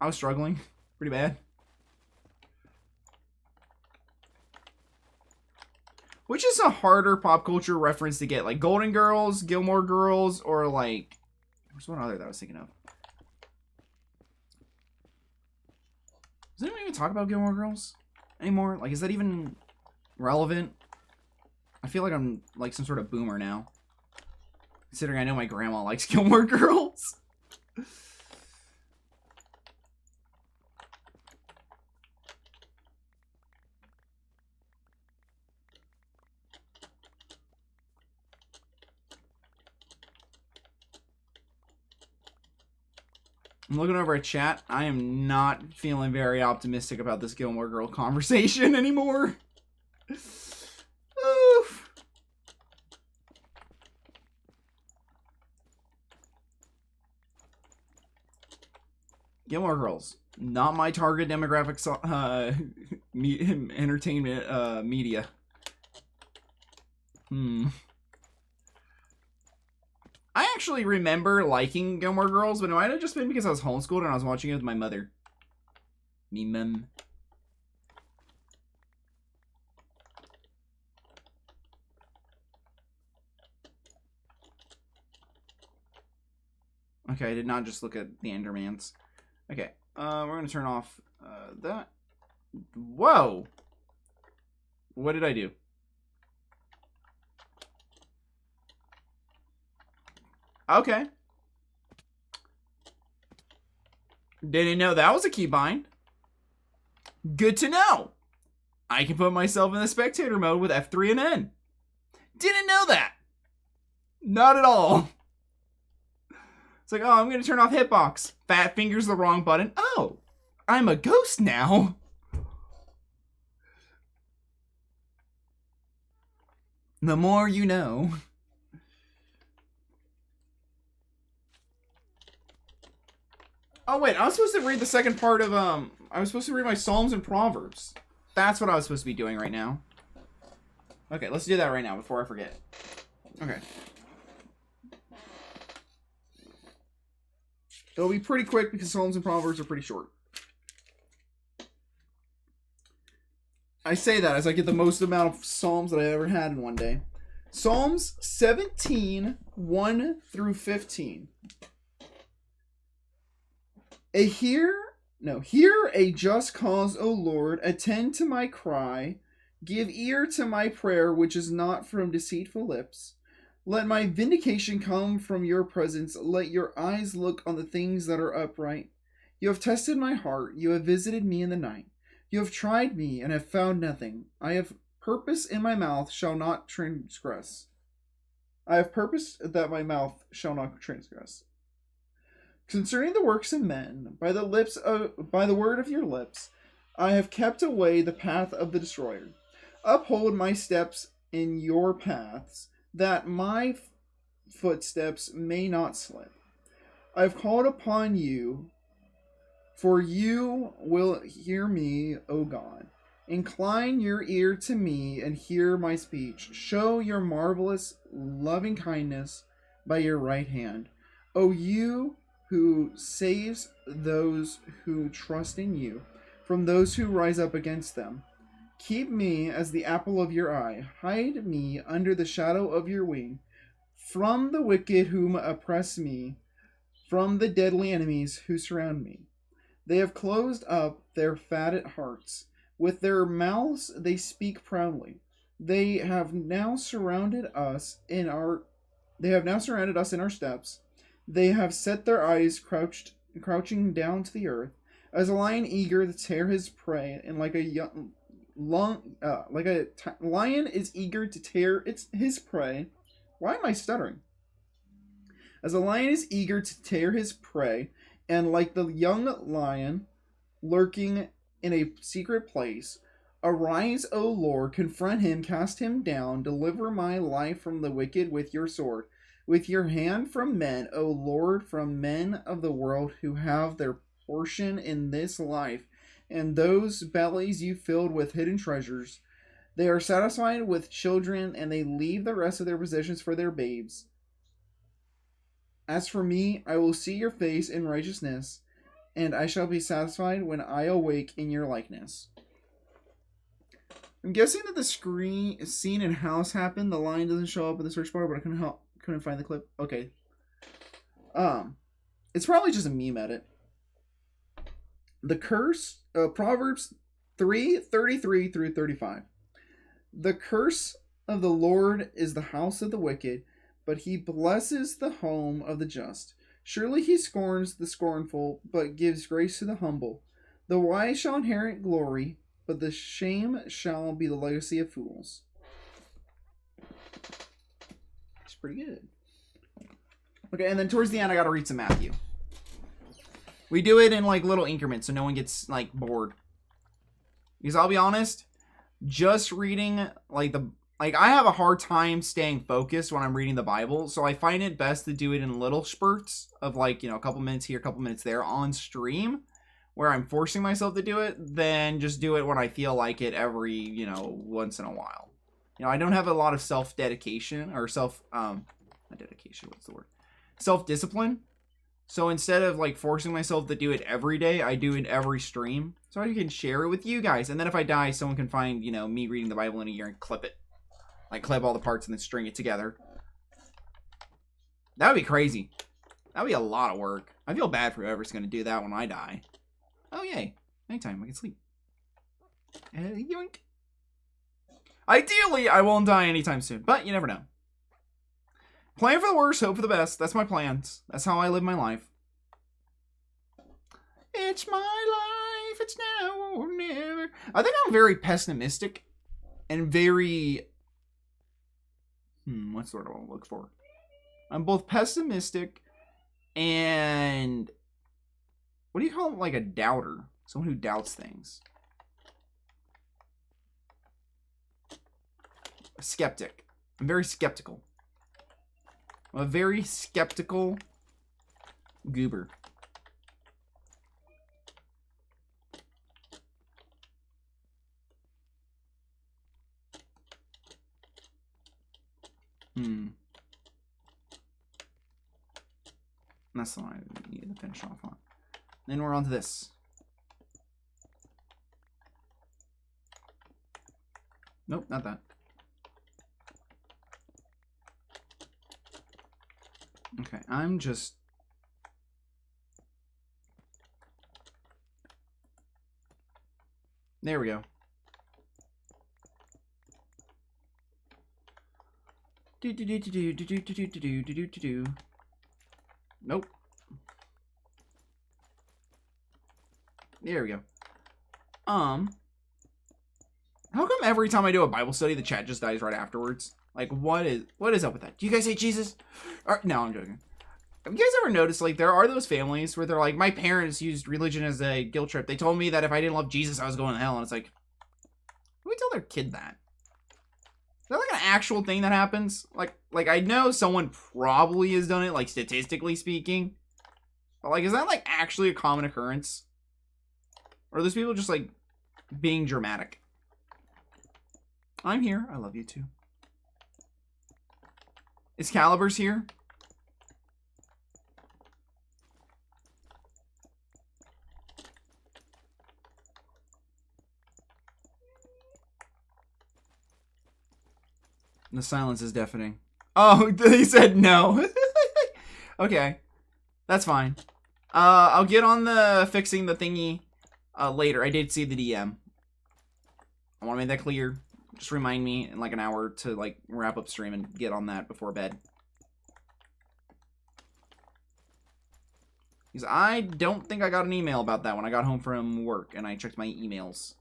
I was struggling pretty bad. Which is a harder pop culture reference to get? Like Golden Girls, Gilmore Girls, or like... There's one other that I was thinking of. Does anyone even talk about Gilmore Girls anymore? Like, is that even relevant? I feel like I'm like some sort of boomer now. Considering I know my grandma likes Gilmore Girls. I'm looking over at chat. I am not feeling very optimistic about this Gilmore Girl conversation anymore. Oof. Gilmore Girls, not my target demographic. Entertainment media. I actually remember liking Gilmore Girls, but it might have just been because I was homeschooled and I was watching it with my mother. Me mum. Okay, I did not just look at the Endermans. Okay, We're gonna turn off that. Whoa! What did I do? Okay. Didn't know that was a keybind. Good to know. I can put myself in the spectator mode with F3 and N. Didn't know that. Not at all. It's like, oh, I'm going to turn off hitbox. Fat finger's the wrong button. Oh, I'm a ghost now. The more you know. Oh, wait, I was supposed to read the second part of, I was supposed to read my Psalms and Proverbs. That's what I was supposed to be doing right now. Okay, let's do that right now before I forget. Okay. It'll be pretty quick because Psalms and Proverbs are pretty short. I say that as I get the most amount of Psalms that I ever had in one day. Psalms 17, 1 through 15. Hear a just cause, O Lord, attend to my cry, give ear to my prayer, which is not from deceitful lips. Let my vindication come from your presence. Let your eyes look on the things that are upright. You have tested my heart. You have visited me in the night. You have tried me and have found nothing. I have purpose in my mouth shall not transgress. I have purpose that my mouth shall not transgress. Concerning the works of men, by the word of your lips, I have kept away the path of the destroyer. Uphold my steps in your paths, that my footsteps may not slip. I have called upon you, for you will hear me, O God. Incline your ear to me and hear my speech. Show your marvelous loving kindness by your right hand. O you who saves those who trust in you from those who rise up against them. Keep me as the apple of your eye. Hide me under the shadow of your wing. From the wicked whom oppress me, from the deadly enemies who surround me. They have closed up their fatted hearts. With their mouths they speak proudly. They have now surrounded us in our steps. They have set their eyes crouching down to the earth, as a lion eager to tear his prey, and like a lion is eager to tear his prey. Why am I stuttering? As a lion is eager to tear his prey, and like the young lion lurking in a secret place, arise, O Lord, confront him, cast him down, deliver my life from the wicked with your sword. With your hand from men, O Lord, from men of the world who have their portion in this life, and those bellies you filled with hidden treasures. They are satisfied with children, and they leave the rest of their possessions for their babes. As for me, I will see your face in righteousness, and I shall be satisfied when I awake in your likeness. I'm guessing that the scene in House happened. The line doesn't show up in the search bar, but I couldn't find the clip. Okay. It's probably just a meme edit. The curse, Proverbs 3:33 through 35. The curse of the Lord is the house of the wicked, but he blesses the home of the just. Surely he scorns the scornful, but gives grace to the humble. The wise shall inherit glory, but the shame shall be the legacy of fools. It's pretty good. Okay, and then towards the end, I gotta read some Matthew. We do it in like little increments so no one gets like bored. Because I'll be honest, just reading I have a hard time staying focused when I'm reading the Bible, so I find it best to do it in little spurts of like, a couple minutes here, a couple minutes there on stream, where I'm forcing myself to do it, than just do it when I feel like it every, once in a while. I don't have a lot of self-dedication, or not dedication, what's the word? Self-discipline. So instead of like forcing myself to do it every day, I do it every stream, so I can share it with you guys. And then if I die, someone can find, me reading the Bible in a year and clip it. Like, clip all the parts and then string it together. That would be crazy. That would be a lot of work. I feel bad for whoever's going to do that when I die. Anytime I can sleep. Yoink. Ideally, I won't die anytime soon, but you never know. Plan for the worst, hope for the best. That's my plans. That's how I live my life. It's my life. It's now or never. I think I'm very pessimistic and very... what's the word I want to look for? I'm both pessimistic and... what do you call it? Like a doubter. Someone who doubts things. A skeptic. I'm very skeptical. I'm a very skeptical goober. That's the one I needed to finish off on. Then we're on to this. Nope, not that. Okay, I'm just... there we go. Nope. There we go. How come every time I do a Bible study, the chat just dies right afterwards? Like, what is up with that? Do you guys hate Jesus? No, I'm joking. Have you guys ever noticed, like, there are those families where they're like, my parents used religion as a guilt trip. They told me that if I didn't love Jesus, I was going to hell. And it's like, who would tell their kid that? Is that like an actual thing that happens? Like I know someone probably has done it, like, statistically speaking. But, like, is that, like, actually a common occurrence? Or are those people just, like, being dramatic? I'm here. I love you, too. Excalibur's here. The silence is deafening. Oh, he said no. Okay. That's fine. I'll get on the fixing the thingy later. I did see the DM. I want to make that clear. Just remind me in like an hour to like wrap up stream and get on that before bed. Because I don't think I got an email about that when I got home from work and I checked my emails.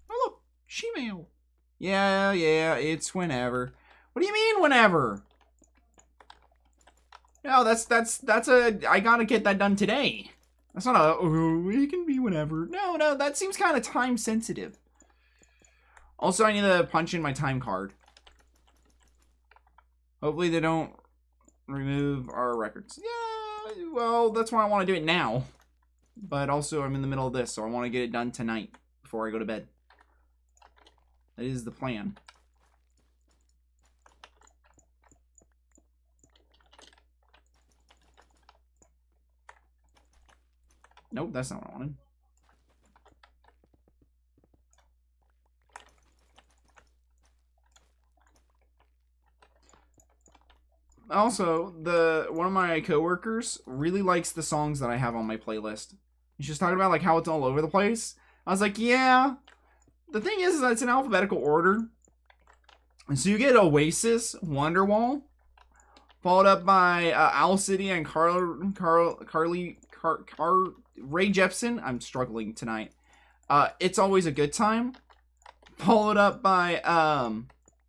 Oh look, Gmail. Yeah, it's whenever. What do you mean whenever? No, that's I gotta get that done today. That's not a, oh, it can be whenever. No, that seems kind of time sensitive. Also, I need to punch in my time card. Hopefully they don't remove our records. Yeah, well, that's why I want to do it now. But also, I'm in the middle of this, so I want to get it done tonight before I go to bed. That is the plan. Nope, that's not what I wanted. Also, one of my coworkers really likes the songs that I have on my playlist. He's just talking about like how it's all over the place. I was like, yeah. The thing is that it's in alphabetical order. And so you get Oasis, Wonderwall, followed up by Owl City and Ray Jepsen. I'm struggling tonight. It's Always a Good Time, followed up by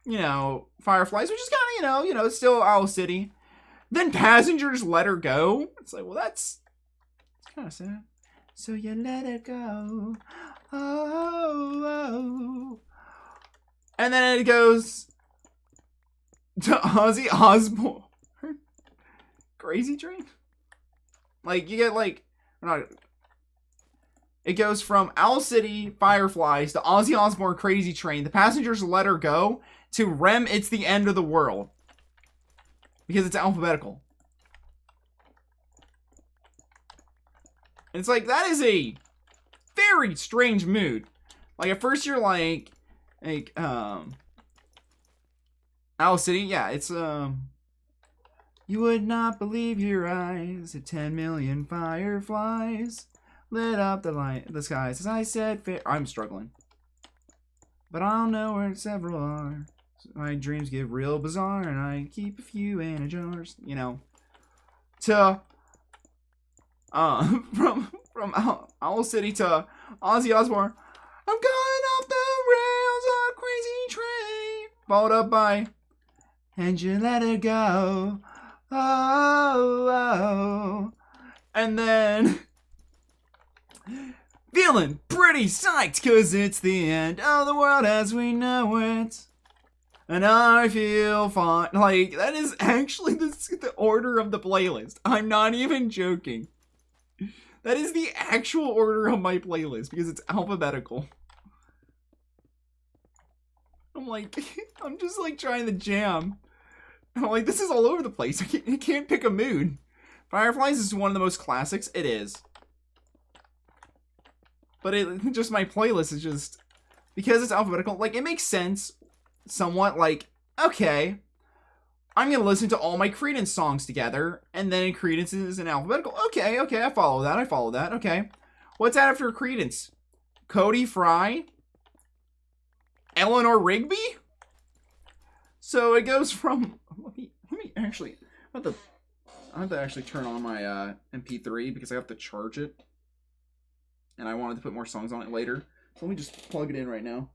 you know, Fireflies, which is kind of, you know, still Owl City. Then Passengers Let Her Go. It's like, well, it's kind of sad. So you let it go. Oh. And then it goes to Ozzy Osbourne. Crazy Train. Like, you get like, it goes from Owl City, Fireflies, to Ozzy Osbourne, Crazy Train, The Passengers Let Her Go, to Rem, It's the End of the World. Because it's alphabetical. And it's like, that is a very strange mood. Like, at first you're like, Owl City, yeah, it's, you would not believe your eyes at 10 million fireflies. lit up the skies. As I said, I'm struggling. But I don't know where several are. My dreams get real bizarre, and I keep a few in a jar. You know, to from Owl City to Ozzy Osbourne. I'm going off the rails on a crazy train. Followed up by And You Let It Go. Oh, oh. And then feeling pretty psyched because it's the end of the world as we know it. And I feel fine. Like, that is actually the order of the playlist. I'm not even joking. That is the actual order of my playlist because it's alphabetical. I'm like, I'm just like trying to jam. I'm like, this is all over the place. I can't pick a mood. Fireflies is one of the most classics. It is. But just my playlist is just, because it's alphabetical, like, it makes sense somewhat. Like, okay, I'm gonna listen to all my Creedence songs together, and then Creedence is in alphabetical. Okay, I follow that, okay. What's that after Creedence? Cody Fry? Eleanor Rigby? So it goes from, let me actually, I have to actually turn on my MP3 because I have to charge it. And I wanted to put more songs on it later. So let me just plug it in right now.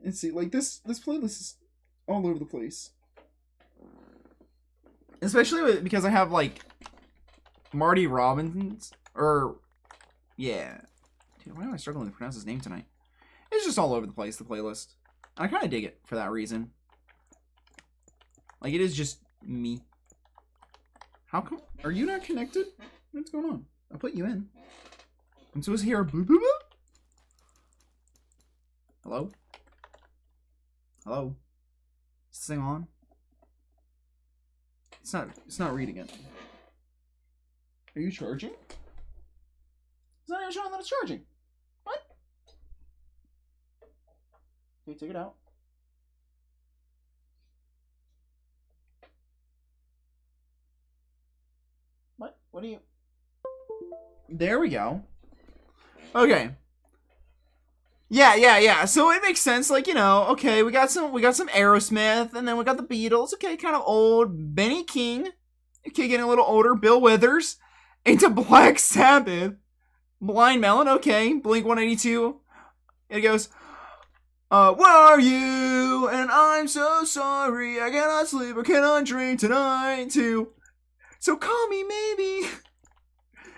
And see, like, this playlist is all over the place. Especially because I have, like, Marty Robbins, or, yeah. Dude, why am I struggling to pronounce his name tonight? It's just all over the place, the playlist. I kind of dig it for that reason. Like, it is just me. How come? Are you not connected? What's going on? I'll put you in. I'm supposed to hear a boop boop boop? Hello? Hello? Is this thing on? It's not reading it. Are you charging? It's not even showing that it's charging. What? Okay, take it out. What? What are you? There we go. Okay. Yeah. So it makes sense. Like, you know, okay, we got some Aerosmith, and then we got the Beatles. Okay, kind of old. Benny King. Okay, getting a little older. Bill Withers. Into Black Sabbath. Blind Melon. Okay. Blink 182. It goes, where are you? And I'm so sorry. I cannot sleep or cannot drink tonight too. So call me maybe.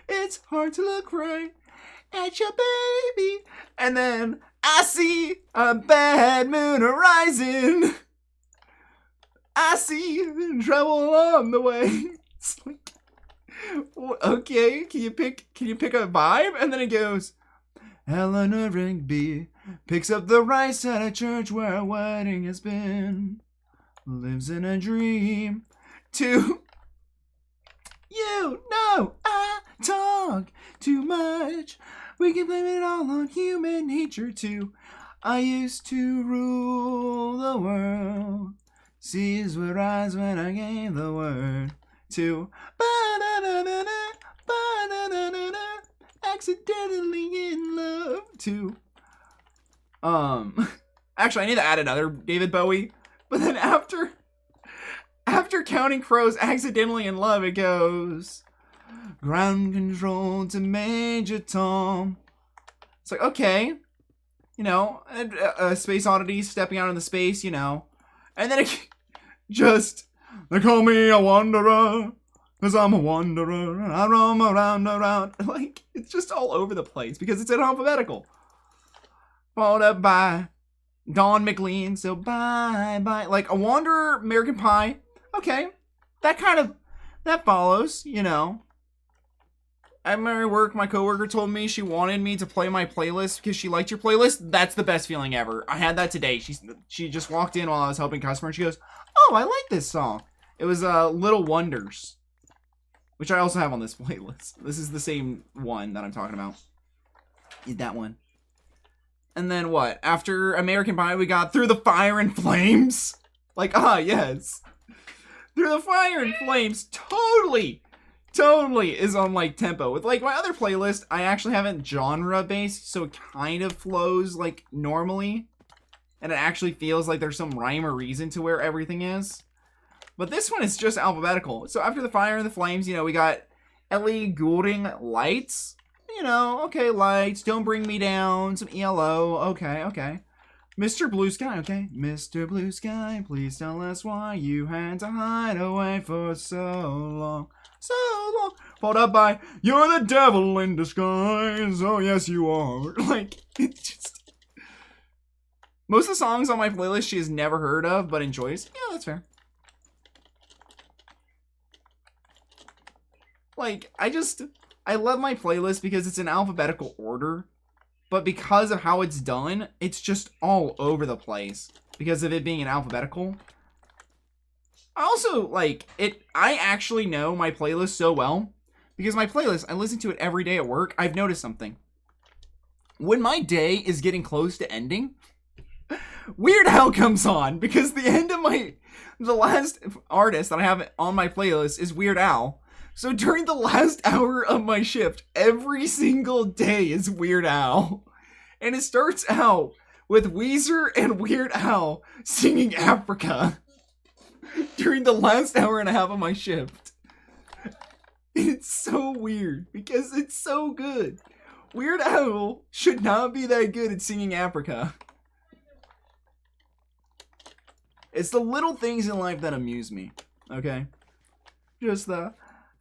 It's hard to look right at your baby. And then I see a bad moon arising. I see trouble on the way. It's like, okay, can you pick a vibe? And then it goes, Eleanor Rigby picks up the rice at a church where a wedding has been. Lives in a dream. To you know I talk too much. We can blame it all on human nature too. I used to rule the world. Seas would rise when I gave the word to accidentally in love to. Actually, I need to add another David Bowie. But then after Counting Crows, Accidentally in Love, it goes ground control to Major Tom. It's like, okay, you know, Space Oddity stepping out into space, you know. And then it just, they call me a wanderer, 'cause I'm a wanderer, and I roam around. Like, it's just all over the place, because it's in alphabetical. Followed up by Don McLean, so bye. Like, a Wanderer, American Pie, okay, that follows, you know. At my work, my coworker told me she wanted me to play my playlist because she liked your playlist. That's the best feeling ever. I had that today. She just walked in while I was helping customer, and she goes, oh, I like this song. It was Little Wonders, which I also have on this playlist. This is the same one that I'm talking about. That one. And then what? After American Pie, we got Through the Fire and Flames. Like, yes. Through the Fire and Flames. Totally totally is on like tempo. With like my other playlist, I actually have it genre based, so it kind of flows like normally, and it actually feels like there's some rhyme or reason to where everything is. But this one is just alphabetical. So after the fire and the flames, you know, we got Ellie Goulding Lights. You know, okay, lights, don't bring me down. Some ELO, okay. Mr. Blue Sky, okay. Mr. Blue Sky, please tell us why you had to hide away for so long. So long. Followed up by, you're the devil in disguise. Oh, yes, you are. Like, it's just... Most of the songs on my playlist she has never heard of, but enjoys. Yeah, that's fair. Like, I love my playlist because it's in alphabetical order. But because of how it's done, it's just all over the place. Because of it being in alphabetical. I also, like, I actually know my playlist so well. Because my playlist, I listen to it every day at work. I've noticed something. When my day is getting close to ending, Weird Al comes on. Because the end of the last artist that I have on my playlist is Weird Al. So during the last hour of my shift, every single day is Weird Al. And it starts out with Weezer and Weird Al singing Africa during the last hour and a half of my shift. It's so weird because it's so good. Weird Al should not be that good at singing Africa. It's the little things in life that amuse me, okay? Just the...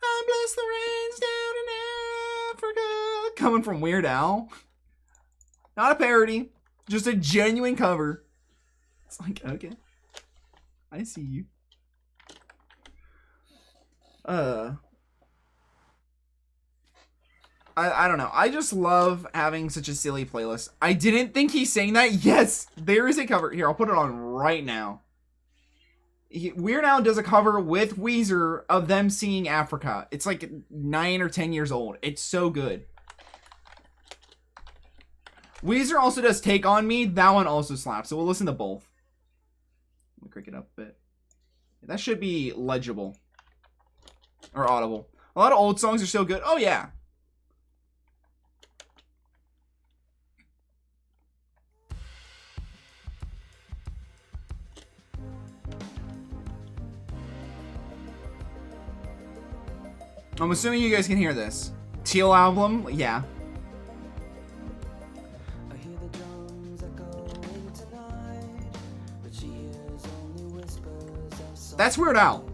I bless the rains down in Africa. Coming from Weird Al. Not a parody. Just a genuine cover. It's like, okay. I see you. I don't know. I just love having such a silly playlist. I didn't think he sang that. Yes, there is a cover. Here, I'll put it on right now. Weird Al does a cover with Weezer of them singing Africa. It's like 9 or 10 years old. It's so good. Weezer also does Take On Me. That one also slaps. So we'll listen to both. Let me crank it up a bit. That should be legible. Or audible. A lot of old songs are so good. Oh, yeah. I'm assuming you guys can hear this. Teal album, yeah. That's Weird Al.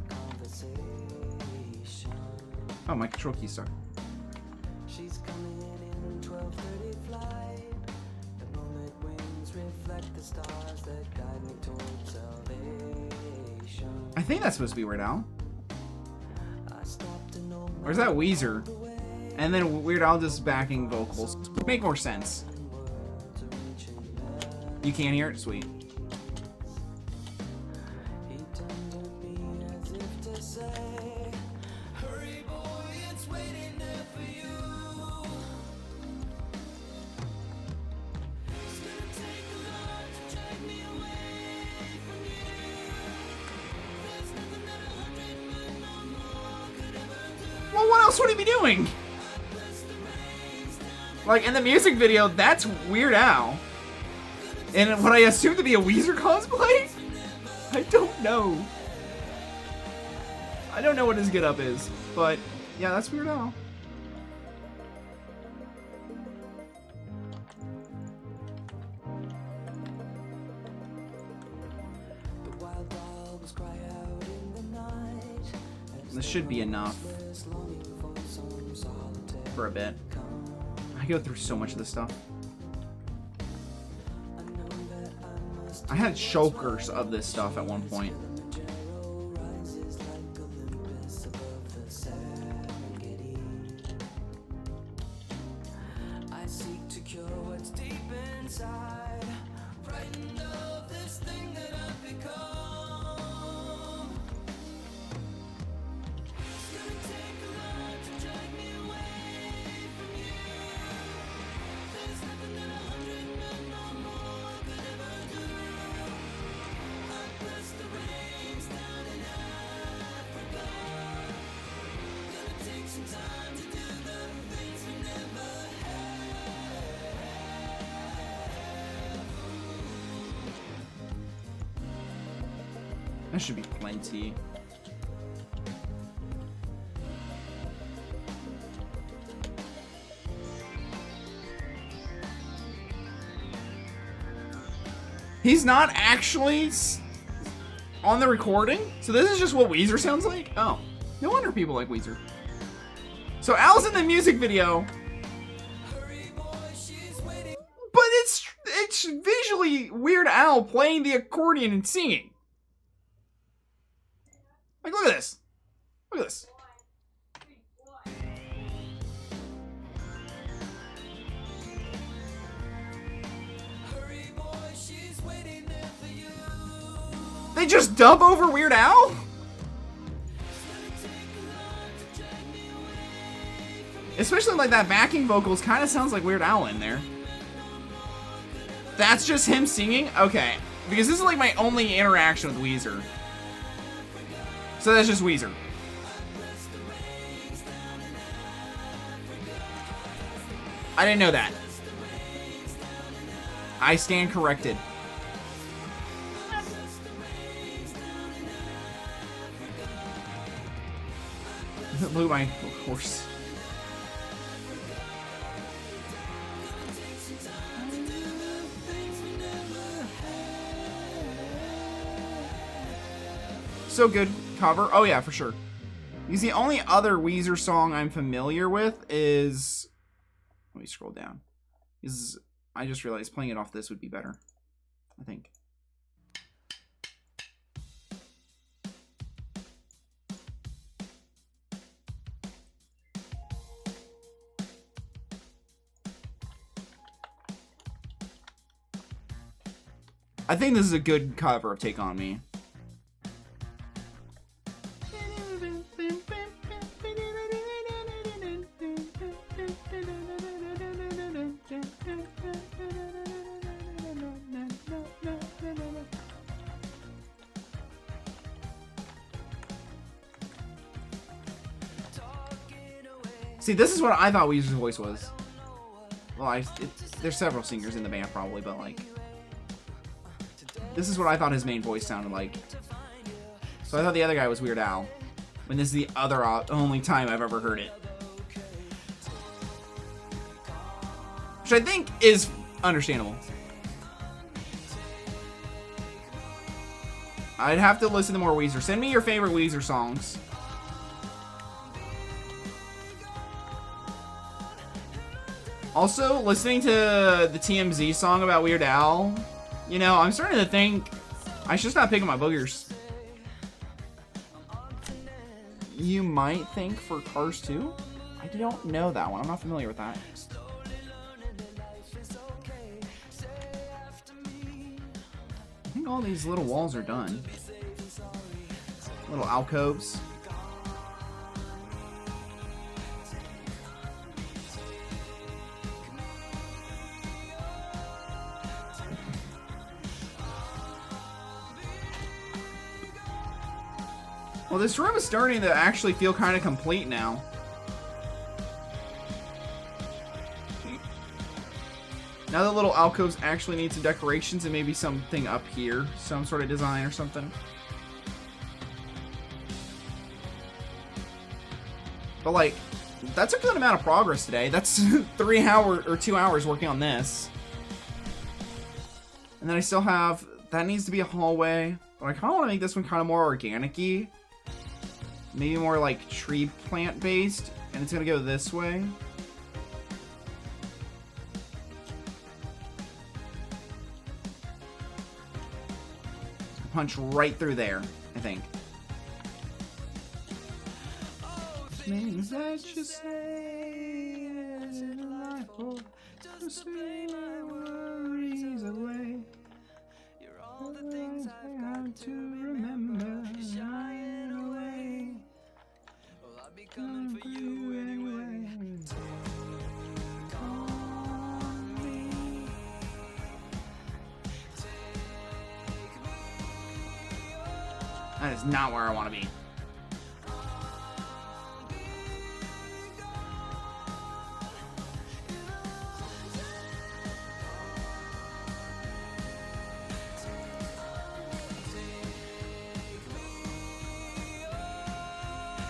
Oh, my control keys start. I think that's supposed to be Weird Al. Or is that Weezer? And then Weird Al just backing vocals. Would make more sense. You can't hear it? Sweet. Well, what else would he be doing? Like, in the music video, that's Weird Al. And what I assume to be a Weezer cosplay? I don't know. I don't know what his get-up is. But, yeah, that's Weird Al. This should be enough for a bit. I go through so much of this stuff. I had chokers of this stuff at one point. That should be plenty. He's not actually on the recording? So this is just what Weezer sounds like? Oh. No wonder people like Weezer. So Al's in the music video. But it's visually Weird Al playing the accordion and singing. Like, look at this. Look at this. They just dub over Weird Al? Especially like that backing vocals kind of sounds like Weird Al in there. That's just him singing? Okay. Because this is like my only interaction with Weezer. So that's just Weezer. I didn't know that. I stand corrected. Look at my horse. So good cover. Oh yeah, for sure. Because the only other Weezer song I'm familiar with is... Let me scroll down. I just realized playing it off this would be better. I think. I think this is a good cover of Take On Me. See, this is what I thought Weezer's voice was. Well, there's several singers in the band probably, but like... This is what I thought his main voice sounded like. So I thought the other guy was Weird Al. When this is the only time I've ever heard it. Which I think is understandable. I'd have to listen to more Weezer. Send me your favorite Weezer songs. Also, listening to the TMZ song about Weird Al, you know, I'm starting to think I should stop picking my boogers. You might think for Cars 2? I don't know that one. I'm not familiar with that. I think all these little walls are done. Little alcoves. Well, this room is starting to actually feel kind of complete now. Now the little alcoves actually need some decorations and maybe something up here. Some sort of design or something. But like, that's a good amount of progress today. That's 3 hours or 2 hours working on this. And then I still have, that needs to be a hallway. But I kind of want to make this one kind of more organic-y. Maybe more like tree plant based, and it's gonna go this way. Punch right through there, I think. Things that you say in life will just make my worries away. You're all the things I have to remember. Shine away. Well, I'll be coming for you anyway. Take on me. Take me. That is not where I want to be.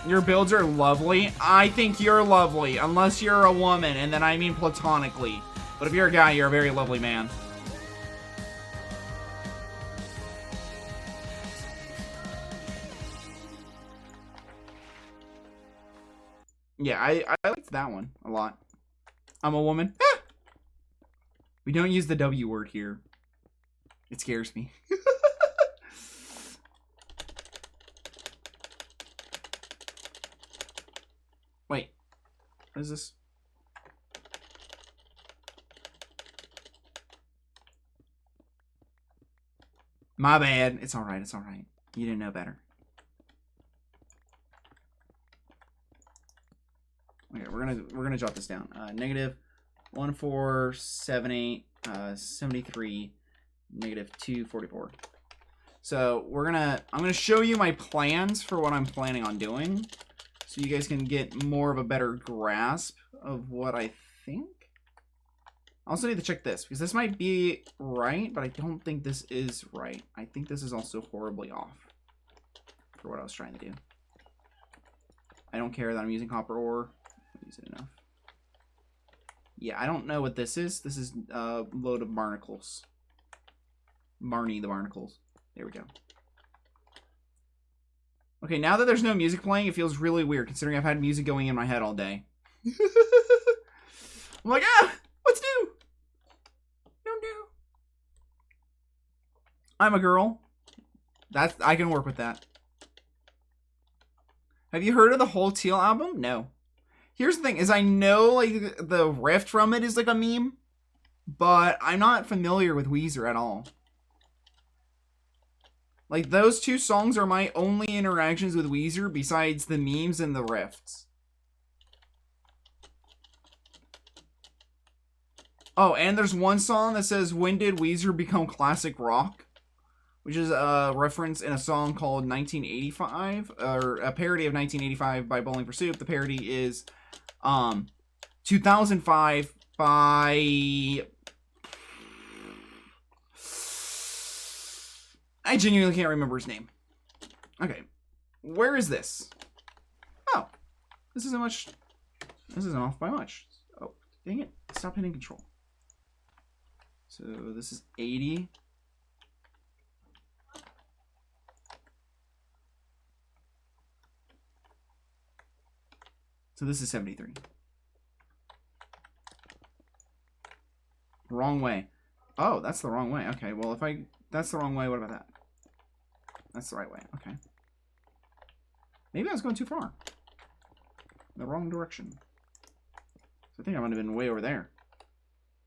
Your builds are lovely. I think you're lovely, unless you're a woman, and then I mean platonically. But if you're a guy, you're a very lovely man. Yeah, I liked that one a lot. I'm a woman. Ah! We don't use the W word here. It scares me. Wait. What is this? My bad. It's alright, it's alright. You didn't know better. Okay, we're gonna jot this down. Negative 1478 73 negative 244. So I'm gonna show you my plans for what I'm planning on doing, so you guys can get more of a better grasp of what I think. I also need to check this, because this might be right, but I don't think this is right. I think this is also horribly off for what I was trying to do. I don't care that I'm using copper ore. Use it enough. Yeah, I don't know what this is. This is a load of barnacles. Marnie the barnacles. There we go. Okay, now that there's no music playing, it feels really weird, considering I've had music going in my head all day. I'm like, what's new? No. I'm a girl. I can work with that. Have you heard of the whole Teal album? No. Here's the thing, is I know, like, the riff from it is, like, a meme, but I'm not familiar with Weezer at all. Like, those two songs are my only interactions with Weezer besides the memes and the riffs. Oh, and there's one song that says, when did Weezer become classic rock? Which is a reference in a song called 1985, or a parody of 1985 by Bowling for Soup. The parody is 2005 by... I genuinely can't remember his name. Okay. Where is this? Oh. This isn't off by much. Oh, dang it. Stop hitting control. So this is 80. So this is 73. Wrong way. Oh, that's the wrong way. Okay, well, that's the wrong way, what about that? That's the right way. Okay. Maybe I was going too far. The wrong direction. So I think I might have been way over there.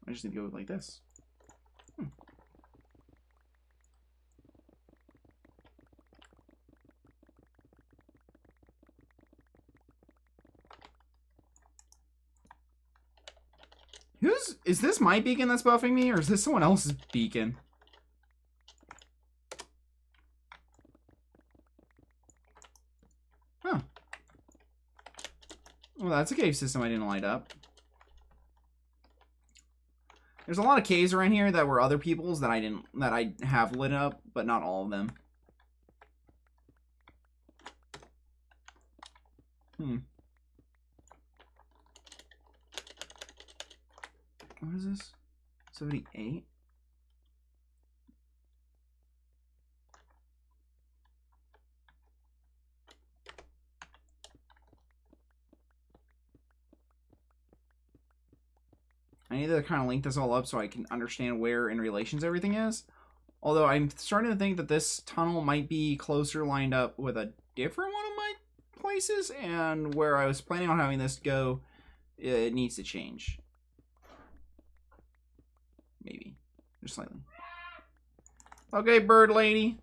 I just need to go like this. Is this my beacon that's buffing me, or is this someone else's beacon? Huh. Well, that's a cave system I didn't light up. There's a lot of caves around here that were other people's that I have lit up, but not all of them. What is this? 78? I need to kind of link this all up so I can understand where in relations everything is. Although I'm starting to think that this tunnel might be closer lined up with a different one of my places, and where I was planning on having this go, it needs to change. Maybe. Just slightly. Okay, bird lady.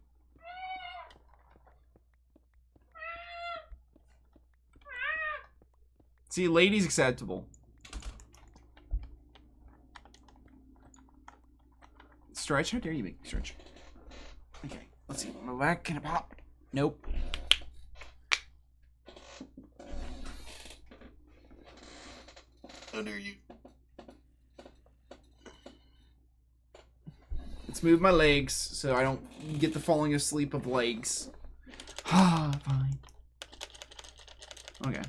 See, lady's acceptable. Stretch? How dare you make me stretch? Okay, let's see. My back, can it pop? Nope. How dare you? Let's move my legs so I don't get the falling asleep of legs. Ah, fine. Okay.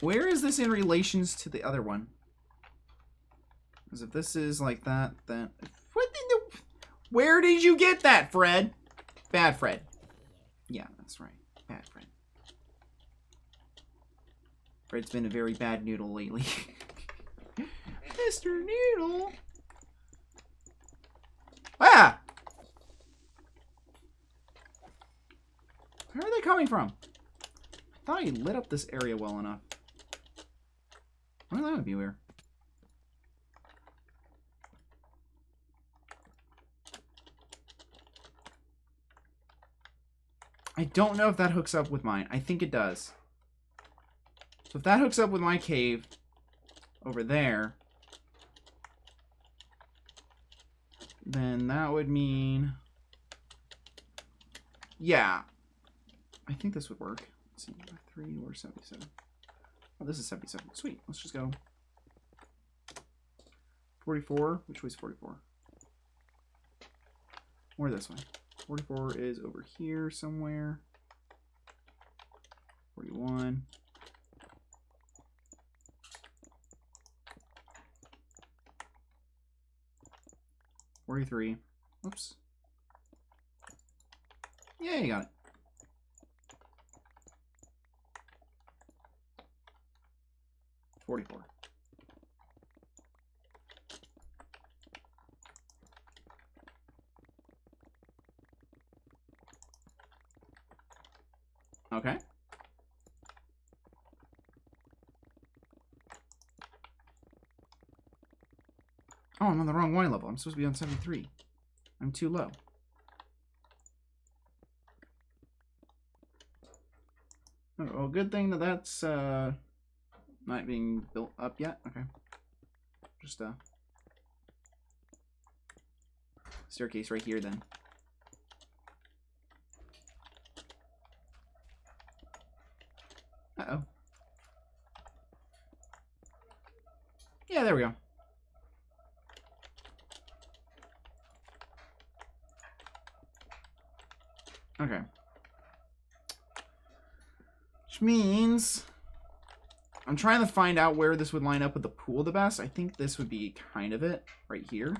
Where is this in relations to the other one? Because if this is like that, then... What in the... Where did you get that, Fred? Bad Fred. Yeah, that's right. Bad Fred. Fred's been a very bad noodle lately. Mr. Noodle. Ah! Where are they coming from? I thought I lit up this area well enough. Well, that would be weird. I don't know if that hooks up with mine. I think it does. So if that hooks up with my cave over there, then that would mean... Yeah. I think this would work. Let's see, 3 or 77. Oh, this is 77. Sweet. Let's just go. 44. Which way's 44? Or this way. 44 is over here somewhere. 41. $43. Oops. Yeah, you got it. $44. Okay. Oh, I'm on the wrong wine level. I'm supposed to be on 73. I'm too low. Oh, well, good thing that that's not being built up yet. Okay. Just staircase right here then. Uh-oh. Yeah, there we go. Okay. Which means I'm trying to find out where this would line up with the pool the best. I think this would be kind of it right here.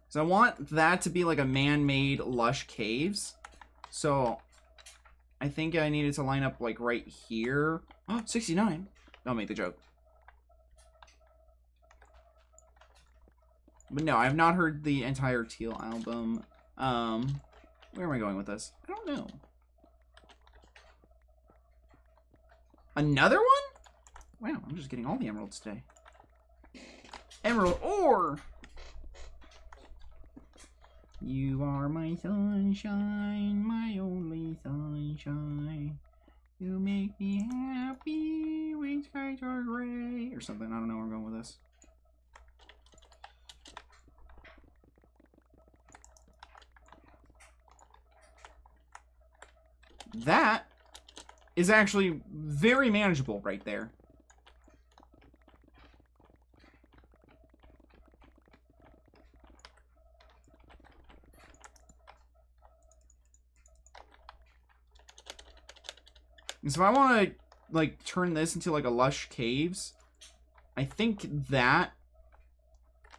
So I want that to be like a man-made lush caves. So I think I needed to line up like right here. Oh, 69. Don't make the joke. But no, I have not heard the entire Teal album. Where am I going with this? I don't know. Another one? Wow, I'm just getting all the emeralds today. Emerald ore! You are my sunshine, my only sunshine. You make me happy when skies are gray. Or something, I don't know where I'm going with this. That is actually very manageable right there. And so if I want to like turn this into like a lush caves, I think that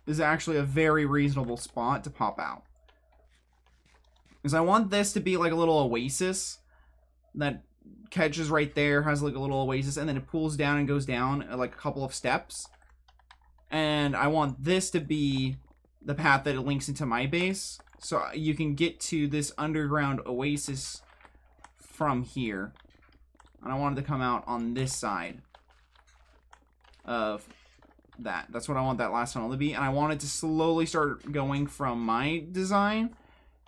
is actually a very reasonable spot to pop out. Because I want this to be like a little oasis that catches right there, has like a little oasis, and then it pulls down and goes down like a couple of steps. And I want this to be the path that it links into my base, so you can get to this underground oasis from here. And I wanted to come out on this side of that. That's what I want that last tunnel to be. And I wanted to slowly start going from my design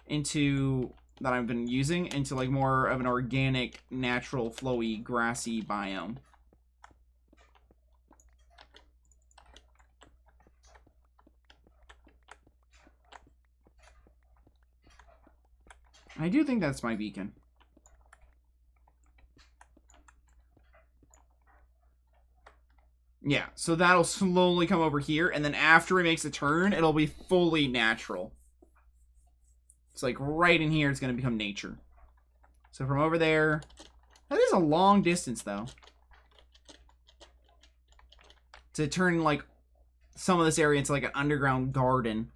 into that I've been using into like more of an organic, natural, flowy, grassy biome. I do think that's my beacon. Yeah, so that'll slowly come over here, and then after it makes a turn, it'll be fully natural. It's like right in here, it's going to become nature. So from over there, that is a long distance though. To turn like some of this area into like an underground garden.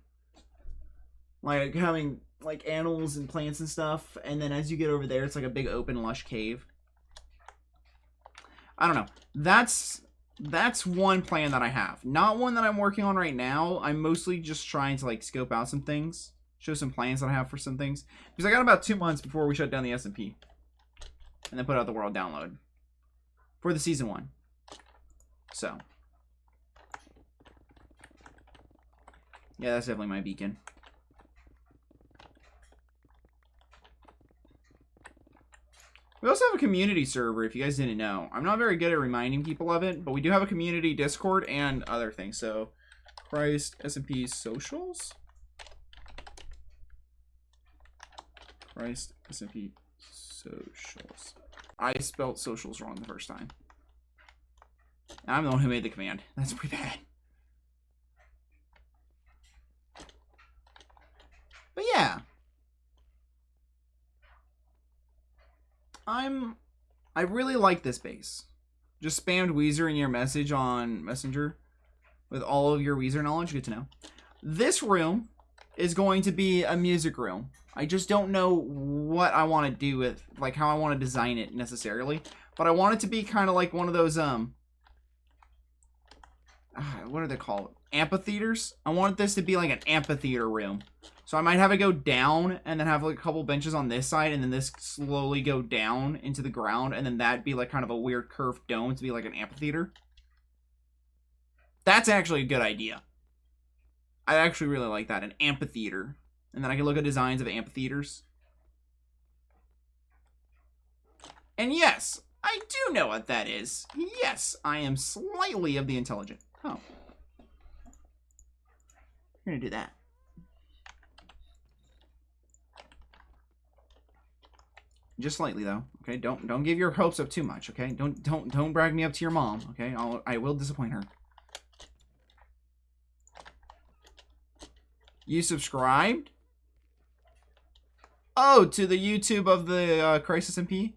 Like having like animals and plants and stuff. And then as you get over there, it's like a big open lush cave. I don't know. That's one plan that I have. Not one that I'm working on right now. I'm mostly just trying to like scope out some things. Show some plans that I have for some things. Because I got about 2 months before we shut down the SMP. And then put out the world download. For the season 1. So. Yeah, that's definitely my beacon. We also have a community server, if you guys didn't know. I'm not very good at reminding people of it, but we do have a community Discord and other things. So, Christ, SMP socials? Christ, SMP socials. I spelled socials wrong the first time. I'm the one who made the command. That's pretty bad. But yeah. I really like this base. Just spammed Weezer in your message on Messenger with all of your Weezer knowledge. Good to know. This room is going to be a music room. I just don't know what I want to do with, like, how I want to design it necessarily. But I want it to be kind of like one of those, what are they called? Amphitheaters? I want this to be like an amphitheater room. So I might have it go down and then have like a couple benches on this side and then this slowly go down into the ground and then that'd be like kind of a weird curved dome to be like an amphitheater. That's actually a good idea. I actually really like that, an amphitheater. And then I can look at designs of amphitheaters. And yes, I do know what that is. Yes, I am slightly of the intelligent. Oh. We're gonna do that. Just slightly though, okay? Don't give your hopes up too much, okay? Don't brag me up to your mom, okay? I will disappoint her. You subscribed? Oh, to the YouTube of the Crisis MP?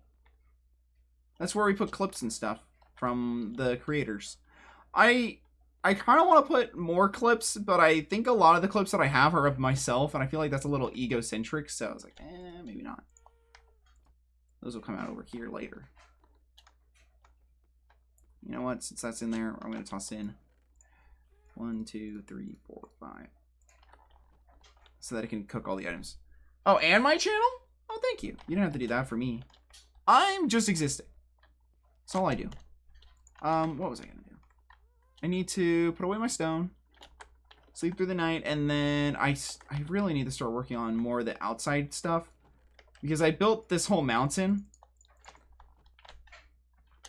That's where we put clips and stuff from the creators. I kind of want to put more clips, but I think a lot of the clips that I have are of myself, and I feel like that's a little egocentric, so I was like, maybe not. Those will come out over here later. You know what? Since that's in there, I'm going to toss in 1, 2, 3, 4, 5. So that it can cook all the items. Oh, and my channel? Oh, thank you. You don't have to do that for me. I'm just existing. That's all I do. What was I going to do? I need to put away my stone. Sleep through the night. And then I really need to start working on more of the outside stuff. Because I built this whole mountain.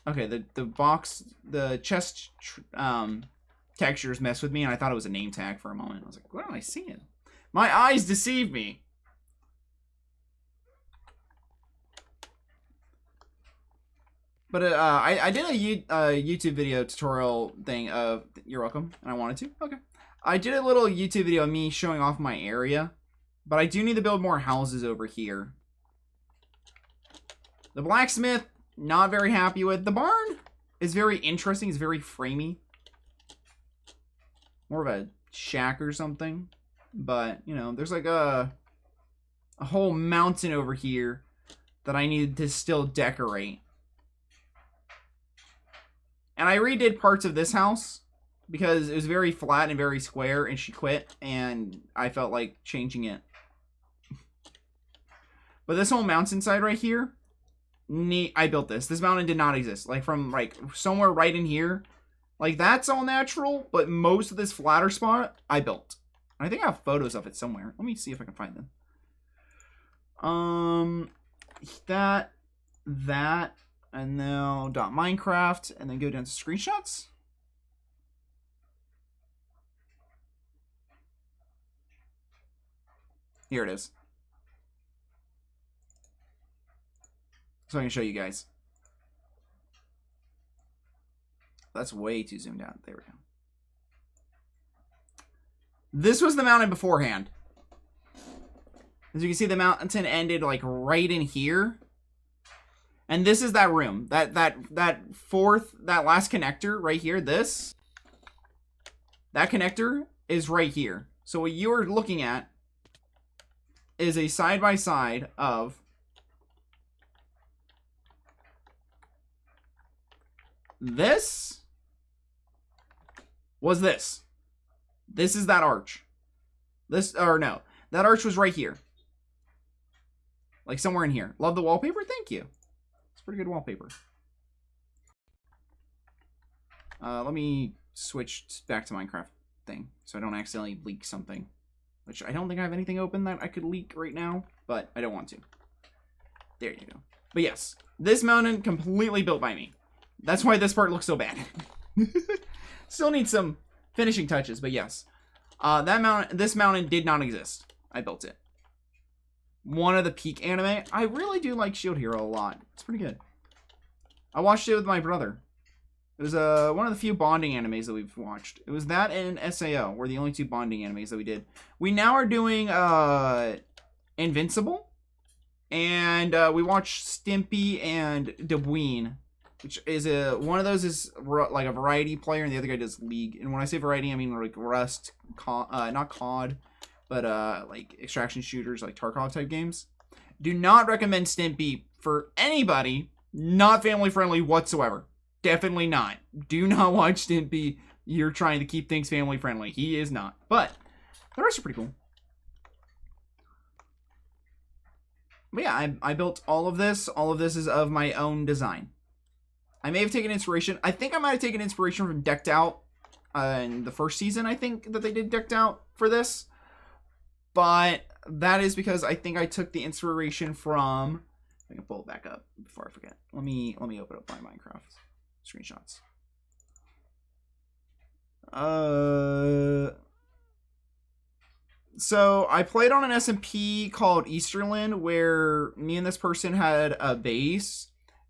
Okay, the box, the chest textures messed with me, and I thought it was a name tag for a moment. I was like, what am I seeing? My eyes deceive me. But I did a YouTube video tutorial thing of, you're welcome, and I wanted to. Okay. I did a little YouTube video of me showing off my area, but I do need to build more houses over here. The blacksmith, not very happy with. The barn is very interesting. It's very framey. More of a shack or something. But, you know, there's like a whole mountain over here that I needed to still decorate. And I redid parts of this house because it was very flat and very square, and she quit, and I felt like changing it. But this whole mountainside right here, I built this. This mountain did not exist. Like, from, like, somewhere right in here. Like, that's all natural, but most of this flatter spot, I built. I think I have photos of it somewhere. Let me see if I can find them. That, and now .minecraft, and then go down to screenshots. Here it is. So I can show you guys. That's way too zoomed out. There we go. This was the mountain beforehand. As you can see, the mountain ended like right in here. And this is that room. That last connector right here, this. That connector is right here. So what you're looking at is a side-by-side of this was this. This is that arch. That arch was right here. Like somewhere in here. Love the wallpaper? Thank you. It's pretty good wallpaper. Let me switch back to Minecraft thing so I don't accidentally leak something. Which I don't think I have anything open that I could leak right now, but I don't want to. There you go. But yes, this mountain completely built by me. That's why this part looks so bad. Still needs some finishing touches, but yes. This mountain did not exist. I built it. One of the peak anime. I really do like Shield Hero a lot. It's pretty good. I watched it with my brother. It was one of the few bonding animes that we've watched. It was that and SAO were the only two bonding animes that we did. We now are doing Invincible. And we watched Stimpy and Debween, which is one of those is like a variety player and the other guy does League. And when I say variety, I mean like Rust, not COD, but like extraction shooters like Tarkov type games. Do not recommend Stimpy for anybody not family friendly whatsoever. Definitely not. Do not watch Stimpy. You're trying to keep things family friendly. He is not. But the rest are pretty cool. But yeah, I built all of this. All of this is of my own design. I may have taken inspiration. I think I might have taken inspiration from Decked Out in the first season, I think, that they did Decked Out for this. But that is because I think I took the inspiration from... I can pull it back up before I forget. Let me open up my Minecraft screenshots. So I played on an SMP called Easterland where me and this person had a base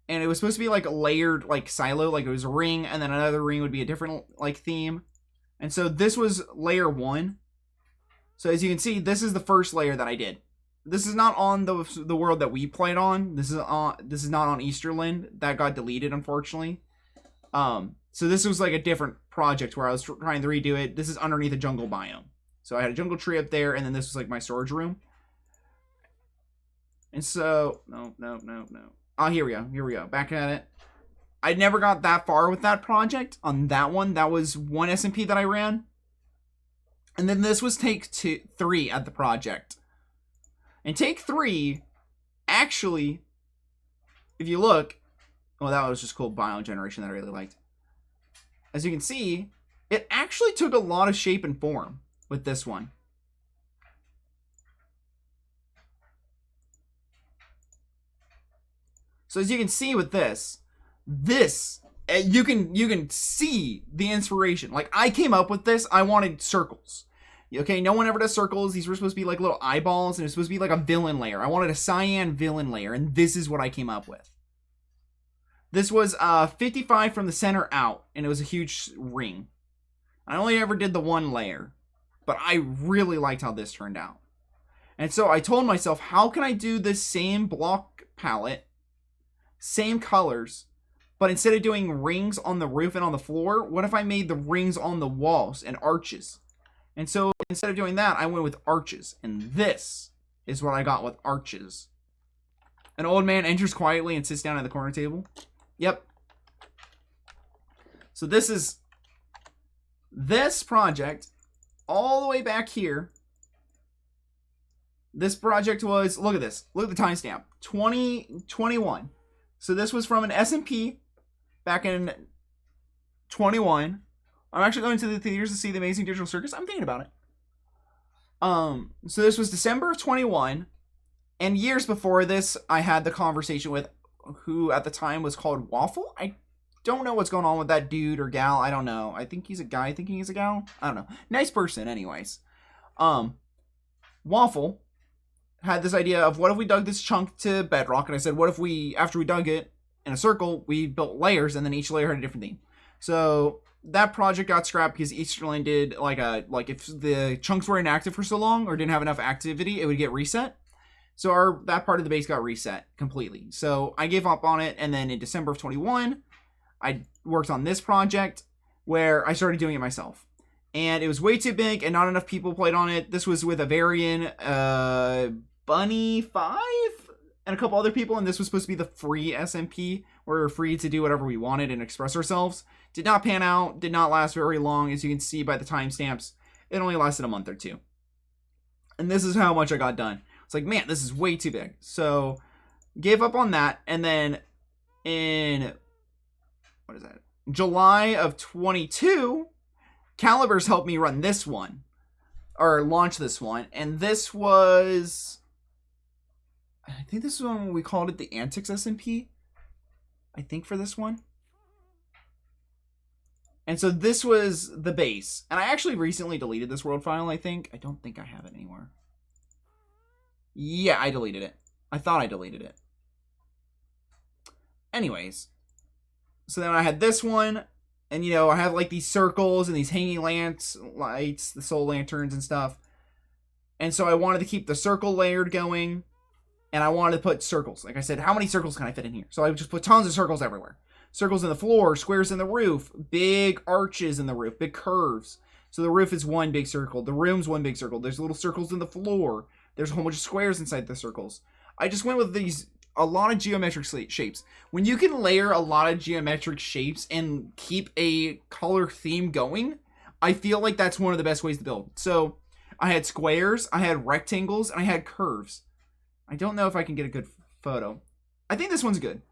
and it was supposed to be like a layered like silo, like it was a ring and then another ring would be a different like theme. And so this was layer 1. So as you can see, this is the first layer that I did. This is not on the world that we played on. This is not on Easterland. That got deleted, unfortunately. So this was like a different project where I was trying to redo it. This is underneath a jungle biome. So I had a jungle tree up there, and then this was like my storage room. And so no. Oh, here we go. Back at it. I never got that far with that project on that one. That was one SMP that I ran. And then this was take 3 at the project. And take 3, actually, if you look, well, that was just cool biome generation that I really liked. As you can see, it actually took a lot of shape and form with this one. So as you can see with this, you can see the inspiration. Like, I came up with this, I wanted circles. Okay, no one ever does circles. These were supposed to be like little eyeballs, and it was supposed to be like a villain layer. I wanted a cyan villain layer, and this is what I came up with. This was 55 from the center out, and it was a huge ring. I only ever did the one layer, but I really liked how this turned out. And so I told myself, how can I do this same block palette, same colors, but instead of doing rings on the roof and on the floor, what if I made the rings on the walls and arches? And so instead of doing that, I went with arches. And this is what I got with arches. An old man enters quietly and sits down at the corner table. Yep. So this is this project all the way back here. This project was, look at this. Look at the timestamp. 2021. So this was from an SMP back in 21. I'm actually going to the theaters to see The Amazing Digital Circus. I'm thinking about it. So this was December of 21. And years before this, I had the conversation with who at the time was called Waffle. I don't know what's going on with that dude or gal. I don't know. I think he's a guy thinking he's a gal. I don't know. Nice person anyways. Waffle had this idea of what if we dug this chunk to bedrock. And I said, what if we, after we dug it in a circle, we built layers and then each layer had a different theme. So that project got scrapped because Easterland did like if the chunks were inactive for so long or didn't have enough activity, it would get reset. So that part of the base got reset completely. So I gave up on it, and then in December of 21, I worked on this project where I started doing it myself. And it was way too big, and not enough people played on it. This was with a Varian, Bunny 5, and a couple other people, and this was supposed to be the free SMP, where we were free to do whatever we wanted and express ourselves. Did not pan out, did not last very long, as you can see by the timestamps. It only lasted a month or two. And this is how much I got done. It's like, man, this is way too big. So, gave up on that, and then in, what is that? July of 22, Calibers helped me run this one, or launch this one, and this was, I think this is when we called it the Antics SMP, I think, for this one. And so this was the base, and I actually recently deleted this world file, I think. I don't think I have it anywhere. Yeah, I deleted it. I thought I deleted it. Anyways, so then I had this one, and you know, I have like these circles and these hanging lights, the soul lanterns and stuff. And so I wanted to keep the circle layered going, and I wanted to put circles. Like I said, how many circles can I fit in here? So I just put tons of circles everywhere. Circles in the floor, squares in the roof, big arches in the roof, big curves. So the roof is one big circle. The room's one big circle. There's little circles in the floor. There's a whole bunch of squares inside the circles. I just went with a lot of geometric shapes. When you can layer a lot of geometric shapes and keep a color theme going, I feel like that's one of the best ways to build. So I had squares, I had rectangles, and I had curves. I don't know if I can get a good photo. I think this one's good.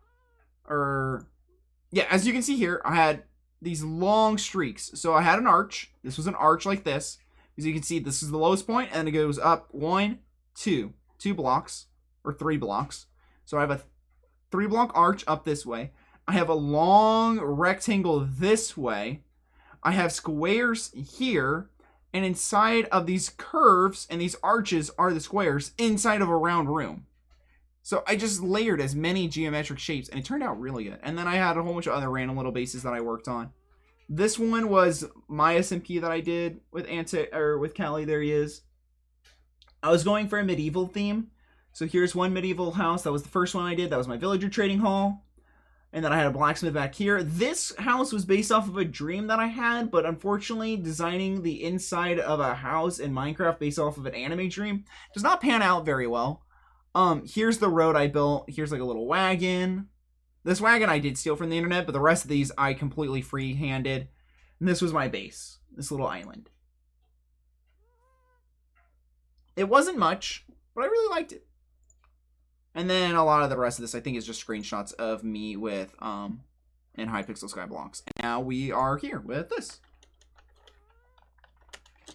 Yeah, as you can see here, I had these long streaks. So I had an arch. This was an arch like this. As you can see, this is the lowest point, and it goes up 1, 2 blocks, or 3 blocks. So I have a 3-block arch up this way. I have a long rectangle this way. I have squares here, and inside of these curves and these arches are the squares inside of a round room. So I just layered as many geometric shapes, and it turned out really good. And then I had a whole bunch of other random little bases that I worked on. This one was my SMP that I did with Callie. There he is. I was going for a medieval theme. So here's one medieval house. That was the first one I did. That was my villager trading hall. And then I had a blacksmith back here. This house was based off of a dream that I had, but unfortunately, designing the inside of a house in Minecraft based off of an anime dream does not pan out very well. Here's the road I built. Here's like a little wagon. This wagon I did steal from the internet, but the rest of these I completely free-handed. And this was my base, this little island. It wasn't much, but I really liked it. And then a lot of the rest of this I think is just screenshots of me with in Hypixel Skyblocks. And now we are here with this.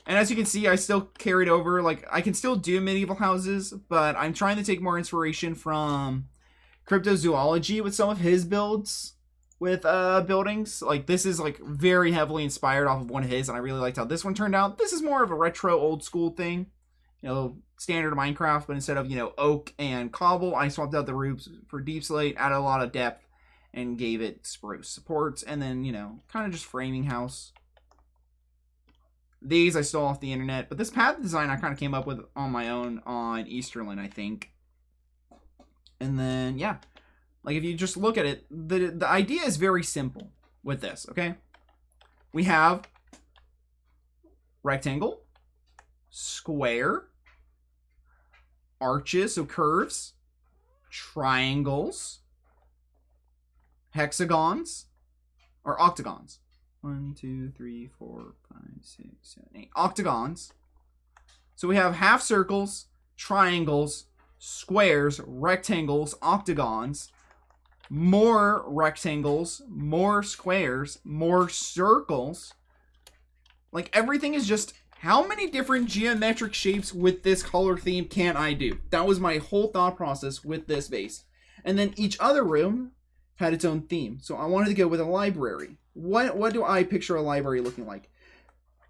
And as you can see, I still carried over, like, I can still do medieval houses, but I'm trying to take more inspiration from Cryptozoology with some of his builds with buildings. Like, this is, like, very heavily inspired off of one of his, and I really liked how this one turned out. This is more of a retro, old-school thing. You know, standard Minecraft, but instead of, you know, oak and cobble, I swapped out the roofs for deep slate, added a lot of depth, and gave it spruce supports, and then, you know, kind of just framing house. These I stole off the internet, but this path design I kind of came up with on my own on Easterland, I think. And then, yeah, like if you just look at it, the idea is very simple with this, okay? We have rectangle, square, arches, so curves, triangles, hexagons, or octagons. 1, 2, 3, 4, 5, 6, 7, 8. Octagons. So we have half circles, triangles, squares, rectangles, octagons, more rectangles, more squares, more circles. Like, everything is just, how many different geometric shapes with this color theme can I do? That was my whole thought process with this base. And then each other room had its own theme. So I wanted to go with a library. What do I picture a library looking like?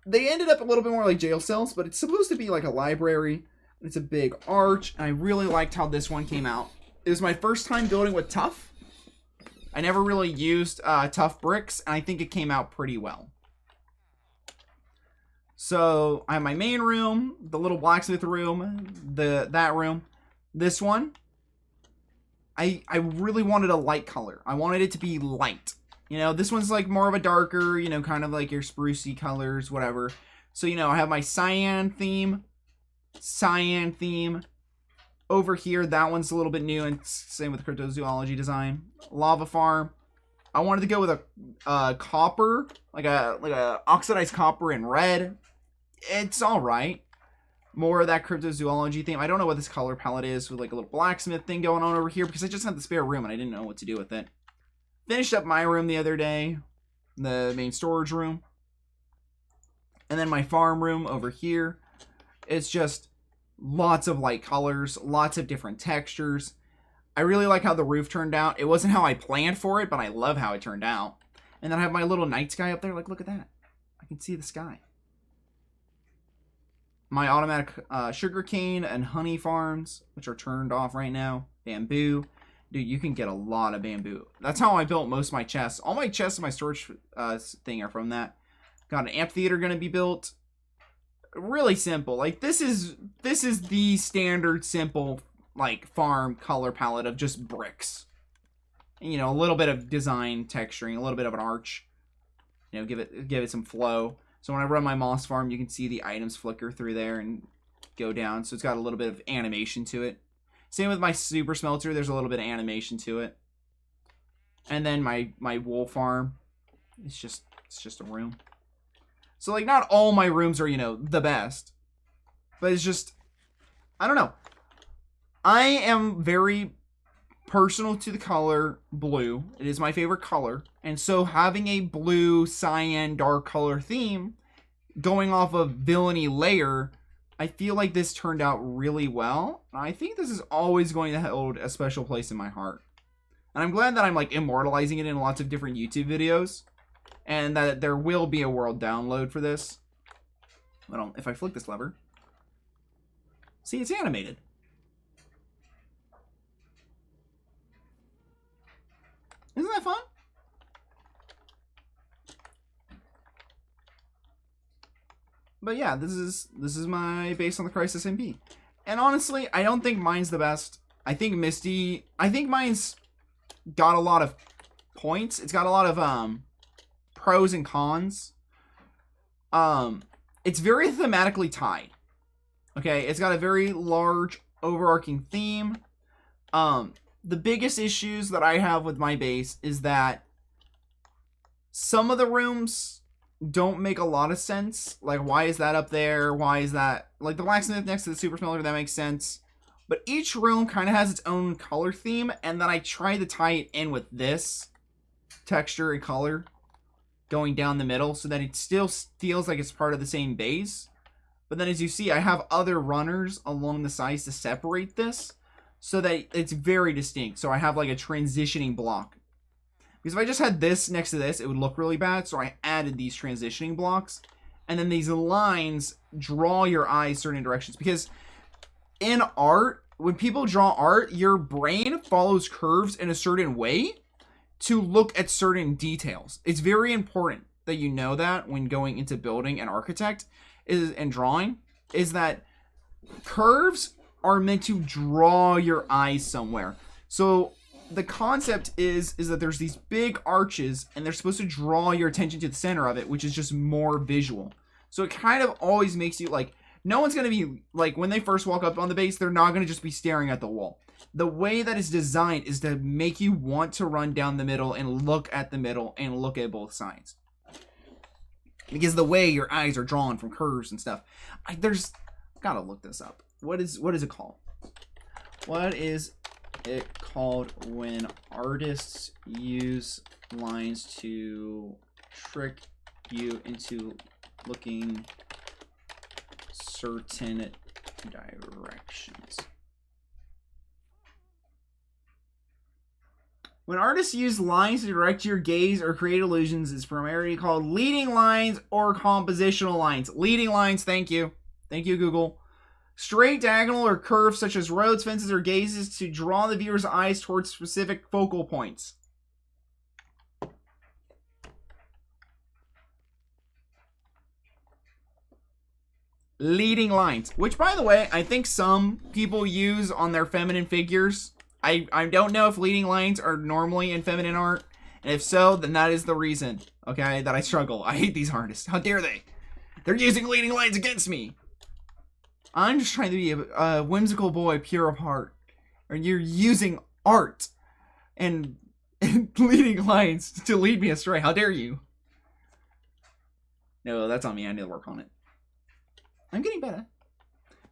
They ended up a little bit more like jail cells, but it's supposed to be like a library. It's a big arch, and I really liked how this one came out. It was my first time building with tuff. I never really used tuff bricks, and I think it came out pretty well. So I have my main room, the little blacksmith room, that room, This one, I really wanted a light color. I wanted it to be light. You know, this one's like more of a darker, you know, kind of like your sprucey colors, whatever. So, you know, I have my cyan theme. Over here, that one's a little bit new, and same with the cryptozoology design. Lava farm. I wanted to go with a copper, like a oxidized copper in red. It's all right. More of that cryptozoology theme. I don't know what this color palette is with like a little blacksmith thing going on over here because I just had the spare room and I didn't know what to do with it. Finished up my room the other day, the main storage room. And then my farm room over here. It's just lots of light colors, lots of different textures. I really like how the roof turned out. It wasn't how I planned for it, but I love how it turned out. And then I have my little night sky up there. Like, look at that. I can see the sky. My automatic sugarcane and honey farms, which are turned off right now. Bamboo. Dude, you can get a lot of bamboo. That's how I built most of my chests. All my chests in my storage thing are from that. Got an amphitheater going to be built. Really simple. Like, this is the standard simple, like, farm color palette of just bricks. And, you know, a little bit of design texturing, a little bit of an arch. You know, give it some flow. So when I run my moss farm, you can see the items flicker through there and go down. So it's got a little bit of animation to it. Same with my super smelter. There's a little bit of animation to it. And then my wool farm. It's just a room. So like not all my rooms are, you know, the best. But it's just, I don't know. I am very personal to the color blue. It is my favorite color. And so having a blue, cyan, dark color theme going off of villainy layer, I feel like this turned out really well. I think this is always going to hold a special place in my heart. And I'm glad that I'm like immortalizing it in lots of different YouTube videos. And that there will be a world download for this. Well, if I flick this lever. See, it's animated. Isn't that fun? But yeah, this is my Based on the Crisis MP. And honestly, I don't think mine's the best. I think mine's got a lot of points. It's got a lot of pros and cons. It's very thematically tied. Okay, it's got a very large overarching theme. The biggest issues that I have with my base is that some of the rooms don't make a lot of sense. Like, why is that up there? Why is that... Like, the blacksmith next to the super smelter, that makes sense. But each room kind of has its own color theme, and then I try to tie it in with this texture and color going down the middle so that it still feels like it's part of the same base. But then as you see, I have other runners along the sides to separate this so that it's very distinct. So I have like a transitioning block. Because if I just had this next to this, it would look really bad. So I added these transitioning blocks. And then these lines draw your eyes certain directions. Because in art, when people draw art, your brain follows curves in a certain way to look at certain details. It's very important that you know that when going into building and architect and drawing, is that curves are meant to draw your eyes somewhere. So the concept is that there's these big arches and they're supposed to draw your attention to the center of it, which is just more visual. So it kind of always makes you like, no one's going to be like, when they first walk up on the base, they're not going to just be staring at the wall. The way that it's designed is to make you want to run down the middle and look at the middle and look at both sides. Because the way your eyes are drawn from curves and stuff. Gotta look this up. What is it called? What is it called when artists use lines to trick you into looking certain directions? When artists use lines to direct your gaze or create illusions, it's primarily called leading lines or compositional lines. Leading lines, thank you. Thank you, Google. Straight, diagonal, or curves such as roads, fences, or gazes to draw the viewer's eyes towards specific focal points. leading lines, which, by the way, I think some people use on their feminine figures. I don't know if leading lines are normally in feminine art, and if so, then that is the reason, okay, that I struggle. I hate these artists. How dare they? They're using leading lines against me. I'm just trying to be a whimsical boy, pure of heart. And you're using art and leading lines to lead me astray. How dare you? No, that's on me. I need to work on it. I'm getting better.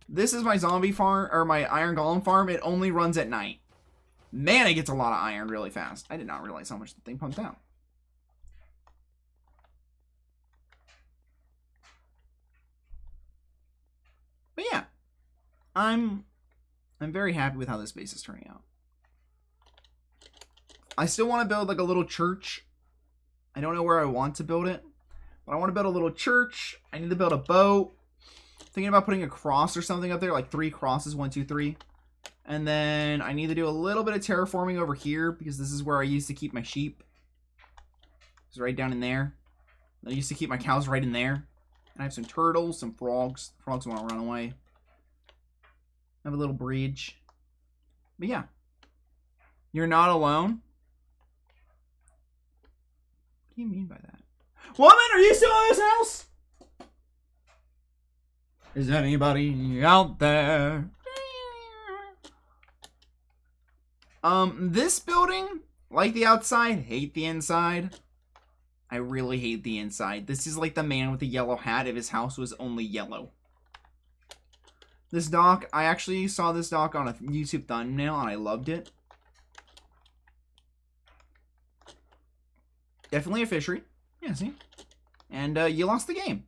This is my zombie farm, or my iron golem farm. It only runs at night. Man, it gets a lot of iron really fast. I did not realize how much the thing pumped out. But yeah, I'm very happy with how this base is turning out. I still want to build like a little church. I don't know where I want to build it, but I want to build a little church. I need to build a boat. Thinking about putting a cross or something up there, like 3 crosses, 1, 2, 3. And then I need to do a little bit of terraforming over here because this is where I used to keep my sheep. It's right down in there. I used to keep my cows right in there. And I have some turtles, some frogs. Frogs want to run away. I have a little bridge. But yeah. You're not alone? What do you mean by that? Woman, are you still in this house? Is anybody out there? This building, like the outside, hate the inside. I really hate the inside. This is like the man with the yellow hat if his house was only yellow. This dock, I actually saw this dock on a YouTube thumbnail and I loved it. Definitely a fishery. Yeah, see? And you lost the game.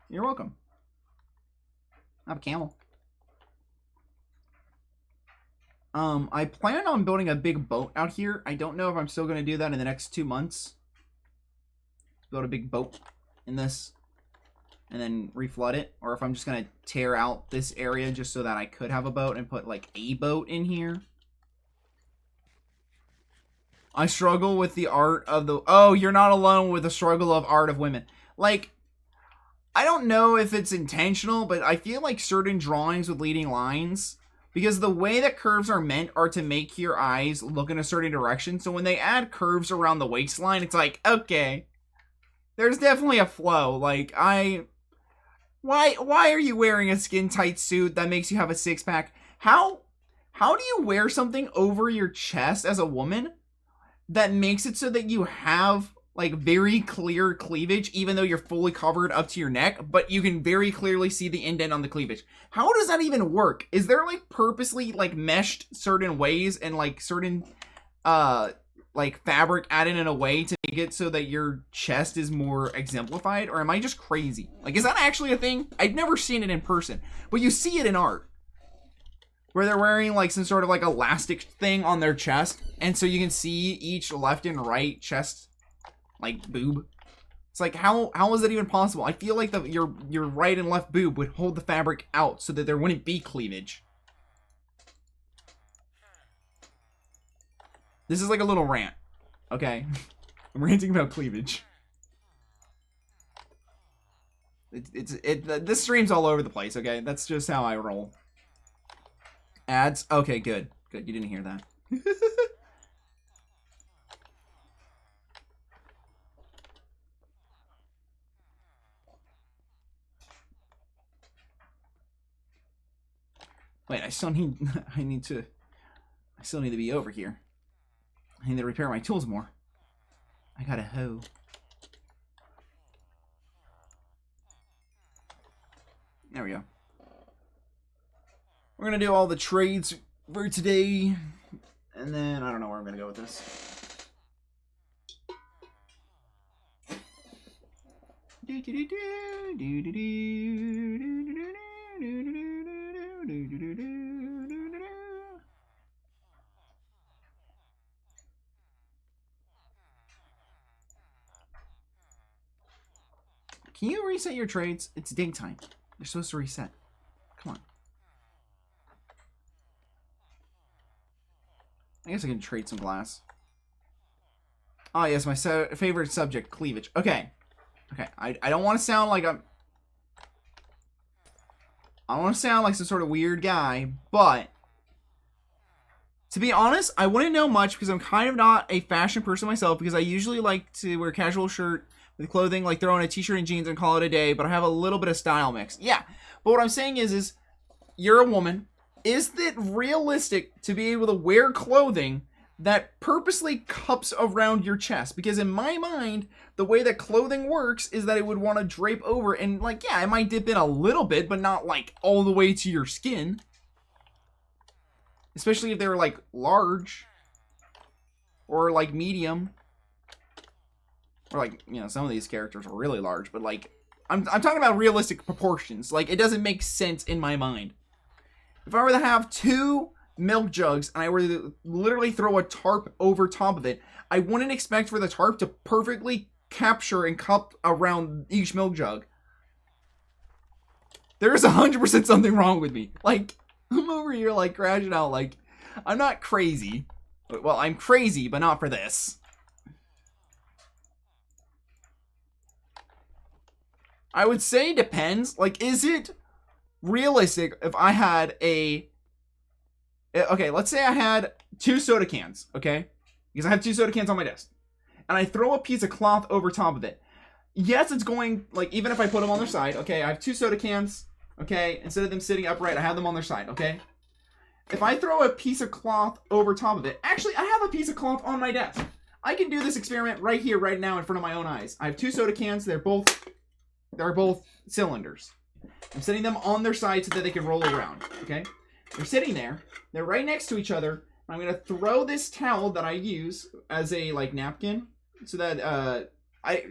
You're welcome. I have a camel. I plan on building a big boat out here. I don't know if I'm still going to do that in the next 2 months. Build a big boat in this. And then reflood it. Or if I'm just going to tear out this area just so that I could have a boat and put like a boat in here. I struggle with the art of the... Oh, you're not alone with the struggle of art of women. Like... I don't know if it's intentional, but I feel like certain drawings with leading lines, because the way that curves are meant are to make your eyes look in a certain direction. So when they add curves around the waistline, it's like, okay, there's definitely a flow. Like, why are you wearing a skin tight suit that makes you have a 6-pack? How do you wear something over your chest as a woman that makes it so that you have like very clear cleavage, even though you're fully covered up to your neck, but you can very clearly see the indent on the cleavage? How does that even work? Is there like purposely like meshed certain ways and like certain like fabric added in a way to make it so that your chest is more exemplified? Or am I just crazy? Like, is that actually a thing? I've never seen it in person, but you see it in art where they're wearing like some sort of like elastic thing on their chest, and so you can see each left and right chest like boob. It's like, how is that even possible? I feel like your right and left boob would hold the fabric out so that there wouldn't be cleavage. This is like a little rant, okay? I'm ranting about cleavage. This stream's all over the place, okay? That's just how I roll. Ads? Okay, good. Good, you didn't hear that. Wait, I still need to be over here. I need to repair my tools more. I got a hoe. There we go. We're gonna do all the trades for today, and then I don't know where I'm gonna go with this. Can you reset your trades? It's daytime. You're supposed to reset. Come on. I guess I can trade some glass. Oh, yes, my favorite subject, cleavage. Okay. Okay, I don't want to sound like I don't want to sound like some sort of weird guy, but to be honest, I wouldn't know much because I'm kind of not a fashion person myself, because I usually like to wear casual shirt with clothing, like throw on a t-shirt and jeans and call it a day, but I have a little bit of style mix. Yeah, but what I'm saying is you're a woman. Is it realistic to be able to wear clothing that purposely cups around your chest? Because in my mind, the way that clothing works is that it would want to drape over and, like, yeah, it might dip in a little bit, but not like all the way to your skin. Especially if they're like large or like medium. Or like, you know, some of these characters are really large, but like I'm talking about realistic proportions. Like, it doesn't make sense in my mind. If I were to have 2 milk jugs and I were to literally throw a tarp over top of it, I wouldn't expect for the tarp to perfectly capture and cup around each milk jug. There is 100% something wrong with me. Like, I'm over here like crashing out. Like, I'm not crazy. Well, I'm crazy, but not for this. I would say depends. Like, is it realistic if I had a... Okay, let's say I had 2 soda cans, okay? Because I have 2 soda cans on my desk. And I throw a piece of cloth over top of it. Yes, it's going, like, even if I put them on their side, okay? I have 2 soda cans, okay? Instead of them sitting upright, I have them on their side, okay? If I throw a piece of cloth over top of it... Actually, I have a piece of cloth on my desk. I can do this experiment right here, right now, in front of my own eyes. I have 2 soda cans. They're both cylinders. I'm setting them on their side so that they can roll around, okay? They're sitting there. They're right next to each other. I'm going to throw this towel that I use as a, like, napkin so that,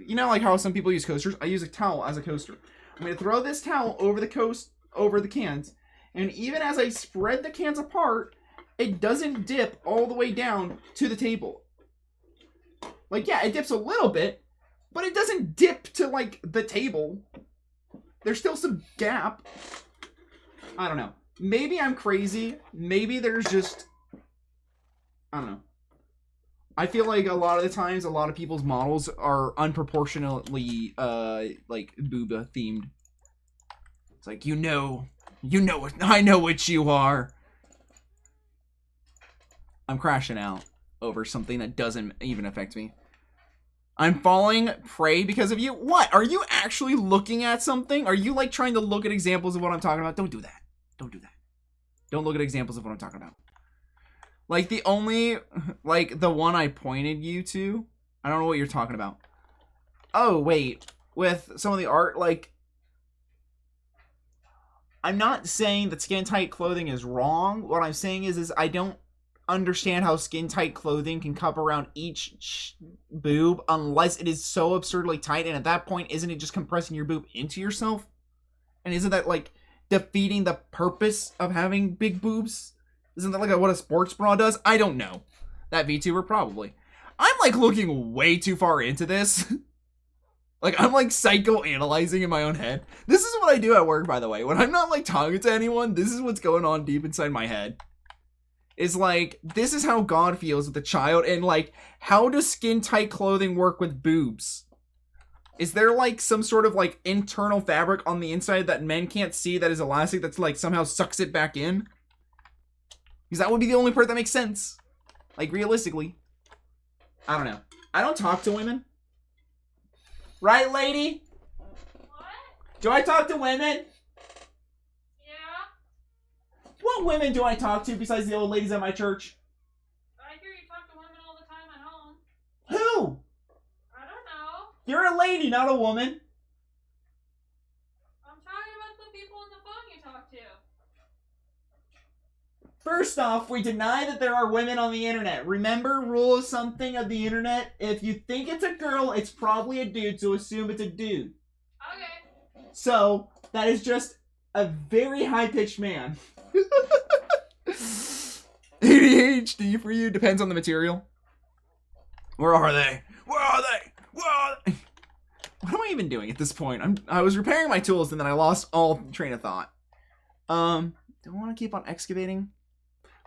you know, like how some people use coasters? I use a towel as a coaster. I'm going to throw this towel over the cans, and even as I spread the cans apart, it doesn't dip all the way down to the table. Like, yeah, it dips a little bit, but it doesn't dip to, like, the table. There's still some gap. I don't know. Maybe I'm crazy. Maybe there's just... I don't know. I feel like a lot of the times, a lot of people's models are unproportionately, like, booba themed. It's like, you know what, I know what you are. I'm crashing out over something that doesn't even affect me. I'm falling prey because of you? What? Are you actually looking at something? Are you, like, trying to look at examples of what I'm talking about? Don't do that. Don't do that. Don't look at examples of what I'm talking about. Like, the only, like, the one I pointed you to, I don't know what you're talking about. Oh, wait. With some of the art, like, I'm not saying that skin-tight clothing is wrong. What I'm saying is I don't understand how skin-tight clothing can cup around each boob unless it is so absurdly tight, and at that point, isn't it just compressing your boob into yourself? And isn't that, like, defeating the purpose of having big boobs? Isn't that like what a sports bra does? I don't know. That VTuber probably. I'm like looking way too far into this. Like, I'm like psychoanalyzing in my own head. This is what I do at work, by the way. When I'm not like talking to anyone, this is what's going on deep inside my head. It's like, this is how God feels with a child, and like, how does skin-tight clothing work with boobs? Is there like some sort of like internal fabric on the inside that men can't see that is elastic that's like somehow sucks it back in? Because that would be the only part that makes sense. Like, realistically. I don't know. I don't talk to women. Right, lady?
What?
Do I talk to women?
Yeah?
What women do I talk to besides the old ladies at my church?
I hear you talk to women all the time at home.
Who?
I don't know.
You're a lady, not a woman.
I'm talking about the people on the phone you talk to.
First off, we deny that there are women on the internet. Remember, rule of something of the internet? If you think it's a girl, it's probably a dude, so assume it's a dude.
Okay.
So, that is just a very high-pitched man. ADHD for you depends on the material. Where are they? Where are they? Where are they? What am I even doing at this point? I was repairing my tools and then I lost all train of thought. Do I want to keep on excavating?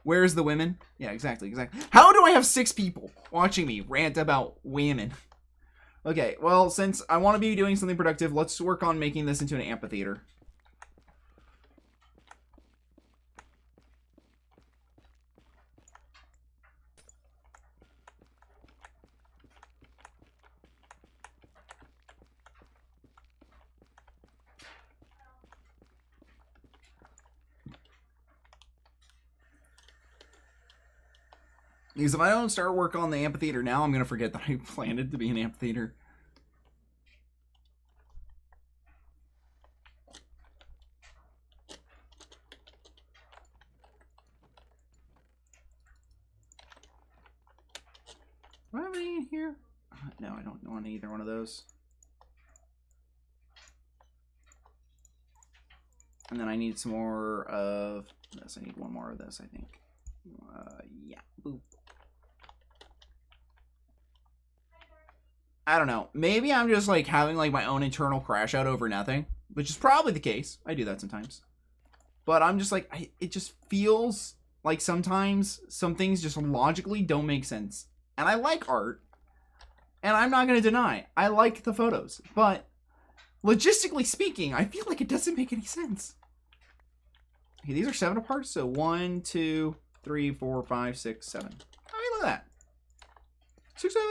Where's the women? Yeah, exactly. How do I have 6 people watching me rant about women? Okay, well, since I want to be doing something productive, let's work on making this into an amphitheater. Because if I don't start work on the amphitheater now, I'm going to forget that I planned it to be an amphitheater. Do I have any in here? No, I don't want either one of those. And then I need some more of this. I need one more of this, I think. Yeah. Boop. I don't know. Maybe I'm just like having like my own internal crash out over nothing, which is probably the case. I do that sometimes. But I'm just like, it just feels like sometimes some things just logically don't make sense. And I like art. And I'm not going to deny, I like the photos. But logistically speaking, I feel like it doesn't make any sense. Okay, these are 7 apart. So 1, 2, 3, 4, 5, 6, 7. I mean, look at that. 6, 7.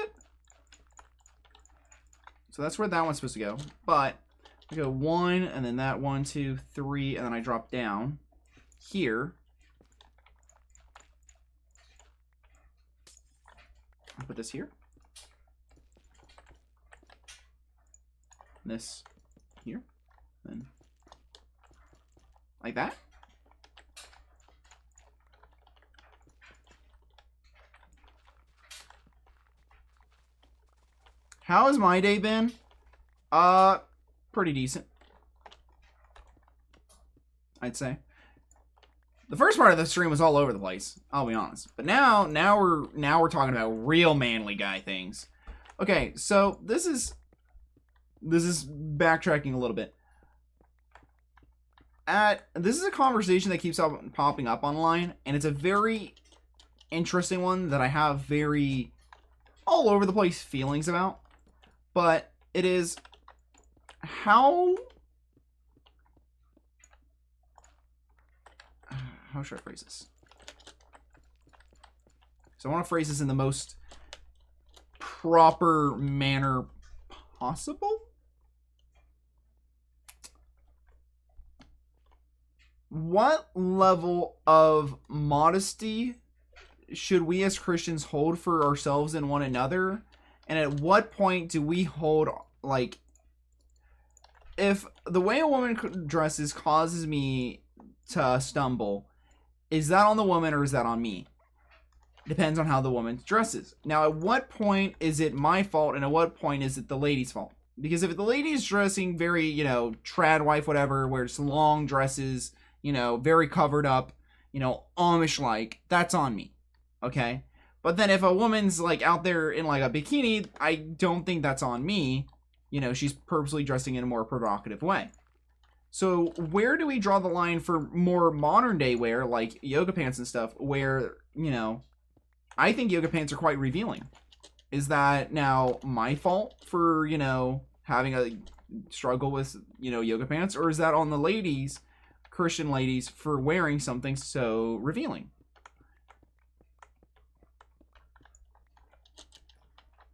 So that's where that one's supposed to go. But I go 1, and then that 1, 2, 3, and then I drop down here. I'll put this here. This here. Then like that. How has my day been? Pretty decent, I'd say. The first part of the stream was all over the place, I'll be honest. But now we're talking about real manly guy things. Okay, so this is backtracking a little bit. This is a conversation that keeps popping up online, and it's a very interesting one that I have very all over the place feelings about. But it is how should I phrase this? So I want to phrase this in the most proper manner possible. What level of modesty should we as Christians hold for ourselves and one another? And at what point do we hold, like, if the way a woman dresses causes me to stumble, is that on the woman or is that on me? Depends on how the woman dresses. Now, at what point is it my fault and at what point is it the lady's fault? Because if the lady is dressing very, you know, trad wife, whatever, wears long dresses, you know, very covered up, you know, Amish-like, that's on me, okay? But then if a woman's, like, out there in, like, a bikini, I don't think that's on me. You know, she's purposely dressing in a more provocative way. So where do we draw the line for more modern day wear, like yoga pants and stuff, where, you know, I think yoga pants are quite revealing? Is that now my fault for, you know, having a struggle with, you know, yoga pants? Or is that on the ladies, Christian ladies, for wearing something so revealing?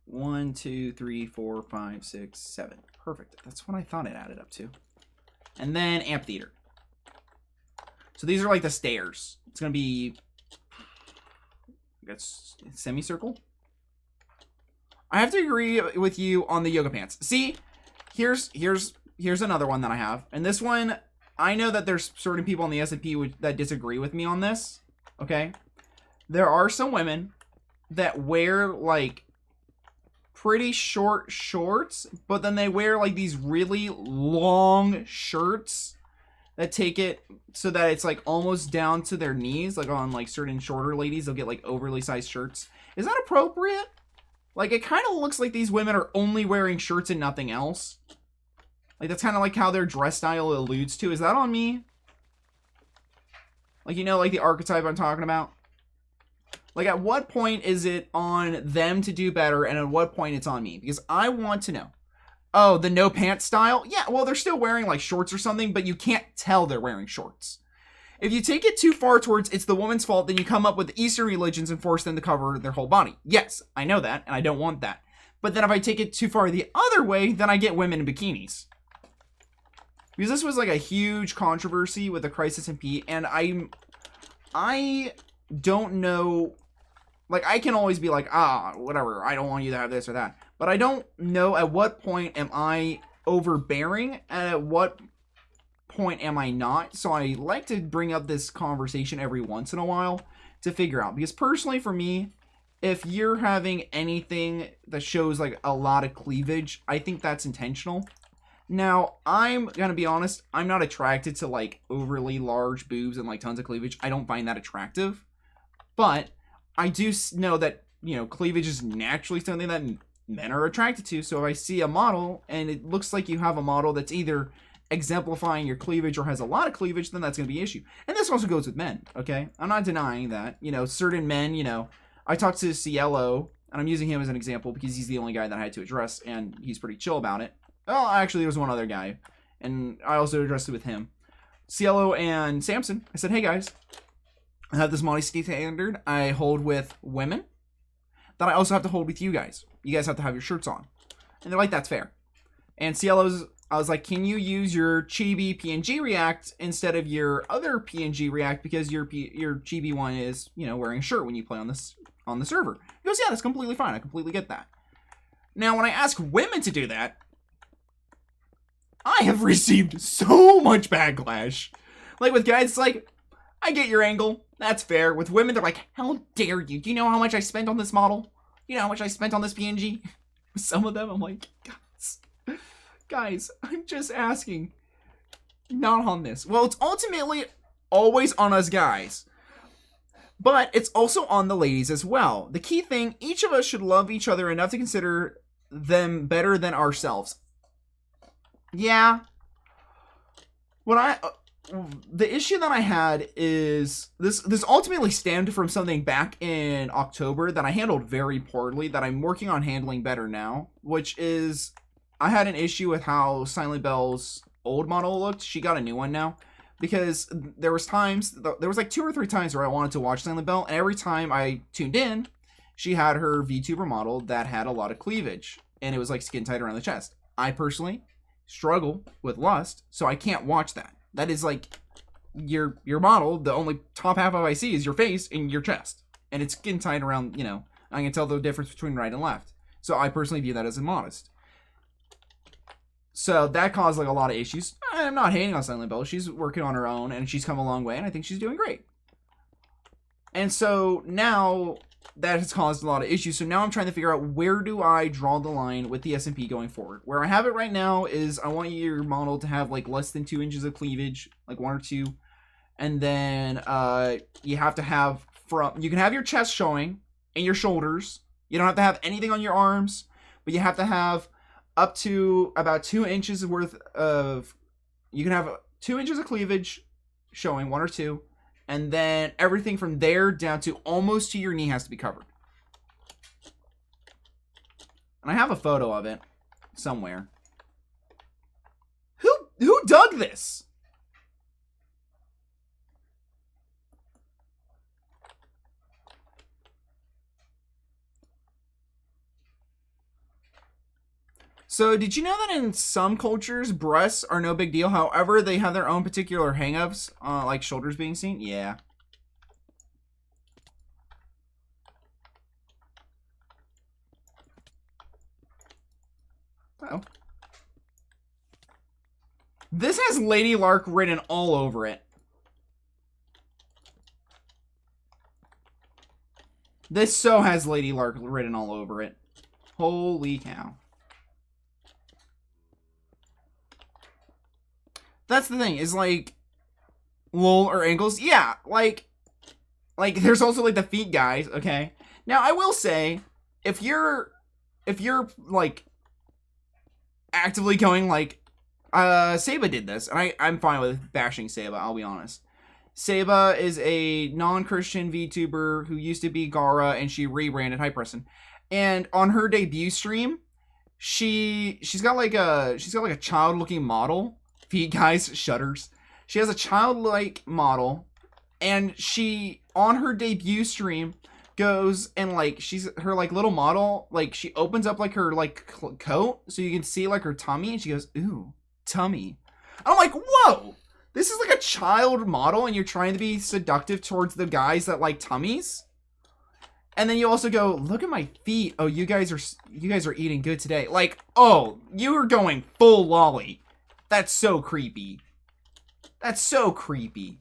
1, 2, 3, 4, 5, 6, 7. Perfect. That's what I thought it added up to. And then amphitheater. So these are like the stairs. It's going to be, that's semicircle. I have to agree with you on the yoga pants. See, here's another one that I have. And this one, I know that there's certain people on the S&P that disagree with me on this. Okay? There are some women that wear, like, pretty short shorts, but then they wear like these really long shirts that take it so that it's like almost down to their knees. Like on like certain shorter ladies, they'll get like overly sized shirts. Is that appropriate? Like it kind of looks like these women are only wearing shirts and nothing else. Like that's kind of like how their dress style alludes to. Is that on me? Like, you know, like the archetype I'm talking about? Like, at what point is it on them to do better, and at what point it's on me? Because I want to know. Oh, the no pants style? Yeah, well, they're still wearing, like, shorts or something, but you can't tell they're wearing shorts. If you take it too far towards it's the woman's fault, then you come up with Eastern religions and force them to cover their whole body. Yes, I know that, and I don't want that. But then if I take it too far the other way, then I get women in bikinis. Because this was like a huge controversy with the Crisis and Pete, and I don't know, like, I can always be like, whatever, I don't want you to have this or that. But I don't know at what point am I overbearing, and at what point am I not. So I like to bring up this conversation every once in a while to figure out. Because personally for me, if you're having anything that shows like a lot of cleavage, I think that's intentional. Now, I'm gonna be honest, I'm not attracted to like overly large boobs and like tons of cleavage. I don't find that attractive. But I do know that, you know, cleavage is naturally something that men are attracted to. So if I see a model and it looks like you have a model that's either exemplifying your cleavage or has a lot of cleavage, then that's going to be an issue. And this also goes with men, okay? I'm not denying that. You know, certain men, you know, I talked to Cielo, and I'm using him as an example because he's the only guy that I had to address, and he's pretty chill about it. Well, actually, there was one other guy, and I also addressed it with him. Cielo and Samson, I said, hey guys, I have this modesty standard I hold with women that I also have to hold with you guys. You guys have to have your shirts on. And they're like, that's fair. And Cielo's, I was like, can you use your Chibi PNG React instead of your other PNG React because your Chibi one is, you know, wearing a shirt when you play on the server? He goes, yeah, that's completely fine. I completely get that. Now, when I ask women to do that, I have received so much backlash. Like with guys, it's like, I get your angle. That's fair. With women, they're like, how dare you? Do you know how much I spent on this model? You know how much I spent on this PNG? With some of them, I'm like, guys, I'm just asking. Not on this. Well, it's ultimately always on us guys. But it's also on the ladies as well. The key thing, each of us should love each other enough to consider them better than ourselves. Yeah. The issue that I had is this ultimately stemmed from something back in October that I handled very poorly, that I'm working on handling better now, which is I had an issue with how Silent Bell's old model looked. She got a new one now because there was like 2 or 3 times where I wanted to watch Silent Bell, and every time I tuned in, she had her VTuber model that had a lot of cleavage, and it was like skin tight around the chest. I personally struggle with lust, so I can't watch that. That is like your model. The only top half of I see is your face and your chest, and it's skin tight around. You know, I can tell the difference between right and left. So I personally view that as immodest. So that caused like a lot of issues. I'm not hating on Silent Bell. She's working on her own, and she's come a long way, and I think she's doing great. And so now that has caused a lot of issues. So now I'm trying to figure out, where do I draw the line with the SMP going forward? Where I have it right now is I want your model to have like less than 2 inches of cleavage, like 1 or 2. And then you have to have you can have your chest showing and your shoulders. You don't have to have anything on your arms, but you have to have up to about 2 inches worth of, you can have 2 inches of cleavage showing, 1 or 2. And then everything from there down to almost to your knee has to be covered. And I have a photo of it somewhere. Who dug this? So, did you know that in some cultures, breasts are no big deal? However, they have their own particular hang-ups, like shoulders being seen? Yeah. Oh. This has Lady Lark written all over it. This so has Lady Lark written all over it. Holy cow. That's the thing, is like, lol or ankles. Yeah, like there's also like the feet guys, okay? Now, I will say, if you're like actively going like, Saba did this, and I'm fine with bashing Saba, I'll be honest. Seba is a non-Christian VTuber who used to be Gara, and she rebranded Hyperson. And on her debut stream, she's got like a child-looking model. Feet, guys, shudders. She has a childlike model, and she on her debut stream goes and like she's her like little model, like she opens up like her like coat so you can see like her tummy, and she goes, "Ooh, tummy." I'm like, whoa, this is like a child model, and you're trying to be seductive towards the guys that like tummies. And then you also go, look at my feet. Oh, you guys are eating good today. Like, oh, you are going full lolly. That's so creepy. That's so creepy.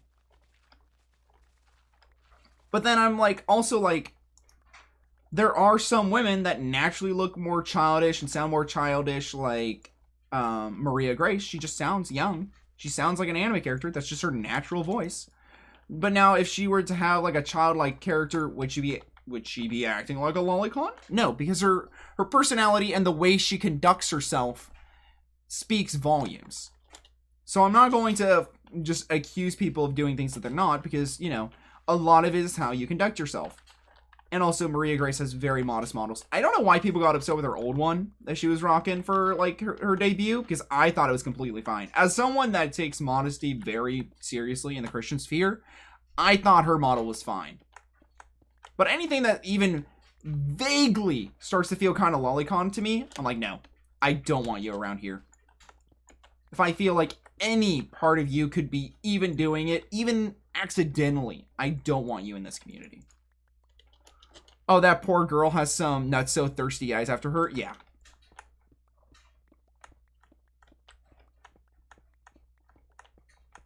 But then I'm like, also like, there are some women that naturally look more childish and sound more childish, like Maria Grace. She just sounds young. She sounds like an anime character. That's just her natural voice. But now if she were to have like a childlike character, would she be acting like a lolicon? No, because her personality and the way she conducts herself speaks volumes. So I'm not going to just accuse people of doing things that they're not, because, you know, a lot of it is how you conduct yourself. And also, Maria Grace has very modest models. I don't know why people got upset with her old one that she was rocking for, like, her debut, because I thought it was completely fine. As someone that takes modesty very seriously in the Christian sphere, I thought her model was fine. But anything that even vaguely starts to feel kind of lolicon to me, I'm like, no, I don't want you around here. If I feel like any part of you could be even doing it, even accidentally, I don't want you in this community. Oh, that poor girl has some not so thirsty eyes after her. Yeah.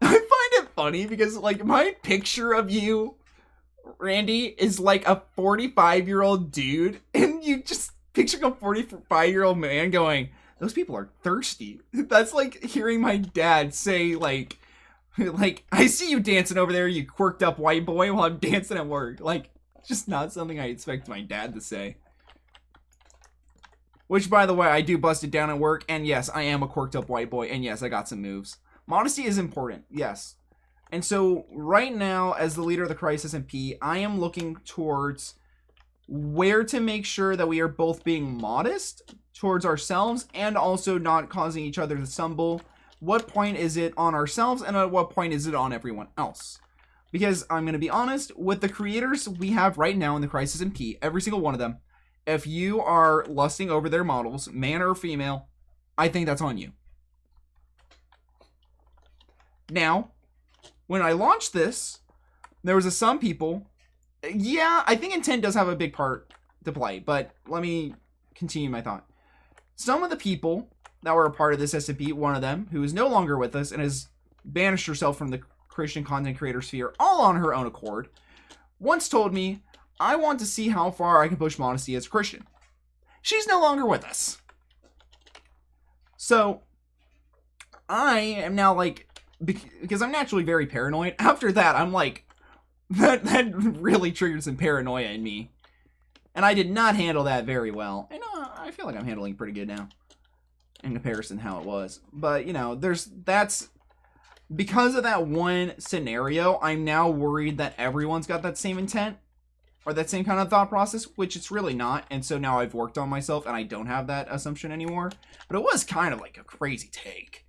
I find it funny because, like, my picture of you, Randy, is like a 45-year-old dude, and you just picturing a 45-year-old man going, those people are thirsty. That's like hearing my dad say, like, I see you dancing over there, you quirked up white boy, while I'm dancing at work. Like, just not something I expect my dad to say. Which, by the way, I do bust it down at work, and yes, I am a quirked up white boy, and yes, I got some moves. Modesty is important, yes. And so, right now, as the leader of the Crisis MP, I am looking towards where to make sure that we are both being modest towards ourselves and also not causing each other to stumble. What point is it on ourselves, and at what point is it on everyone else? Because I'm going to be honest, with the creators we have right now in the Crisis MP, every single one of them, if you are lusting over their models, man or female, I think that's on you. Now, when I launched this, there was some people, yeah, I think intent does have a big part to play, but let me continue my thought. Some of the people that were a part of this SMP, one of them, who is no longer with us and has banished herself from the Christian content creator sphere all on her own accord, once told me, I want to see how far I can push modesty as a Christian. She's no longer with us. So, I am now like, because I'm naturally very paranoid, after that, I'm like, that really triggered some paranoia in me. And I did not handle that very well. And I feel like I'm handling pretty good now, in comparison to how it was. But, you know, that's, because of that one scenario, I'm now worried that everyone's got that same intent, or that same kind of thought process, which it's really not. And so now I've worked on myself, and I don't have that assumption anymore. But it was kind of like a crazy take.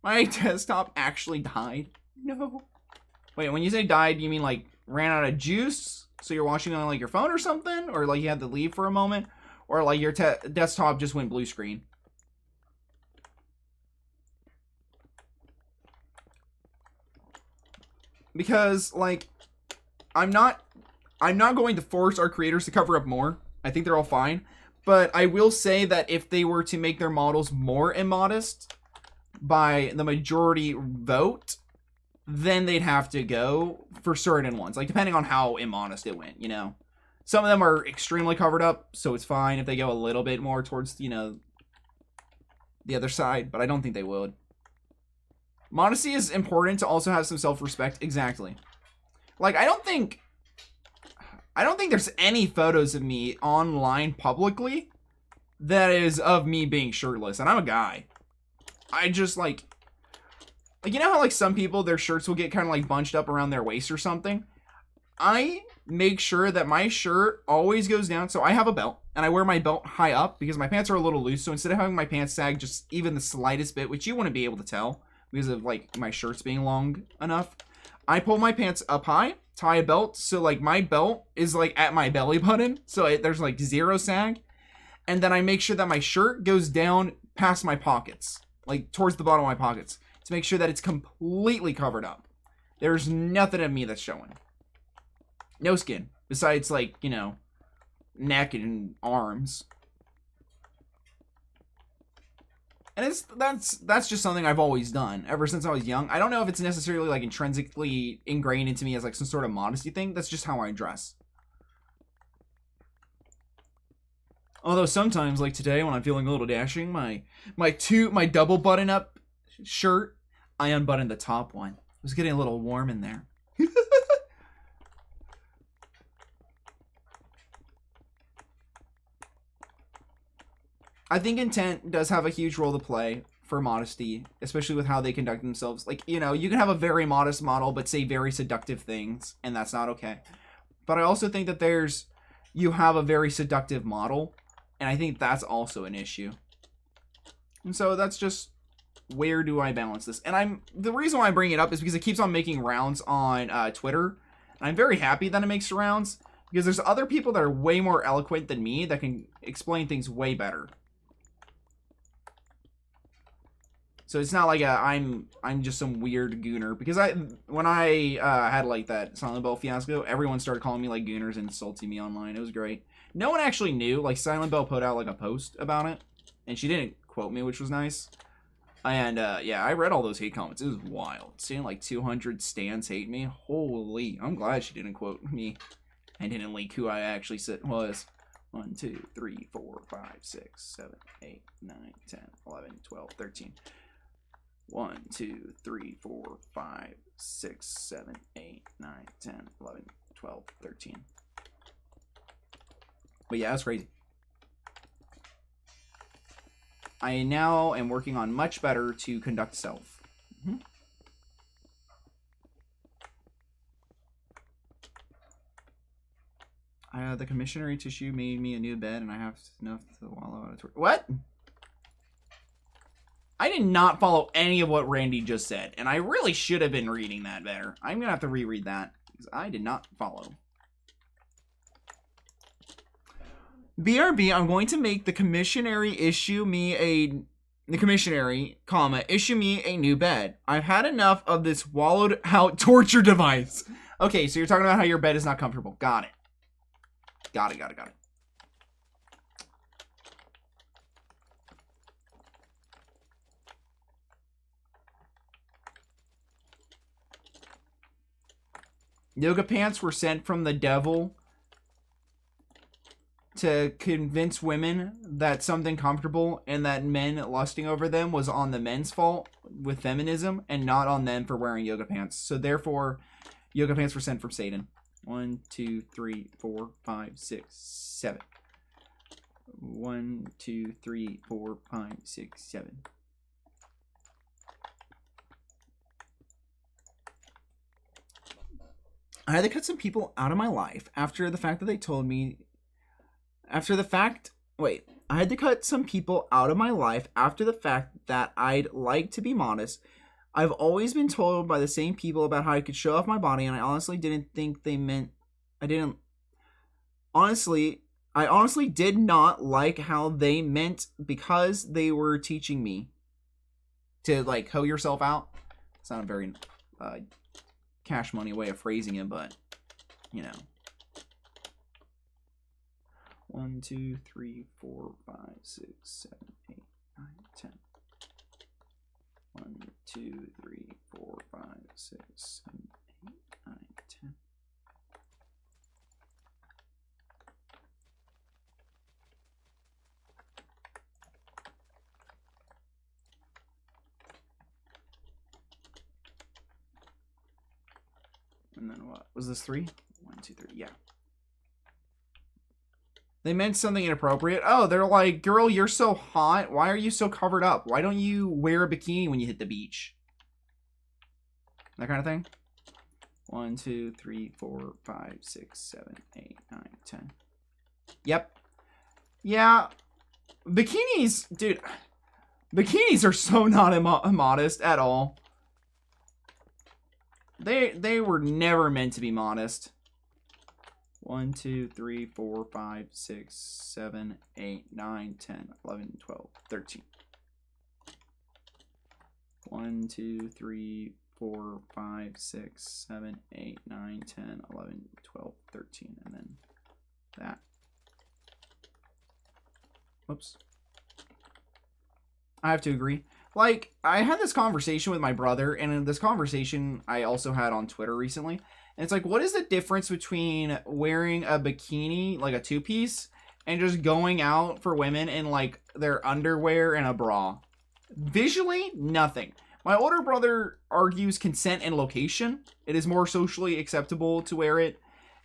My desktop actually died. No. Wait, when you say died, you mean like ran out of juice? So you're watching on like your phone or something? Or like you had to leave for a moment? Or like your desktop just went blue screen? Because like, I'm not going to force our creators to cover up more. I think they're all fine. But I will say that if they were to make their models more immodest by the majority vote, then they'd have to go for certain ones. Like, depending on how immodest it went, you know? Some of them are extremely covered up, so it's fine if they go a little bit more towards, you know, the other side. But I don't think they would. Modesty is important to also have some self-respect. Exactly. Like, I don't think there's any photos of me online publicly that is of me being shirtless. And I'm a guy. I just, like, Like, you know how, like, some people, their shirts will get kind of, like, bunched up around their waist or something? I make sure that my shirt always goes down. So I have a belt, and I wear my belt high up because my pants are a little loose. So instead of having my pants sag just even the slightest bit, which you wouldn't be able to tell because of, like, my shirts being long enough, I pull my pants up high, tie a belt. So, like, my belt is, like, at my belly button. So there's, like, zero sag. And then I make sure that my shirt goes down past my pockets, like, towards the bottom of my pockets, to make sure that it's completely covered up. There's nothing of me that's showing. No skin. Besides, like, you know, neck and arms. And that's just something I've always done, ever since I was young. I don't know if it's necessarily, like, intrinsically ingrained into me as, like, some sort of modesty thing. That's just how I dress. Although sometimes, like today, when I'm feeling a little dashing, my double button-up shirt, I unbuttoned the top one. It was getting a little warm in there. I think intent does have a huge role to play for modesty, especially with how they conduct themselves. Like, you know, you can have a very modest model, but say very seductive things, and that's not okay. But I also think that you have a very seductive model, and I think that's also an issue. And so that's just, where do I balance this? And the reason why I bring it up is because it keeps on making rounds on Twitter. And I'm very happy that it makes rounds, because there's other people that are way more eloquent than me that can explain things way better. So it's not like I'm just some weird gooner, because when I had like that Silent Bell fiasco, everyone started calling me like gooners and insulting me online. It was great. No one actually knew. Like, Silent Bell put out like a post about it, and she didn't quote me, which was nice. And yeah, I read all those hate comments. It was wild. Seeing like 200 stans hate me. Holy, I'm glad she didn't quote me and didn't link who I actually was. 1, 2, 3, 4, 5, 6, 7, 8, 9, 10, 11, 12, 13. 1, 2, 3, 4, 5, 6, 7, 8, 9, 10, 11, 12, 13. But yeah, that's crazy. I now am working on much better to conduct self. The commissionary tissue made me a new bed, and I have enough to wallow out of it. What? I did not follow any of what Randy just said, and I really should have been reading that better. I'm gonna have to reread that, because I did not follow. BRB, I'm going to make the commissionary issue me a new bed. I've had enough of this wallowed out torture device. Okay, so you're talking about how your bed is not comfortable. Got it. Got it. Yoga pants were sent from the devil to convince women that something comfortable and that men lusting over them was on the men's fault with feminism and not on them for wearing yoga pants. So therefore, yoga pants were sent from Satan. 1, 2, 3, 4, 5, 6, 7. 1, 2, 3, 4, 5, 6, 7. I had to cut some people out of my life after the fact that they told me. I had to cut some people out of my life after the fact that I'd like to be modest. I've always been told by the same people about how I could show off my body, and I honestly didn't think they meant. I honestly did not like how they meant, because they were teaching me to, like, hoe yourself out. It's not a very cash money way of phrasing it, but, you know. 1, 2, 3, 4, 5, 6, 7, 8, 9, 10. 1, 2, 3, 4, 5, 6, 7, 8, 9, 10. And then what? Was this 3? 1, 2, 3. Yeah. They meant something inappropriate. Oh, they're like, girl, you're so hot. Why are you so covered up? Why don't you wear a bikini when you hit the beach? That kind of thing. 1, 2, 3, 4, 5, 6, 7, 8, 9, 10. Yep. Yeah. Bikinis, dude. Bikinis are so not immodest at all. They were never meant to be modest. 1, 2, 3, 4, 5, 6, 7, 8, 9, 10, 11, 12, 13. 1, 2, 3, 4, 5, 6, 7, 8, 9, 10, 11, 12, 13, and then that. Whoops. I have to agree. Like, I had this conversation with my brother, and in this conversation I also had on Twitter recently. And it's like, what is the difference between wearing a bikini, like a two-piece, and just going out for women in, like, their underwear and a bra? Visually, nothing. My older brother argues consent and location. It is more socially acceptable to wear it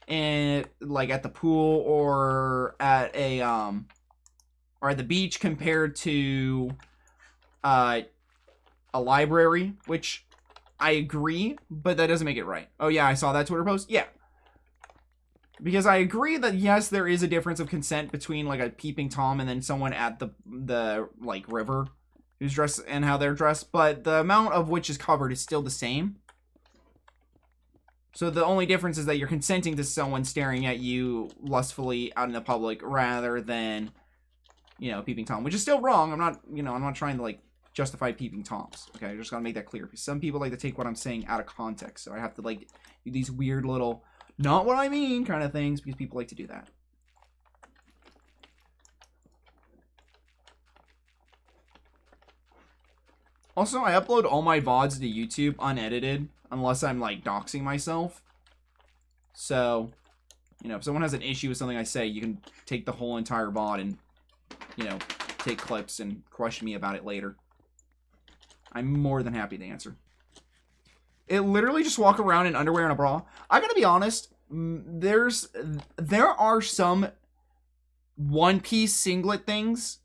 and like at the pool or at a or at the beach compared to a library, which I agree, but that doesn't make it right. Oh yeah, I saw that Twitter post. Yeah. Because I agree that yes, there is a difference of consent between like a peeping Tom and then someone at the like river who's dressed and how they're dressed, but the amount of which is covered is still the same. So the only difference is that you're consenting to someone staring at you lustfully out in the public rather than, you know, peeping Tom, which is still wrong. I'm not trying to like justify peeping Toms. Okay, I just gotta make that clear because some people like to take what I'm saying out of context, so I have to like do these weird little not what I mean kind of things because people like to do that. Also, I upload all my VODs to YouTube unedited, unless I'm, like, doxing myself. So, you know, if someone has an issue with something I say, you can take the whole entire VOD and, you know, take clips and question me about it later. I'm more than happy to answer. It literally just walk around in underwear and a bra. I gotta be honest, there are some one-piece singlet things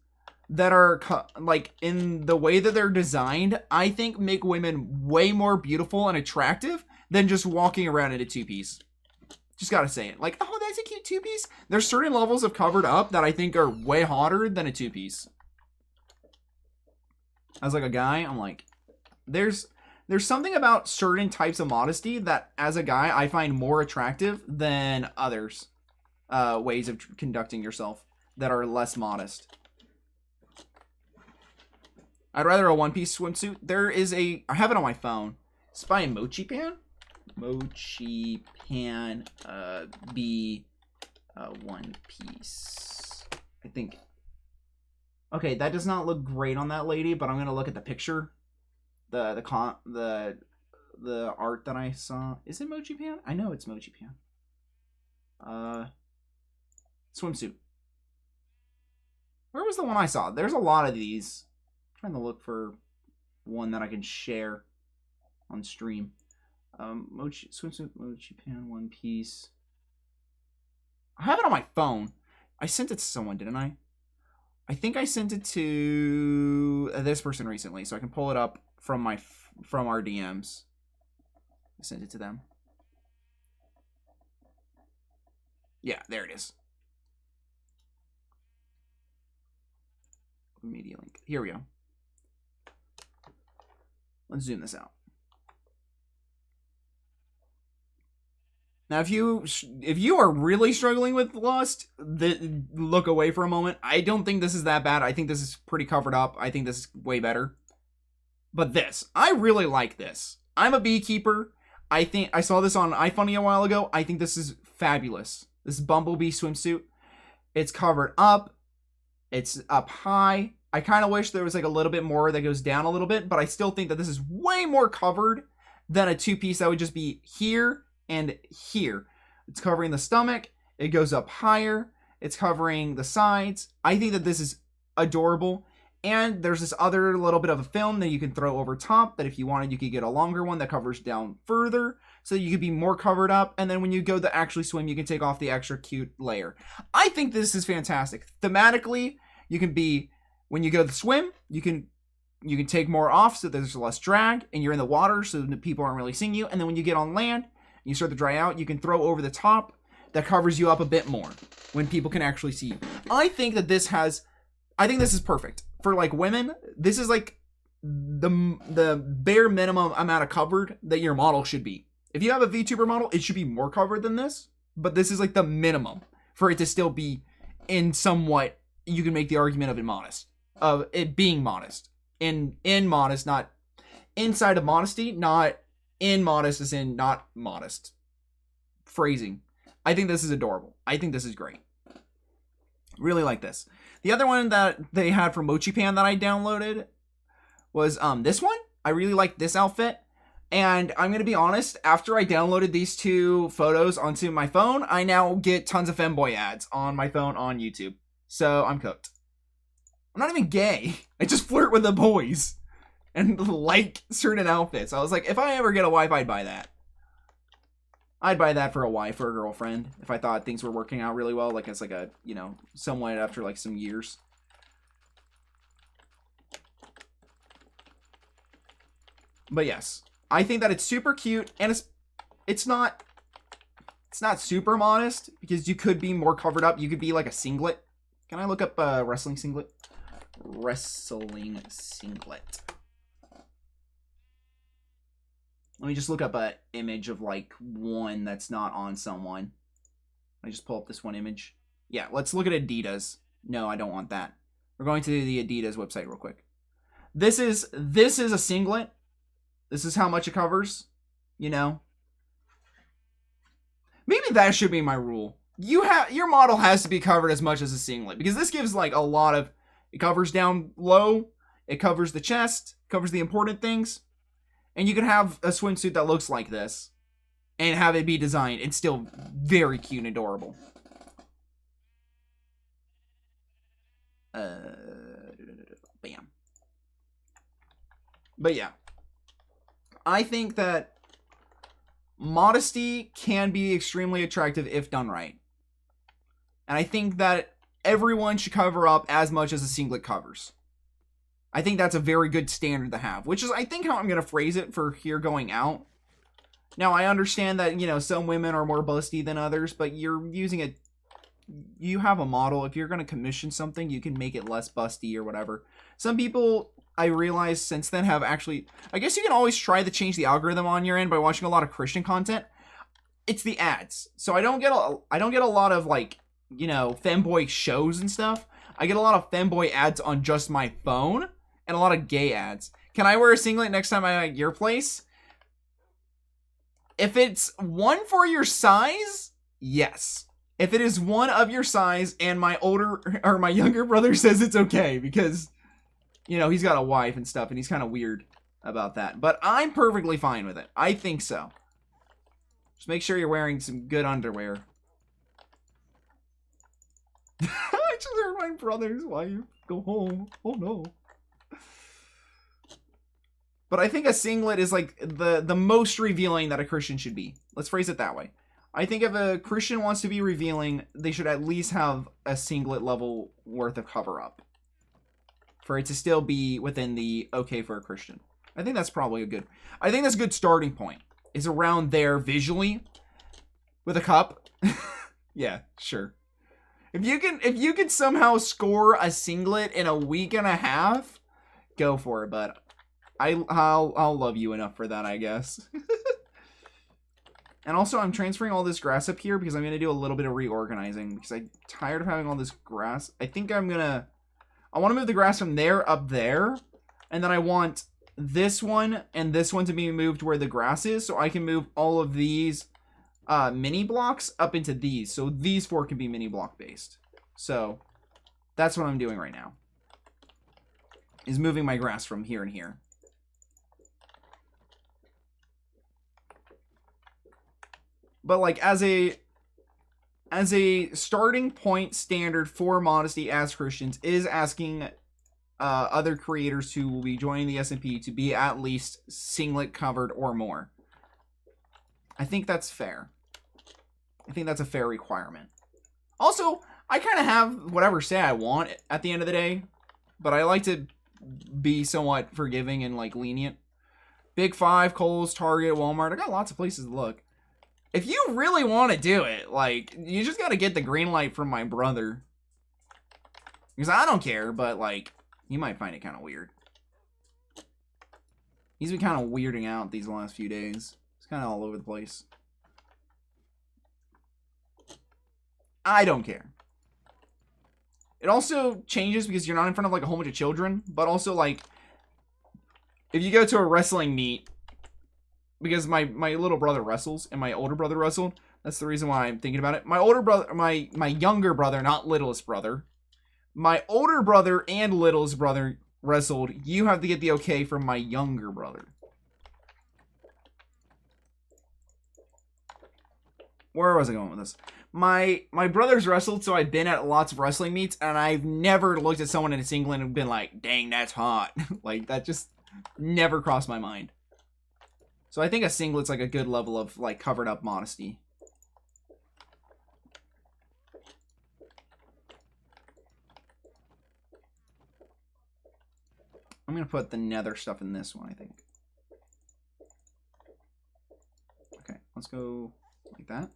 that are, like, in the way that they're designed, I think make women way more beautiful and attractive than just walking around in a two-piece. Just gotta say it. Like, oh, that's a cute two-piece. There's certain levels of covered up that I think are way hotter than a two-piece. As, like, a guy, I'm like, there's something about certain types of modesty that, as a guy, I find more attractive than others. Ways of conducting yourself that are less modest. I'd rather a one-piece swimsuit. I have it on my phone. It's by Mochi Pan. Mochi Pan B one piece. I think. Okay, that does not look great on that lady, but I'm gonna look at the picture. The art that I saw. Is it Mochi Pan? I know it's Mochi Pan. Swimsuit. Where was the one I saw? There's a lot of these. I'm trying to look for one that I can share on stream. Mochi swimsuit, Mochi Pan, one piece. I have it on my phone. I sent it to someone, didn't I? I think I sent it to this person recently, so I can pull it up from our DMs. I sent it to them. Yeah, there it is. Media link. Here we go. Let's zoom this out. Now, if you are really struggling with lust, look away for a moment. I don't think this is that bad. I think this is pretty covered up. I think this is way better. But this, I really like this. I'm a beekeeper. I think I saw this on iFunny a while ago. I think this is fabulous. This bumblebee swimsuit. It's covered up. It's up high. I kind of wish there was like a little bit more that goes down a little bit, but I still think that this is way more covered than a two-piece that would just be here and here. It's covering the stomach. It goes up higher. It's covering the sides. I think that this is adorable. And there's this other little bit of a film that you can throw over top that if you wanted, you could get a longer one that covers down further so you could be more covered up. And then when you go to actually swim, you can take off the extra cute layer. I think this is fantastic. Thematically, you can be, when you go to swim, you can You can take more off so there's less drag, and you're in the water so that people aren't really seeing you. And then when you get on land and you start to dry out, you can throw over the top. That covers you up a bit more when people can actually see you. I think this is perfect for like women. This is like the bare minimum amount of covered that your model should be. If you have a VTuber model, it should be more covered than this, but this is like the minimum for it to still be in somewhat, you can make the argument of it being modest. In modest, not inside of modesty, not in modest as in not modest. Phrasing. I think this is adorable. I think this is great. Really like this. The other one that they had from Mochipan that I downloaded was this one. I really like this outfit. And I'm going to be honest, after I downloaded these two photos onto my phone, I now get tons of femboy ads on my phone on YouTube. So I'm cooked. I'm not even gay. I just flirt with the boys and like certain outfits. I was like, if I ever get a wife, I'd buy that. I'd buy that for a wife or a girlfriend if I thought things were working out really well. Like it's like a, somewhat after like some years. But yes, I think that it's super cute, and it's not super modest because you could be more covered up. You could be like a singlet. Can I look up wrestling singlet? Wrestling singlet. Let me just look up an image of like one that's not on someone. I just pull up this one image. Yeah, let's look at Adidas. No, I don't want that. We're going to the Adidas website real quick. This is a singlet. This is how much it covers, Maybe that should be my rule. Your model has to be covered as much as a singlet because this gives like a lot of, it covers down low, it covers the chest, covers the important things. And you can have a swimsuit that looks like this and have it be designed. It's still very cute and adorable. Bam. But yeah. I think that modesty can be extremely attractive if done right. And I think that everyone should cover up as much as a singlet covers. I think that's a very good standard to have, which is, I think, how I'm going to phrase it for here going out. Now, I understand that, some women are more busty than others, but you're using it. You have a model. If you're going to commission something, you can make it less busty or whatever. Some people, I realize since then, have actually, I guess you can always try to change the algorithm on your end by watching a lot of Christian content. It's the ads. So I don't get a lot of like, femboy shows and stuff. I get a lot of femboy ads on just my phone. And a lot of gay ads. Can I wear a singlet next time I'm at your place? If it's one for your size, yes. If it is one of your size and my younger brother says it's okay because, he's got a wife and stuff and he's kind of weird about that. But I'm perfectly fine with it. I think so. Just make sure you're wearing some good underwear. I just heard my brother's wife go home. Oh no. But I think a singlet is like the most revealing that a Christian should be. Let's phrase it that way. I think if a Christian wants to be revealing, they should at least have a singlet level worth of cover up. For it to still be within the okay for a Christian. I think that's probably I think that's a good starting point. Is around there visually. With a cup. Yeah, sure. If you can somehow score a singlet in a week and a half, go for it, but I'll love you enough for that, I guess. And also, I'm transferring all this grass up here because I'm going to do a little bit of reorganizing because I'm tired of having all this grass. I think I want to move the grass from there up there, and then I want this one and this one to be moved where the grass is, so I can move all of these mini blocks up into these. So these four can be mini block based. So that's what I'm doing right now. Is moving my grass from here and here. But like as a starting point standard for modesty as Christians is asking other creators who will be joining the SMP to be at least singlet covered or more. I think that's fair. I think that's a fair requirement. Also, I kind of have whatever say I want at the end of the day, but I like to be somewhat forgiving and like lenient. Big Five, Kohl's, Target, Walmart. I got lots of places to look. If you really want to do it, like, you just got to get the green light from my brother. Because I don't care, but like, you might find it kind of weird. He's been kind of weirding out these last few days. It's kind of all over the place. I don't care. It also changes because you're not in front of like a whole bunch of children, but also like if you go to a wrestling meet, because my little brother wrestles and my older brother wrestled, that's the reason why I'm thinking about it. My older brother, my younger brother, not littlest brother, my older brother and littlest brother wrestled. You have to get the okay from my younger brother. Where was I going with this? My brothers wrestled, so I've been at lots of wrestling meets, and I've never looked at someone in a singlet and been like, dang, that's hot. Like, that just never crossed my mind. So I think a singlet's like a good level of like covered up modesty. I'm gonna put the nether stuff in this one, I think. Okay, let's go like that.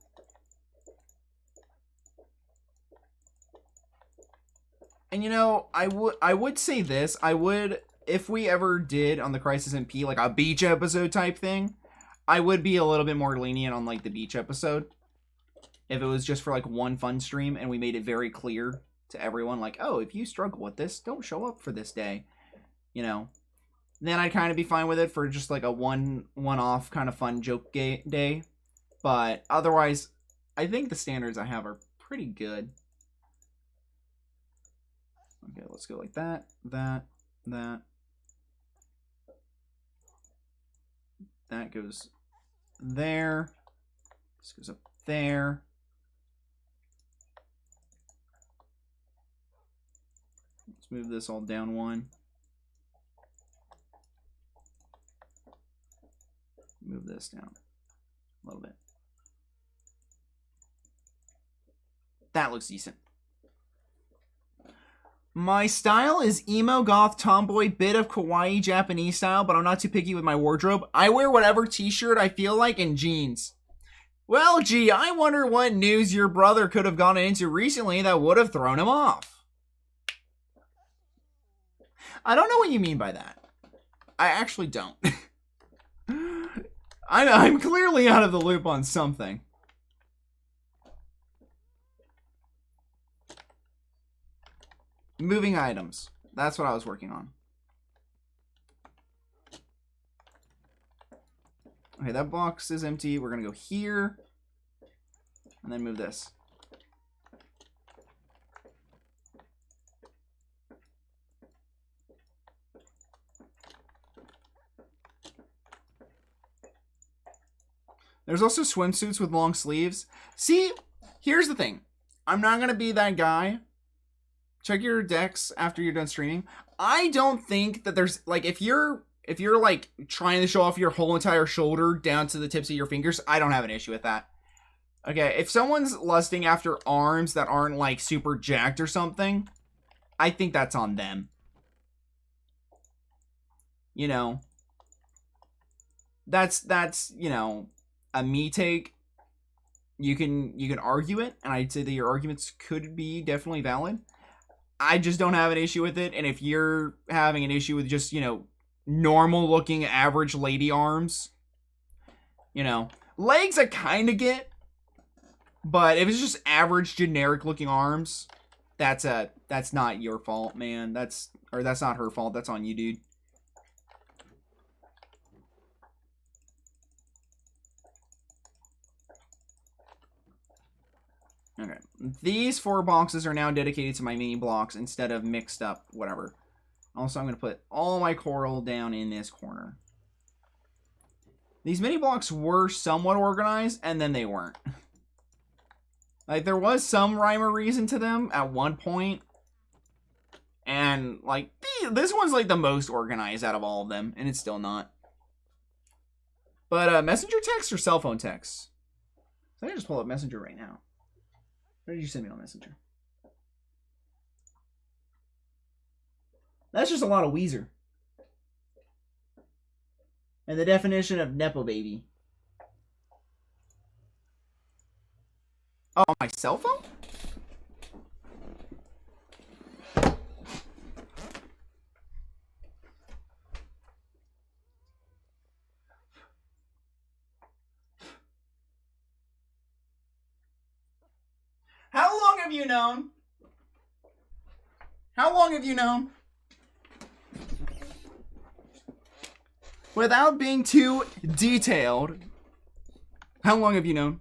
And you know, I would say this. I would, if we ever did on the Crisis MP like a beach episode type thing, I would be a little bit more lenient on like the beach episode. If it was just for like one fun stream and we made it very clear to everyone like, oh, if you struggle with this, don't show up for this day. You know, then I'd kind of be fine with it for just like a one-off kind of fun joke day. But otherwise, I think the standards I have are pretty good. Okay, let's go like that, that. That goes there. This goes up there. Let's move this all down one. Move this down a little bit. That looks decent. My style is emo, goth, tomboy, bit of kawaii Japanese style, but I'm not too picky with my wardrobe. I wear whatever t-shirt I feel like and jeans. Well, gee, I wonder what news your brother could have gone into recently that would have thrown him off. I don't know what you mean by that. I actually don't. I'm clearly out of the loop on something. Moving items. That's what I was working on. Okay, that box is empty. We're going to go here. And then move this. There's also swimsuits with long sleeves. See, here's the thing. I'm not going to be that guy. Check your decks after you're done streaming. I don't think that there's, like, if you're like trying to show off your whole entire shoulder down to the tips of your fingers, I don't have an issue with that. Okay, if someone's lusting after arms that aren't like super jacked or something, I think that's on them. You know, that's you know, a me take. You can argue it, and I'd say that your arguments could be definitely valid. I just don't have an issue with it, and if you're having an issue with just, you know, normal looking average lady arms, you know, legs I kind of get, but if it's just average generic looking arms, that's not your fault, man. That's not her fault. That's on you, dude. Okay, these 4 boxes are now dedicated to my mini blocks instead of mixed up whatever. Also, I'm going to put all my coral down in this corner. These mini blocks were somewhat organized, and then they weren't. Like, there was some rhyme or reason to them at one point. And, like, this one's, like, the most organized out of all of them, and it's still not. But, messenger text or cell phone text? So I can just pull up Messenger right now. Where did you send me on Messenger? That's just a lot of Weezer. And the definition of Nepo baby. Oh, my cell phone? How long have you known? How long have you known? Without being too detailed, how long have you known?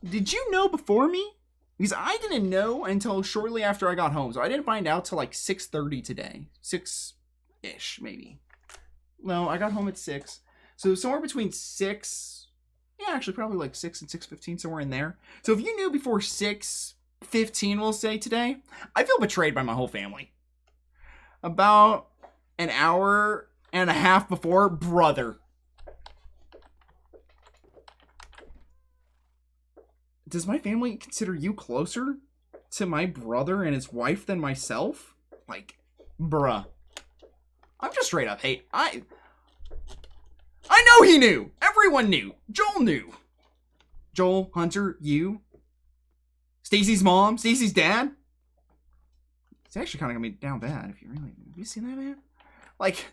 Did you know before me? Because I didn't know until shortly after I got home. So I didn't find out till like 6:30 today. 6-ish, maybe. No, I got home at 6. So somewhere between 6... Yeah, actually probably like 6 and 6:15, somewhere in there. So if you knew before 6:15, we'll say today, I feel betrayed by my whole family. About an hour and a half before, brother. Does my family consider you closer to my brother and his wife than myself? Like, bruh. I'm just straight up hate. I know he knew. Everyone knew. Joel knew. Joel, Hunter, you. Stacy's mom, Stacy's dad. It's actually kind of gonna be down bad if you really... Have you seen that, man? Like,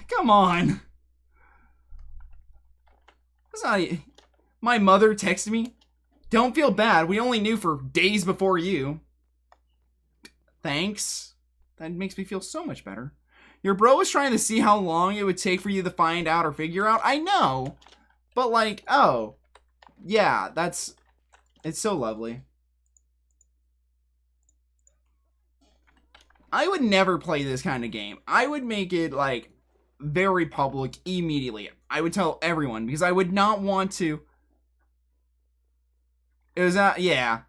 come on. That's not... My mother texted me, don't feel bad. We only knew for days before you. Thanks. That makes me feel so much better. Your bro was trying to see how long it would take for you to find out or figure out. I know. But like, oh. Yeah, that's... It's so lovely. I would never play this kind of game. I would make it like very public immediately. I would tell everyone because I would not want to... It was yeah.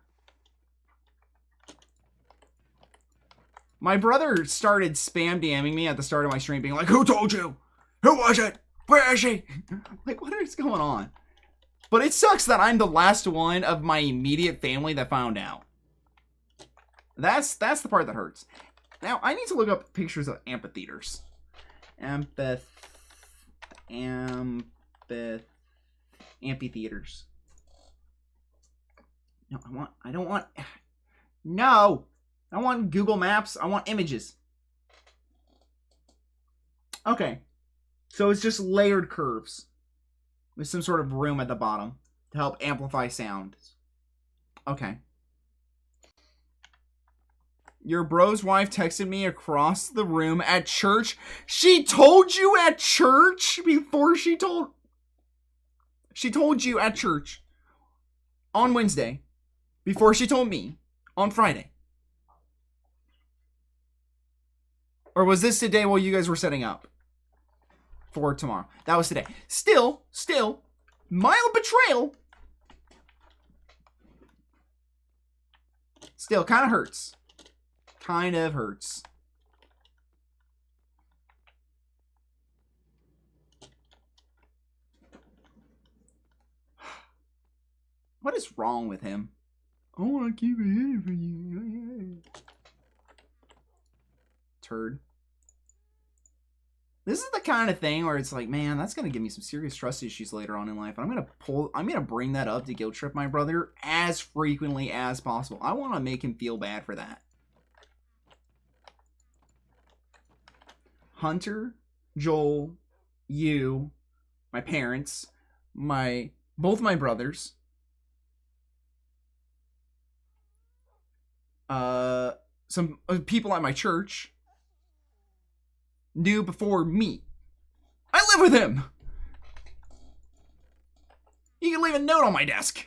My brother started spam DMing me at the start of my stream being like, who told you? Who was it? Where is she? Like, what is going on? But it sucks that I'm the last one of my immediate family that found out. That's the part that hurts. Now, I need to look up pictures of amphitheaters. Amphitheaters. No, I don't want Google Maps. I want images. Okay. So it's just layered curves with some sort of room at the bottom to help amplify sound. Okay. Your bro's wife texted me across the room at church. She told you at church before she told you at church on Wednesday before she told me on Friday. Or was this today while you guys were setting up for tomorrow? That was today. Still, mild betrayal. Still, kind of hurts. Kind of hurts. What is wrong with him? I want to keep it hidden for you. Turd. This is the kind of thing where it's like, man, that's going to give me some serious trust issues later on in life. I'm going to bring that up to guilt trip my brother as frequently as possible. I want to make him feel bad for that. Hunter, Joel, you, my parents, both my brothers, some people at my church knew before me. I live with him. You can leave a note on my desk.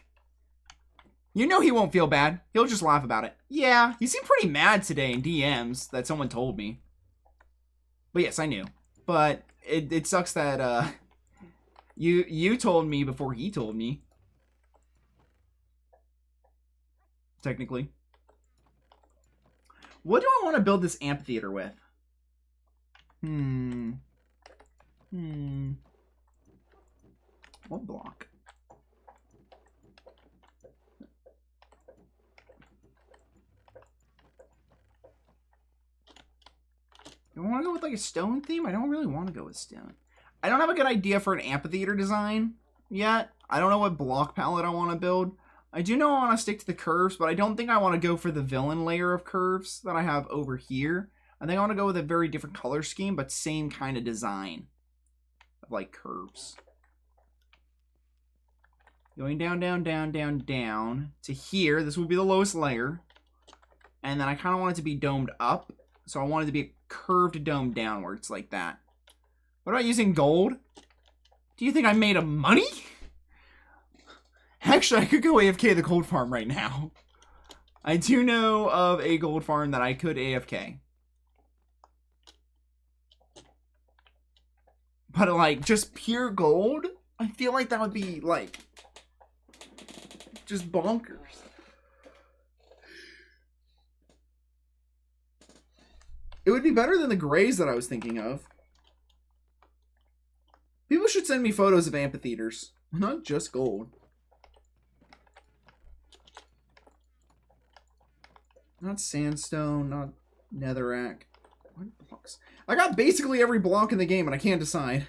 You know he won't feel bad. He'll just laugh about it. Yeah, he seemed pretty mad today in DMs that someone told me. But yes, I knew. But it sucks that you told me before he told me. Technically. What do I want to build this amphitheater with? What block? Do I want to go with like a stone theme? I don't really want to go with stone. I don't have a good idea for an amphitheater design yet. I don't know what block palette I want to build. I do know I want to stick to the curves, but I don't think I want to go for the villain layer of curves that I have over here. I think I want to go with a very different color scheme, but same kind of design of like curves. Going down, down, down, down, down to here. This would be the lowest layer. And then I kind of want it to be domed up. So I want it to be a curved dome downwards like that. What about using gold? Do you think I made a money? Actually, I could go AFK the gold farm right now. I do know of a gold farm that I could AFK. But like, just pure gold? I feel like that would be like, just bonkers. It would be better than the grays that I was thinking of. People should send me photos of amphitheaters, not just gold. Not sandstone, not netherrack. What blocks? I got basically every block in the game and I can't decide.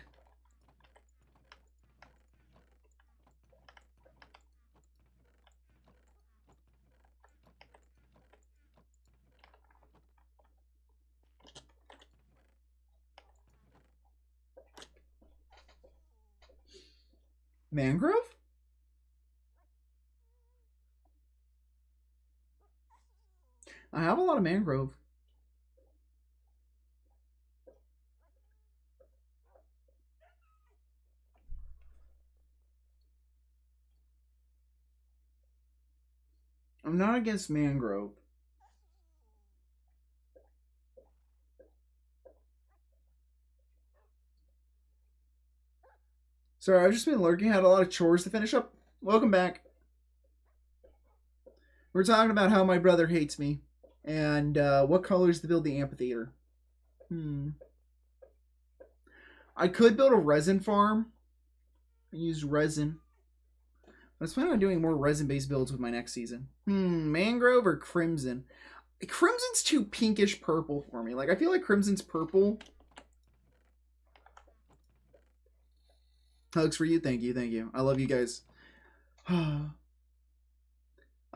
Mangrove? I have a lot of mangrove. I'm not against mangrove. Sorry, I've just been lurking. Had a lot of chores to finish up. Welcome back. We're talking about how my brother hates me. And what colors to build the amphitheater. I could build a resin farm. And use resin. I was planning on doing more resin-based builds with my next season. Mangrove or crimson? Crimson's too pinkish purple for me. Like, I feel like crimson's purple. Hugs for you. Thank you. Thank you. I love you guys. I'm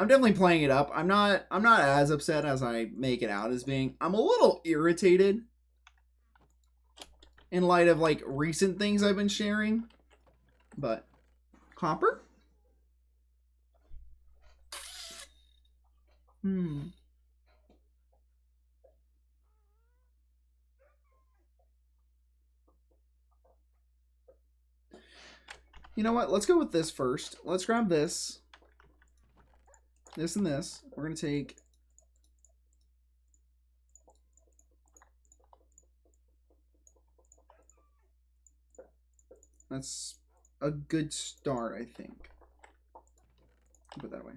definitely playing it up. I'm not as upset as I make it out as being. I'm a little irritated in light of like recent things I've been sharing. But copper? You know what? Let's go with this first. Let's grab this. This and this. We're going to take... That's a good start, I think. Put it that way.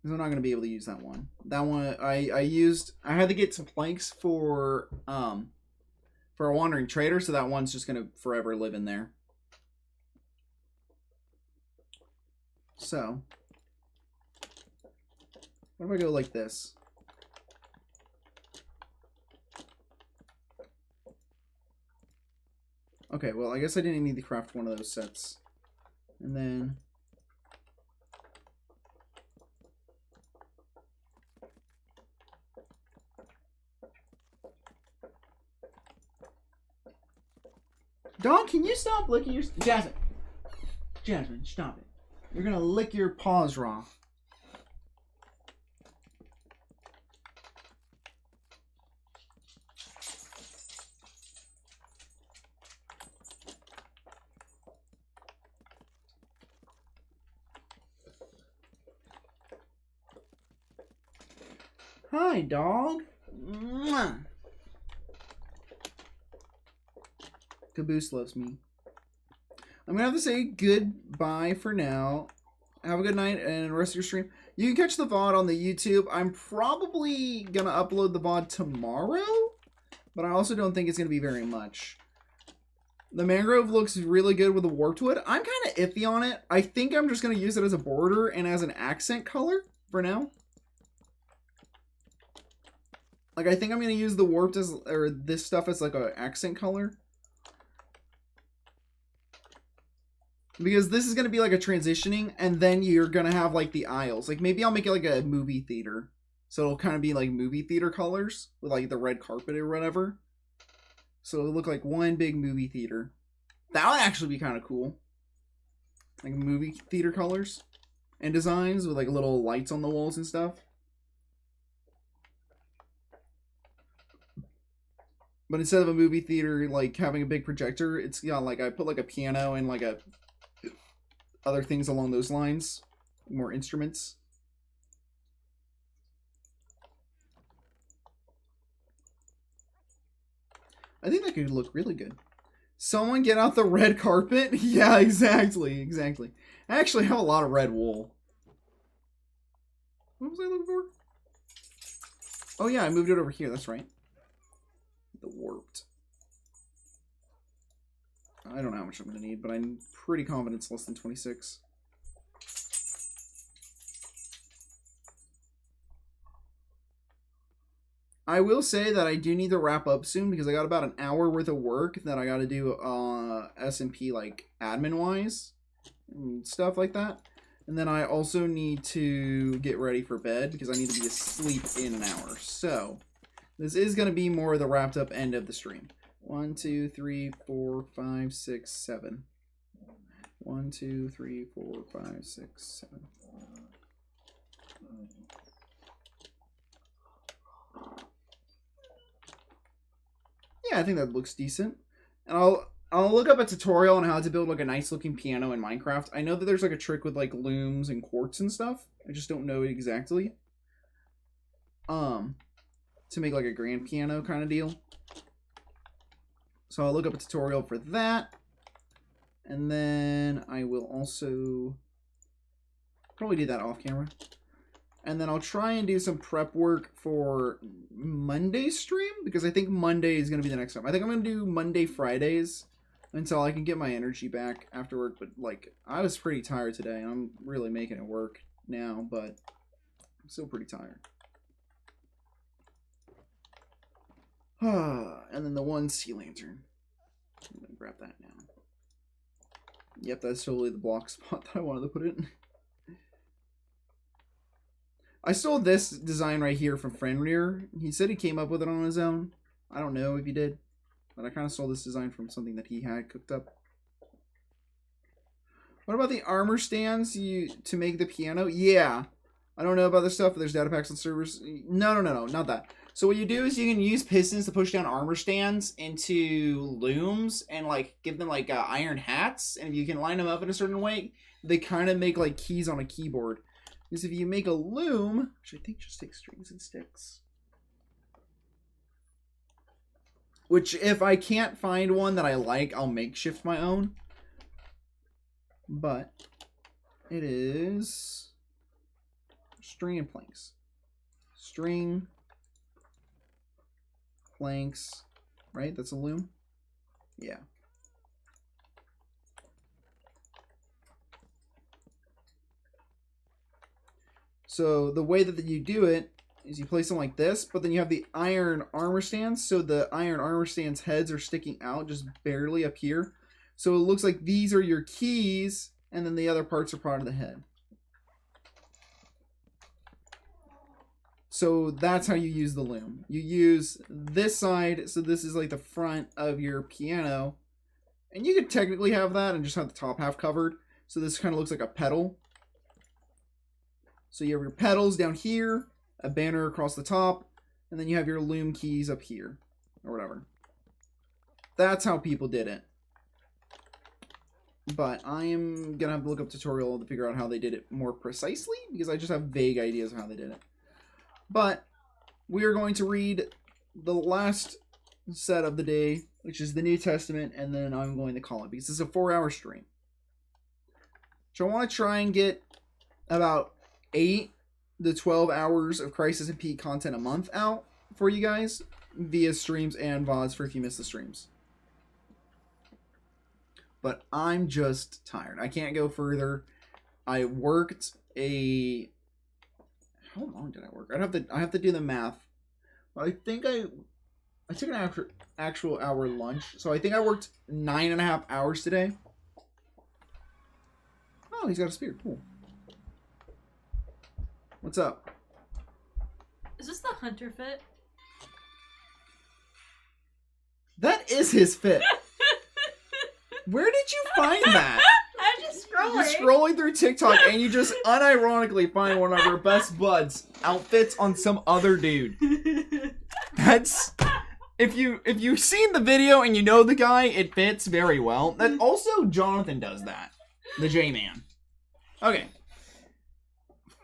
Because I'm not going to be able to use that one. That one, I had to get some planks for a wandering trader, so that one's just going to forever live in there. So, what if I go like this? Okay, well, I guess I didn't need to craft one of those sets. And then... Dog, can you stop licking your... Jasmine! Jasmine, stop it. You're gonna lick your paws raw. Hi, dog. Mwah. Caboose loves me. I'm gonna have to say goodbye for now. Have a good night and rest of your stream. You can catch the VOD on the YouTube. I'm probably gonna upload the VOD tomorrow, but I also don't think it's gonna be very much. The mangrove looks really good with the warped wood. I'm kind of iffy on it. I think I'm just gonna use it as a border and as an accent color for now. Like, I think I'm going to use the warped as, or this stuff as like a accent color. Because this is going to be like a transitioning, and then you're going to have like the aisles. Like, maybe I'll make it like a movie theater. So it'll kind of be like movie theater colors with like the red carpet or whatever. So it'll look like one big movie theater. That would actually be kind of cool. Like movie theater colors and designs with like little lights on the walls and stuff. But instead of a movie theater like having a big projector, it's got like I put like a piano and like a other things along those lines, more instruments. I think that could look really good. Someone get out the red carpet? Yeah, exactly. I actually have a lot of red wool. What was I looking for? Oh yeah, I moved it over here, that's right. The warped. I don't know how much I'm going to need, but I'm pretty confident it's less than 26. I will say that I do need to wrap up soon because I got about an hour worth of work that I got to do S&P like admin wise and stuff like that. And then I also need to get ready for bed because I need to be asleep in an hour. So this is going to be more of the wrapped up end of the stream. 1, 2, 3, 4, 5, 6, 7. 1, 2, 3, 4, 5, 6, 7. Yeah, I think that looks decent. And I'll look up a tutorial on how to build like a nice looking piano in Minecraft. I know that there's like a trick with like looms and quartz and stuff. I just don't know it exactly. To make like a grand piano kind of deal. So I'll look up a tutorial for that. And then I will also probably do that off camera. And then I'll try and do some prep work for Monday's stream, because I think Monday is going to be the next time. I think I'm going to do Monday, Fridays, until I can get my energy back afterward. But, like, I was pretty tired today, and I'm really making it work now, but I'm still pretty tired. And then the one sea lantern. I'm going to grab that now. Yep, that's totally the block spot that I wanted to put it in. I stole this design right here from Fenrir. He said he came up with it on his own. I don't know if he did, but I kind of stole this design from something that he had cooked up. What about the armor stands to make the piano? Yeah. I don't know about this stuff, but there's data packs on servers. No, not that. So what you do is you can use pistons to push down armor stands into looms and like give them like iron hats. And if you can line them up in a certain way, they kind of make like keys on a keyboard. Because if you make a loom, which I think just takes strings and sticks. Which if I can't find one that I like, I'll makeshift my own. But it is string and planks. String, planks, right? That's a loom? Yeah. So the way that you do it is you place them like this, but then you have the iron armor stands. So the iron armor stands heads are sticking out just barely up here. So it looks like these are your keys, and then the other parts are part of the head. So that's how you use the loom. You use this side, so this is like the front of your piano. And you could technically have that and just have the top half covered. So this kind of looks like a pedal. So you have your pedals down here, a banner across the top, and then you have your loom keys up here, or whatever. That's how people did it. But I am going to have to look up a tutorial to figure out how they did it more precisely, because I just have vague ideas of how they did it. But we are going to read the last set of the day, which is the New Testament, and then I'm going to call it, because it's a 4-hour stream. So I want to try and get about 8 to 12 hours of Crisis and Pete content a month out for you guys via streams and VODs for if you miss the streams. But I'm just tired. I can't go further. I worked a... How long did I work? I have to do the math. I think I took an actual hour lunch, so I think I worked 9.5 hours today. Oh, he's got a spear. Cool. What's up?
Is this the hunter fit?
That is his fit. Where did you find that?
I'm just scrolling.
You're scrolling through TikTok and you just unironically find one of our best buds outfits on some other dude. That's if you've seen the video and you know the guy, it fits very well. That also Jonathan does that. The J-Man. Okay.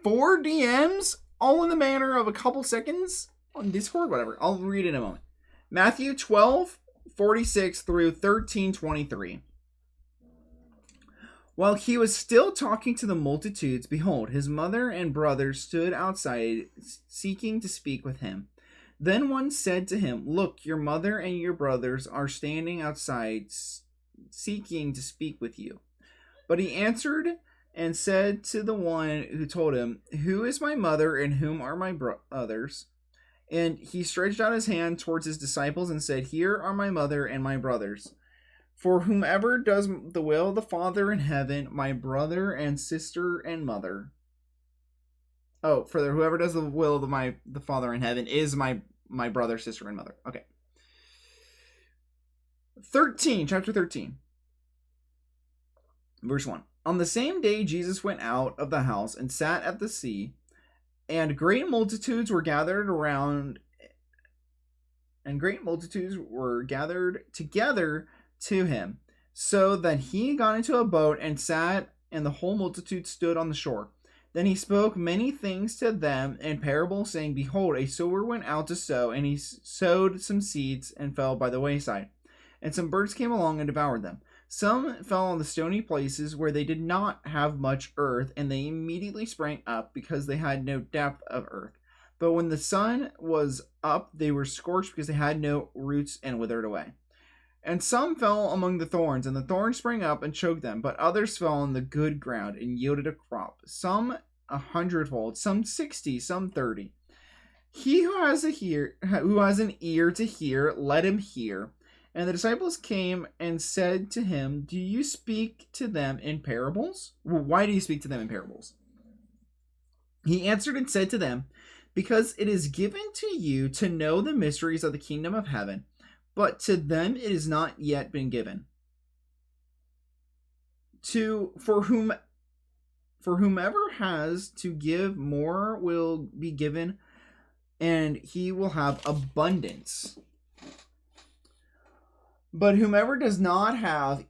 4 DMs, all in the manner of a couple seconds on Discord, whatever. I'll read it in a moment. Matthew 12:46 through 13:23. While he was still talking to the multitudes, behold, his mother and brothers stood outside, seeking to speak with him. Then one said to him, "Look, your mother and your brothers are standing outside, seeking to speak with you." But he answered and said to the one who told him, "Who is my mother and whom are my brothers?" And he stretched out his hand towards his disciples and said, "Here are my mother and my brothers. For whomever does the will of the Father in heaven, my brother and sister and mother." Oh, for whoever does the will of the Father in heaven is my brother, sister, and mother. Okay. 13, chapter 13. Verse 1. On the same day Jesus went out of the house and sat at the sea, and great multitudes were gathered together to him, so that he got into a boat and sat, and the whole multitude stood on the shore. Then he spoke many things to them in parables, saying, Behold, a sower went out to sow, and he sowed some seeds and fell by the wayside. And some birds came along and devoured them. Some fell on the stony places where they did not have much earth, and they immediately sprang up because they had no depth of earth. But when the sun was up, they were scorched because they had no roots and withered away. And some fell among the thorns, and the thorns sprang up and choked them. But others fell on the good ground and yielded a crop, some 100-fold, some 60, some 30. He who has an ear to hear, let him hear. And the disciples came and said to him, Do you speak to them in parables? Well, why do you speak to them in parables? He answered and said to them, Because it is given to you to know the mysteries of the kingdom of heaven, but to them it is not yet been given. For whomever has to give, more will be given, and he will have abundance. But whomever does not have,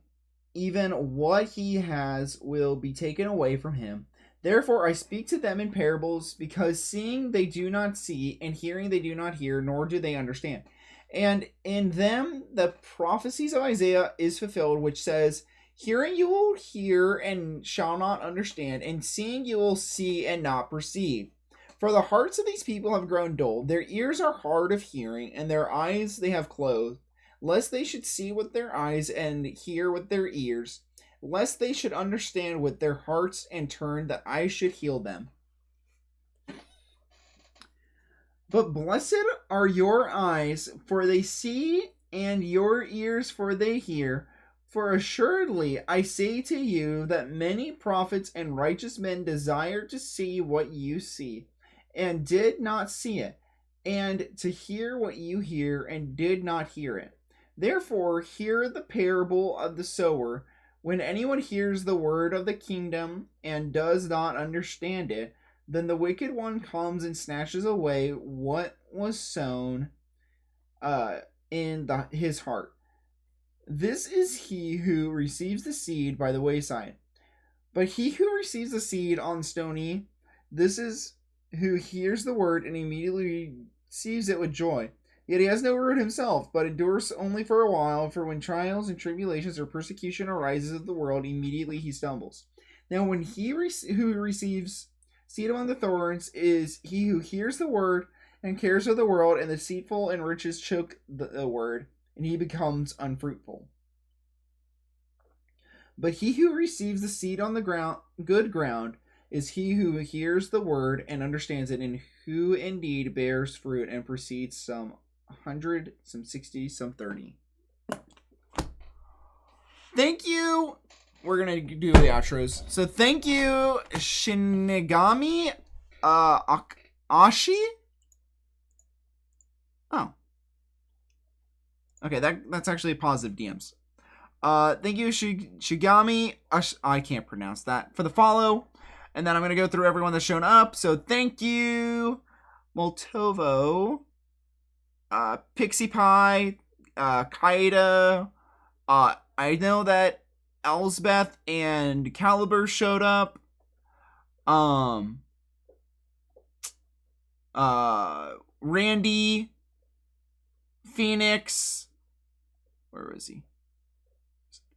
even what he has will be taken away from him. Therefore I speak to them in parables, because seeing they do not see, and hearing they do not hear, nor do they understand. And in them the prophecies of Isaiah is fulfilled, which says, Hearing you will hear and shall not understand, and seeing you will see and not perceive. For the hearts of these people have grown dull, their ears are hard of hearing, and their eyes they have closed, lest they should see with their eyes and hear with their ears, lest they should understand with their hearts and turn, that I should heal them. But blessed are your eyes, for they see, and your ears, for they hear. For assuredly I say to you that many prophets and righteous men desired to see what you see, and did not see it, and to hear what you hear, and did not hear it. Therefore hear the parable of the sower. When anyone hears the word of the kingdom and does not understand it, then the wicked one comes and snatches away what was sown in his heart. This is he who receives the seed by the wayside. But he who receives the seed on stony, this is who hears the word and immediately receives it with joy. Yet he has no root himself, but endures only for a while. For when trials and tribulations or persecution arises of the world, immediately he stumbles. Now when he who receives seed among the thorns is he who hears the word and cares for the world, and the deceitful and riches choke the word, and he becomes unfruitful. But he who receives the seed on the good ground is he who hears the word and understands it, and who indeed bears fruit and proceeds some 100, some 60, some 30. Thank you. We're gonna do the outros. So thank you, Shinigami Ashi. Oh. Okay, that's actually positive DMs. Thank you, Shigami. I can't pronounce that, for the follow. And then I'm going to go through everyone that's shown up. So thank you, Moltovo, Pixie Pie, Kaida. I know that Elsbeth and Caliber showed up. Randy, Phoenix. Where is he?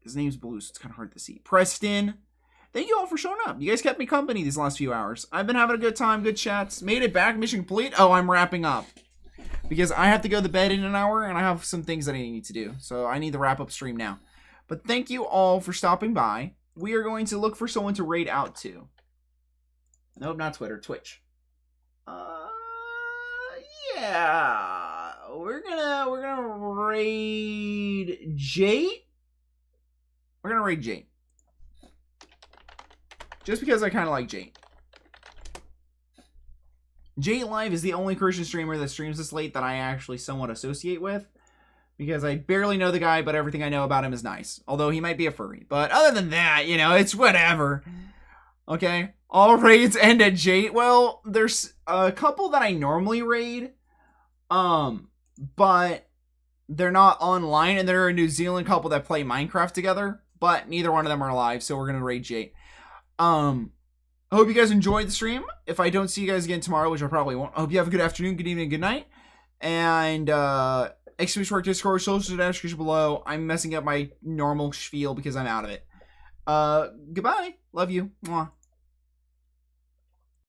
His name's blue, so it's kind of hard to see. Preston. Thank you all for showing up. You guys kept me company these last few hours. I've been having a good time, good chats. Made it back, mission complete. Oh, I'm wrapping up. Because I have to go to bed in an hour, and I have some things that I need to do. So I need to wrap up stream now. But thank you all for stopping by. We are going to look for someone to raid out to. Nope, not Twitter, Twitch. Yeah. We're gonna raid Jate. We're gonna raid Jate. Just because I kind of like Jate. Jate Live is the only Christian streamer that streams this late that I actually somewhat associate with. Because I barely know the guy, but everything I know about him is nice. Although he might be a furry. But other than that, you know, it's whatever. Okay? All raids end at Jate. Well, there's a couple that I normally raid. But they're not online. And they're a New Zealand couple that play Minecraft together. But neither one of them are alive. So we're going to raid Jate. I hope you guys enjoyed the stream. If I don't see you guys again tomorrow, which I probably won't, I hope you have a good afternoon, good evening, good night. And, exclamation mark Discord, social description below. I'm messing up my normal spiel because I'm out of it. Goodbye. Love you. Mwah.